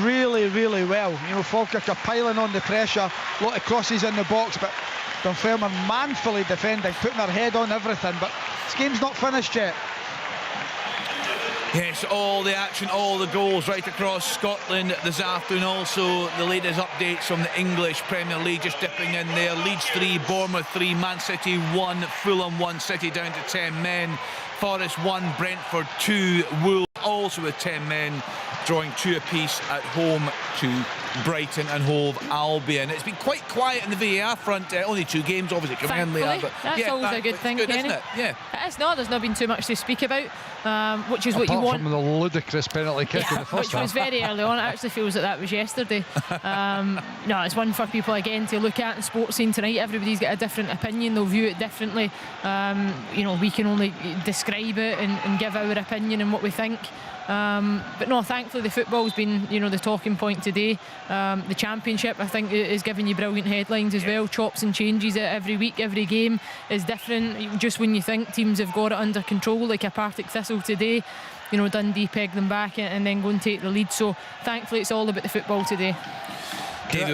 really, really well. You know, Falkirk are piling on the pressure. A lot of crosses in the box, but Dunfermline manfully defending, putting their head on everything. But this game's not finished yet. Yes, all the action, all the goals right across Scotland this afternoon. Also, the latest updates from the English Premier League just dipping in there. Leeds 3, Bournemouth 3, Man City 1, Fulham 1, City down to 10 men. Forest 1, Brentford 2, Wolves also with 10 men, drawing 2 apiece at home to Brighton and Hove Albion. It's been quite quiet in the VAR front. Only 2 games, obviously, coming in later. But that's always a good thing, Kenny. Isn't it? Yeah. It's not. There's not been too much to speak about, which is what you want. Apart from the ludicrous penalty kick in the first which was very early on. It actually feels that was yesterday. No, it's one for people again to look at in sports scene tonight. Everybody's got a different opinion. They'll view it differently. We can only describe it and give our opinion and what we think. But no, thankfully the football's been, the talking point today. The Championship, I think, is giving you brilliant headlines as well. Chops and changes every week, every game is different. Just when you think teams have got it under control, like a Partick Thistle today, Dundee peg them back and then go and take the lead. So thankfully it's all about the football today. Kenny,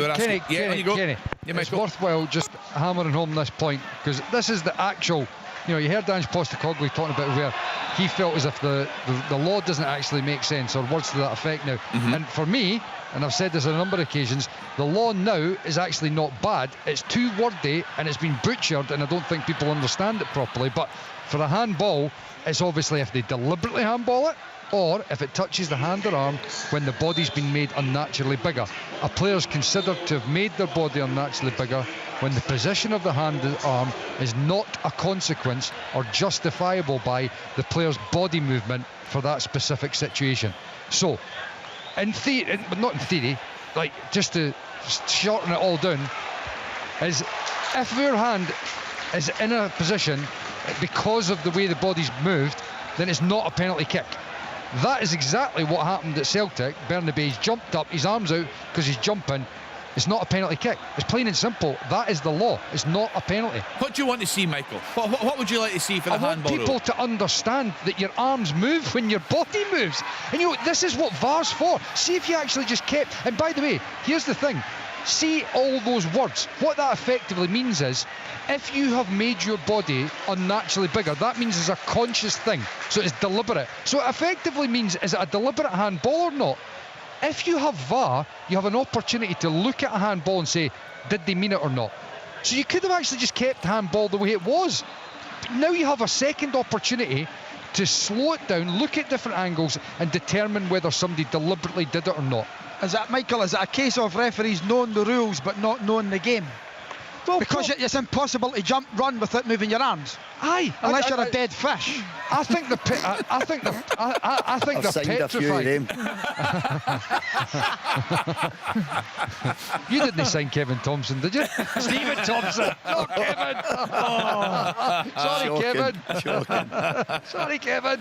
it's worthwhile just hammering home this point, because this is the actual. You heard Ange Postecoglou talking about where he felt as if the law doesn't actually make sense, or words to that effect now. And for me, and I've said this on a number of occasions, the law now is actually not bad. It's too wordy and it's been butchered, and I don't think people understand it properly. But for a handball, it's obviously if they deliberately handball it, or if it touches the hand or arm when the body's been made unnaturally bigger. A player's considered to have made their body unnaturally bigger when the position of the hand or arm is not a consequence or justifiable by the player's body movement for that specific situation. So, in theory, but not in theory, like just to shorten it all down, is if your hand is in a position because of the way the body's moved, then it's not a penalty kick. That is exactly what happened at Celtic. Bernabei's jumped up, his arms out because he's jumping. It's not a penalty kick. It's plain and simple. That is the law. It's not a penalty. What do you want to see, Michael? What would you like to see for the handball? I want people to understand that your arms move when your body moves. And this is what VAR's for. See if you actually just kept... And by the way, here's the thing. See all those words. What that effectively means is, if you have made your body unnaturally bigger, that means it's a conscious thing. So it's deliberate. So it effectively means, is it a deliberate handball or not? If you have VAR, you have an opportunity to look at a handball and say, did they mean it or not? So you could have actually just kept handball the way it was. But now you have a second opportunity to slow it down, look at different angles and determine whether somebody deliberately did it or not. Is that, Michael, is it a case of referees knowing the rules but not knowing the game? Well, because it's impossible to run without moving your arms. Aye, unless you're a dead fish. I think the petrified. You didn't sign Kevin Thompson, did you? Stephen Thompson. Oh, Kevin. Oh. Sorry, Kevin. Sorry, Kevin.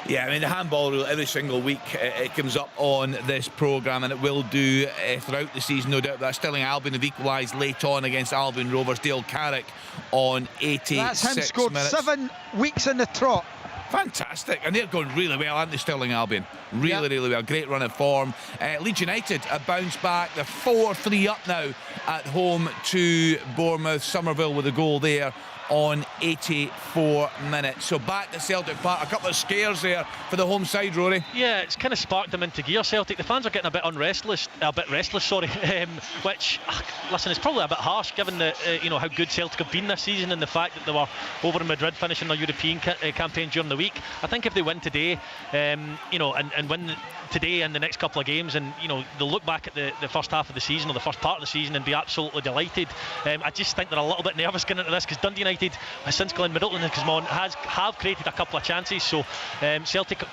Yeah, I mean, the handball rule every single week it comes up on this programme, and it will do throughout the season, no doubt. That Stirling Albion have equalised late on against Albion Rovers. Dale Carrick on 86 minutes. That's him scored 7 weeks in the trot. Fantastic, and they're going really well, aren't they, Stirling Albion? Really well. Great run of form. Leeds United have bounced back. They're 4-3 up now at home to Bournemouth. Somerville with a goal there on 84 minutes. So back to Celtic Park, a couple of scares there for the home side, Rory. Yeah, it's kind of sparked them into gear, Celtic. The fans are getting a bit restless, which, listen, it's probably a bit harsh given the, how good Celtic have been this season and the fact that they were over in Madrid finishing their European campaign during the week. I think if they win today, and win today and the next couple of games, and they'll look back at the first half of the season or the first part of the season and be absolutely delighted. I just think they're a little bit nervous going into this because Dundee United, since Glenn Middleton has come on, have created a couple of chances. So Celtic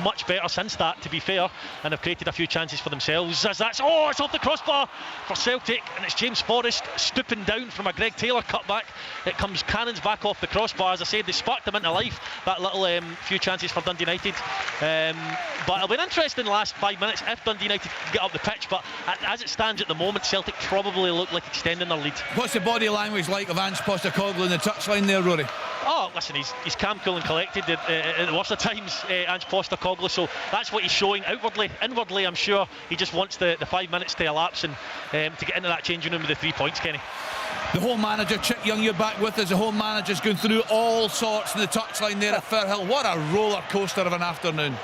much better since that, to be fair, and have created a few chances for themselves. As that's it's off the crossbar for Celtic, and it's James Forrest stooping down from a Greg Taylor cutback. It comes cannons back off the crossbar. As I said, they sparked them into life, that little few chances for Dundee United. But it'll be an interesting last 5 minutes if Dundee United get up the pitch, but as it stands at the moment, Celtic probably look like extending their lead. What's the body language like of Ange Postecoglou in the touchline there, Rory? Oh, listen, he's calm, cool and collected at the worst of times, Ange Postecoglou, so that's what he's showing outwardly. Inwardly, I'm sure he just wants the 5 minutes to elapse and to get into that changing room with the 3 points, Kenny. The home manager, Chip Young, you're back with us. The home manager's going through all sorts in the touchline there at Firhill. What a roller coaster of an afternoon.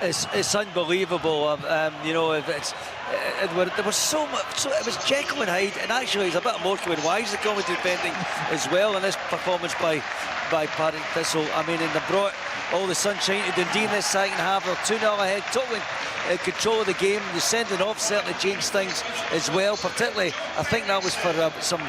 It's unbelievable. There was so much. It was Jekyll and Hyde, and actually it's a bit more Morecambe and Wise, the commentary defending as well in this performance by Partick Thistle. I mean, and they brought all the sunshine to Dundee in this second half. They're 2-0 ahead, totally in control of the game. The sending off certainly changed things as well. Particularly, I think that was for some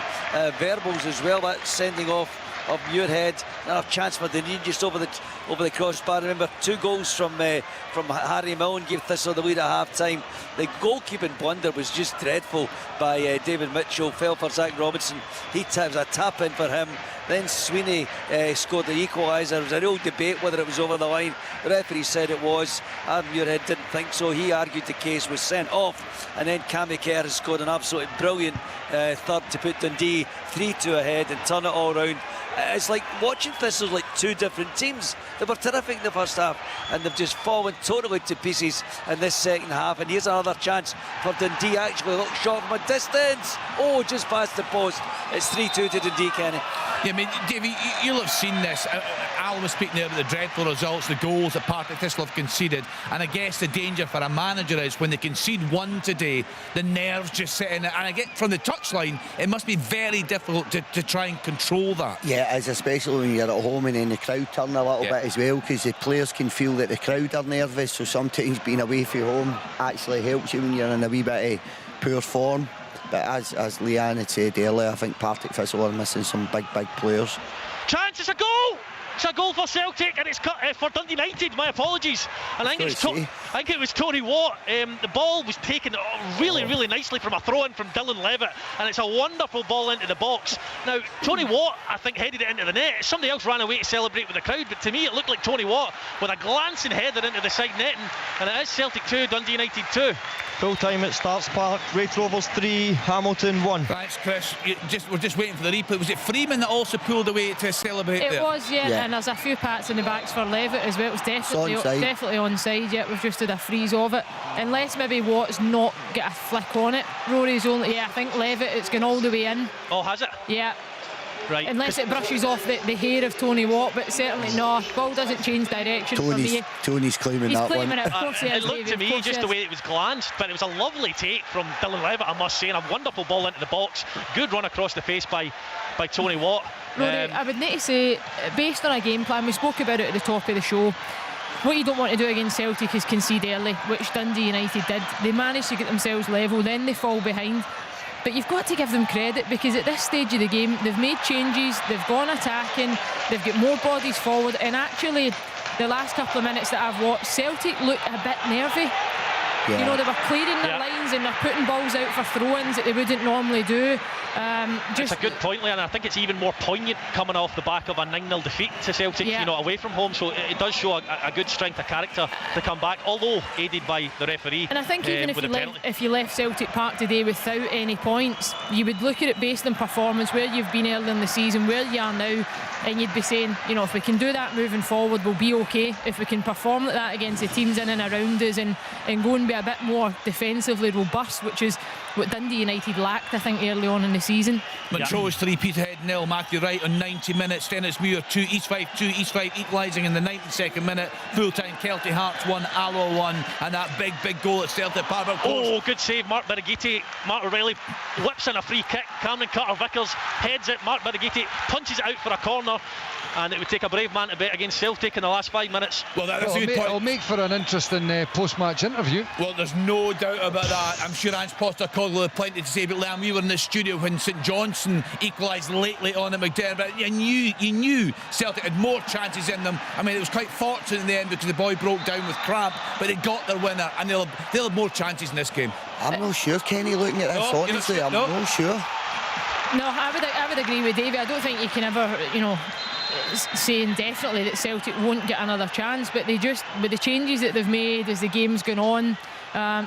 verbals as well. That sending off of Muirhead, another chance for Dundee just over the crossbar. Remember, 2 goals from Harry Milne gave Thistle the lead at half time. The goalkeeping blunder was just dreadful by David Mitchell, fell for Zach Robinson. It was a tap in for him. Then Sweeney scored the equaliser. There was a real debate whether it was over the line. The referee said it was. Muirhead didn't think so. He argued the case was sent off. And then Cammy Kerr has scored an absolutely brilliant third to put Dundee 3-2 ahead and turn it all round. It's like watching Thistle's like 2 different teams. They were terrific in the first half and they've just fallen totally to pieces in this second half. And here's another chance for Dundee. Actually look short from a distance. Just past the post. It's 3-2 to Dundee, Kenny. Yeah, I mean, Davey, you'll have seen this. Alan was speaking there about the dreadful results, the goals that Partick Thistle have conceded, and I guess the danger for a manager is when they concede 1 today, the nerves just sit in it. And I get from the touchline, it must be very difficult to try and control that. Yeah, it is, especially when you're at home and then the crowd turn a little bit as well, because the players can feel that the crowd are nervous, so sometimes being away from home actually helps you when you're in a wee bit of poor form. But as Leanne had said earlier, I think Partick Thistle are missing some big players. Chance, it's a goal! It's a goal for Celtic, and it's cut for Dundee United. My apologies. And I think it was Tony Watt. The ball was taken really nicely from a throw-in from Dylan Levitt, and it's a wonderful ball into the box. Now, Tony Watt, I think, headed it into the net. Somebody else ran away to celebrate with the crowd, but to me, it looked like Tony Watt with a glancing header into the side netting, and it is Celtic 2, Dundee United 2. Full time at Starts Park. Raith Rovers 3, Hamilton 1. Thanks, Chris. We're just waiting for the replay. Was it Freeman that also pulled away to celebrate it there? It was, yeah, and there's a few pats in the backs for Levitt as well. It was definitely onside. Yeah, we've just had a freeze of it. Unless maybe Watt's not get a flick on it. Rory's only, I think Levitt, it's gone all the way in. Oh, has it? Yeah. Right. Unless it brushes off the hair of Tony Watt, but certainly no. Ball doesn't change direction for me. Tony's claiming that one. It looked to me just the way it was glanced, but it was a lovely take from Dylan Levitt, I must say, and a wonderful ball into the box. Good run across the face by Tony Watt. Rory, I would need to say, based on a game plan, we spoke about it at the top of the show. What you don't want to do against Celtic is concede early, which Dundee United did. They managed to get themselves level, then they fall behind. But you've got to give them credit, because at this stage of the game they've made changes, they've gone attacking, they've got more bodies forward, and actually the last couple of minutes that I've watched, Celtic looked a bit nervy. Yeah. You know, they were clearing their lines and they're putting balls out for throw-ins that they wouldn't normally do. It's a good point, Leanne. I think it's even more poignant coming off the back of a 9-0 defeat to Celtic, away from home. So it does show a good strength of character to come back, although aided by the referee. And I think even if you left Celtic Park today without any points, you would look at it based on performance, where you've been early in the season, where you are now. and you'd be saying, you know, if we can do that moving forward, we'll be okay. If we can perform like that against the teams in and around us, and go and be a bit more defensively robust, which is what Dundee United lacked, I think, early on in the season. Montrose 3, Peterhead 0, Matthew Wright on 90 minutes, Stennismuir 2, East Fife 2, East Fife equalising in the 92nd minute, full-time Kelty Hearts 1, Alloa 1, and that big goal at Celtic Park. Oh, good save, Mark Birighitti. Mark O'Reilly whips in a free kick. Cameron Carter-Vickers heads it. Mark Birighitti punches it out for a corner, and it would take a brave man to bet against Celtic in the last 5 minutes. Well, that's a good point. It'll make for an interesting post-match interview. Well, there's no doubt about that. I'm sure Ange Postecoglou had plenty to say, but Liam, we were in the studio when St Johnstone equalised late on at McDermott, but you knew Celtic had more chances in them. I mean, it was quite fortunate in the end because the boy broke down with cramp, but they got their winner, and they'll have more chances in this game. I'm not sure, Kenny, looking at this, honestly, I'm not sure. No, I would agree with Davey. I don't think you can ever, you know, say indefinitely that Celtic won't get another chance, but they just, with the changes that they've made as the game's gone on,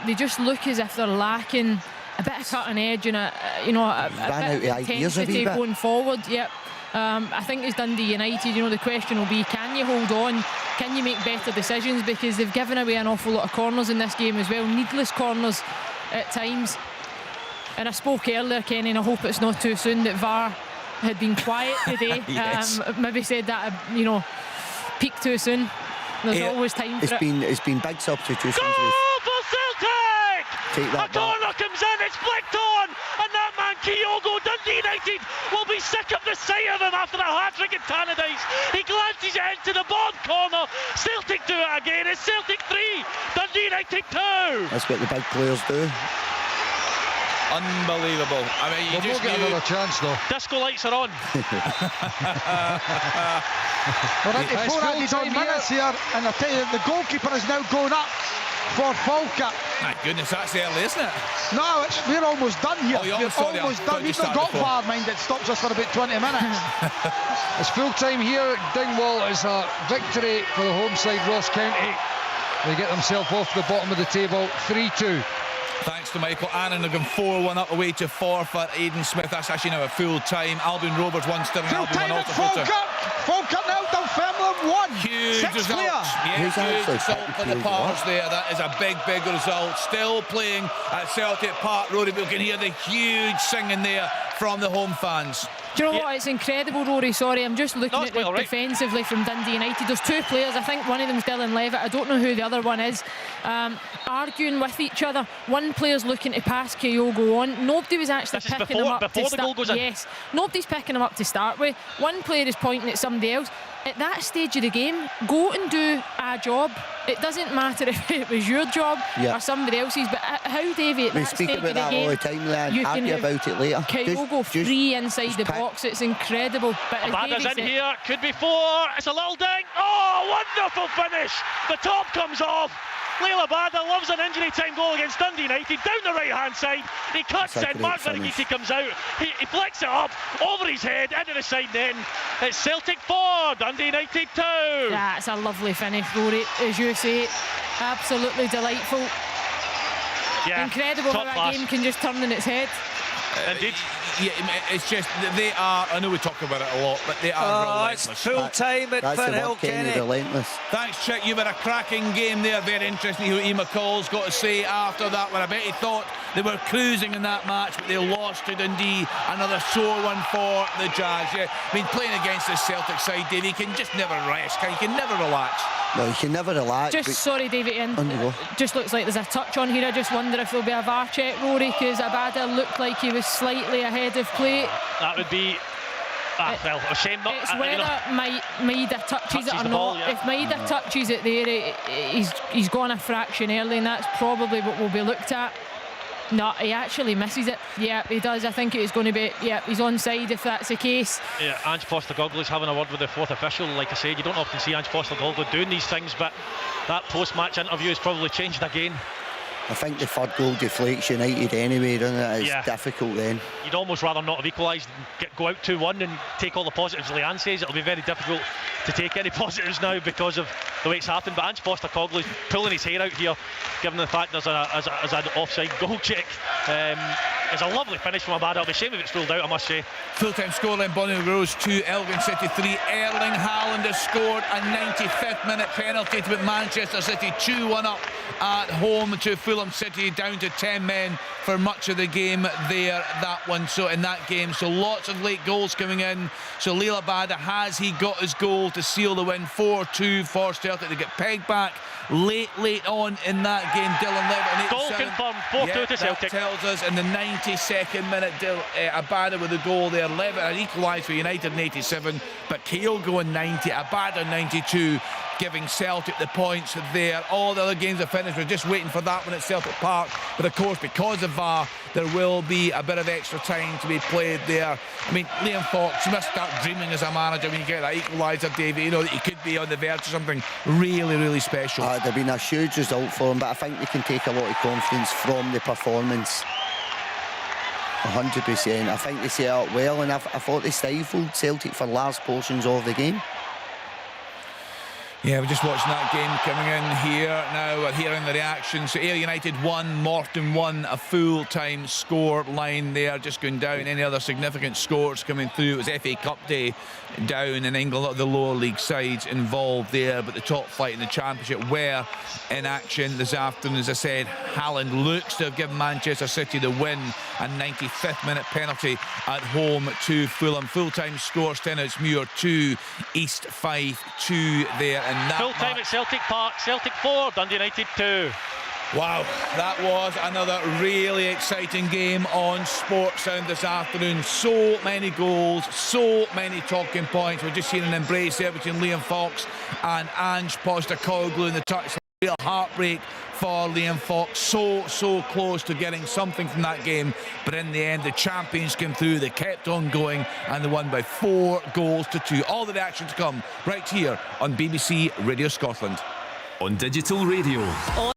they just look as if they're lacking a bit of cutting edge and a bit of intensity going forward. Yep. I think as Dundee United, you know, the question will be, can you hold on? Can you make better decisions? Because they've given away an awful lot of corners in this game as well, needless corners at times. And I spoke earlier, Kenny, and I hope it's not too soon, that VAR had been quiet today. Yes. Maybe said that, you know, peaked too soon. There's always time for it. It's been big substitutions. Goal for Celtic! Take that a corner comes in, it's flicked on, and that man Kyogo, Dundee United will be sick of the sight of him after a hat-trick in Tannadice. He glances it into the bottom corner. Celtic do it again. It's Celtic 3, Dundee United 2. That's what the big players do. Unbelievable. I mean, you just get another chance though. Disco lights are on. We're into 4 added on minutes here, and I tell you, the goalkeeper is now going up for Falkirk. My goodness, that's early, isn't it? No, we're almost done here. Oh, we're almost done. We've not got VAR, mind, it stops us for about 20 minutes. It's full time here at Dingwall. It's a victory for the home side, Ross County. They get themselves off the bottom of the table, 3-2. Thanks to Michael Annan, they're going 4-1 up away to 4 for Aidan Smith. That's actually now a full time. Albion Rovers 1, Stirling Full Albion 1 time also. at Falkirk now, Dunfermline 1. Huge 6 result. clear. Yeah, huge result for the Pars there. That is a big result. Still playing at Celtic Park Road. We can hear the huge singing there from the home fans. Do you know what? It's incredible, Rory. Sorry, I'm just looking at it defensively from Dundee United. There's 2 players. I think one of them's Dylan Levitt. I don't know who the other one is. Arguing with each other. One player's looking to pass Kyogo on. Nobody was actually picking him up to start. Yes, nobody's picking him up to start with. One player is pointing at somebody else. At that stage of the game, go and do a job. It doesn't matter if it was your job or somebody else's, but how, Davey, at that stage of the game, all the time, you can argue about it later. Kyogo free inside the box. It's incredible. But Abada's in here, could be 4. It's a little ding. Oh, wonderful finish. The top comes off. Leila Abada loves an injury time goal against Dundee United down the right hand side. He cuts in, Mark Birighitti comes out, he flicks it up over his head into the side net. It's Celtic 4, Dundee United 2. That's a lovely finish, Rory, as you say. Absolutely delightful. Yeah, incredible how that game can just turn in its head. Indeed. Yeah, it's just they are. I know we talk about it a lot, but they are relentless. It's full time at Firhill, Kenny. Relentless. Thanks, Chick. You've had a cracking game there. Very interesting what Ian McCall's got to say after that one. I bet he thought they were cruising in that match, but they lost to Dundee. Another sore one for the Jazz. Yeah, I mean, playing against this Celtic side, Dave, you can just never rest. You can never relax. No, you can never relax. Sorry, David, just looks like there's a touch on here. I just wonder if there'll be a VAR check, Rory, because Abada looked like he was slightly ahead of play. That would be well, a shame not. It's whether Maida touches it or not. If Maida touches it there, he's gone a fraction early, and that's probably what will be looked at. No, he actually misses it. Yeah, he does. I think it is going to be, he's onside if that's the case. Yeah, Ange Postecoglou's having a word with the 4th official. Like I said, you don't often see Ange Postecoglou doing these things, but that post-match interview has probably changed again. I think the 3rd goal deflates United anyway, doesn't it? It's difficult then. You'd almost rather not have equalised and go out 2-1 and take all the positives. Leanne says it'll be very difficult to take any positives now because of the way it's happened. But Ange Postecoglou's pulling his hair out here, given the fact there's an offside goal check. It's a lovely finish from Abada. It'll be a shame if it's ruled out, I must say. Full-time scoreline, Bonnie Rose 2, Elgin City 3. Erling Haaland has scored a 95th minute penalty to put Manchester City 2-1 up at home to Fulham City, down to 10 men for much of the game there, that one. So in that game, so lots of late goals coming in. So Liel Abada, has he got his goal to seal the win? 4-2 for Celtic. They get pegged back late on in that game. Dylan Levitt. Goal confirmed, 4-2 to Celtic. That tells us in the 92nd minute, Abada with the goal there. Levitt had equalised for United in 87, but Kyogo in 90, Abada 92, giving Celtic the points there. All the other games are finished. We're just waiting for that one at Celtic Park. But of course, because of VAR, there will be a bit of extra time to be played there. I mean, Liam Fox, you must start dreaming as a manager when you get that equaliser, Davey. You know that you could be on the verge of something really special. There'd been a huge result for him, but I think they can take a lot of confidence from the performance. 100%. I think they set it up well, and I thought they stifled Celtic for large portions of the game. Yeah, we're just watching that game coming in here now. We're hearing the reactions. So Ayr United 1, Morton 1, a full-time score line there, just going down. Any other significant scores coming through? It was FA Cup day down in England. A lot of the lower league sides involved there, but the top flight in the Championship were in action this afternoon. As I said, Haaland looks to have given Manchester City the win. A 95th minute penalty at home to Fulham. Full-time scores, Stenhousemuir 2, East Fife 2 there. Full time at Celtic Park. Celtic 4, Dundee United 2. Wow, that was another really exciting game on Sportsound this afternoon. So many goals, so many talking points. We're just seeing an embrace there between Liam Fox and Ange Postecoglou in the touch. Real heartbreak for Liam Fox. So close to getting something from that game, but in the end the champions came through. They kept on going and they won by 4-2. All the action to come right here on BBC Radio Scotland. On digital radio.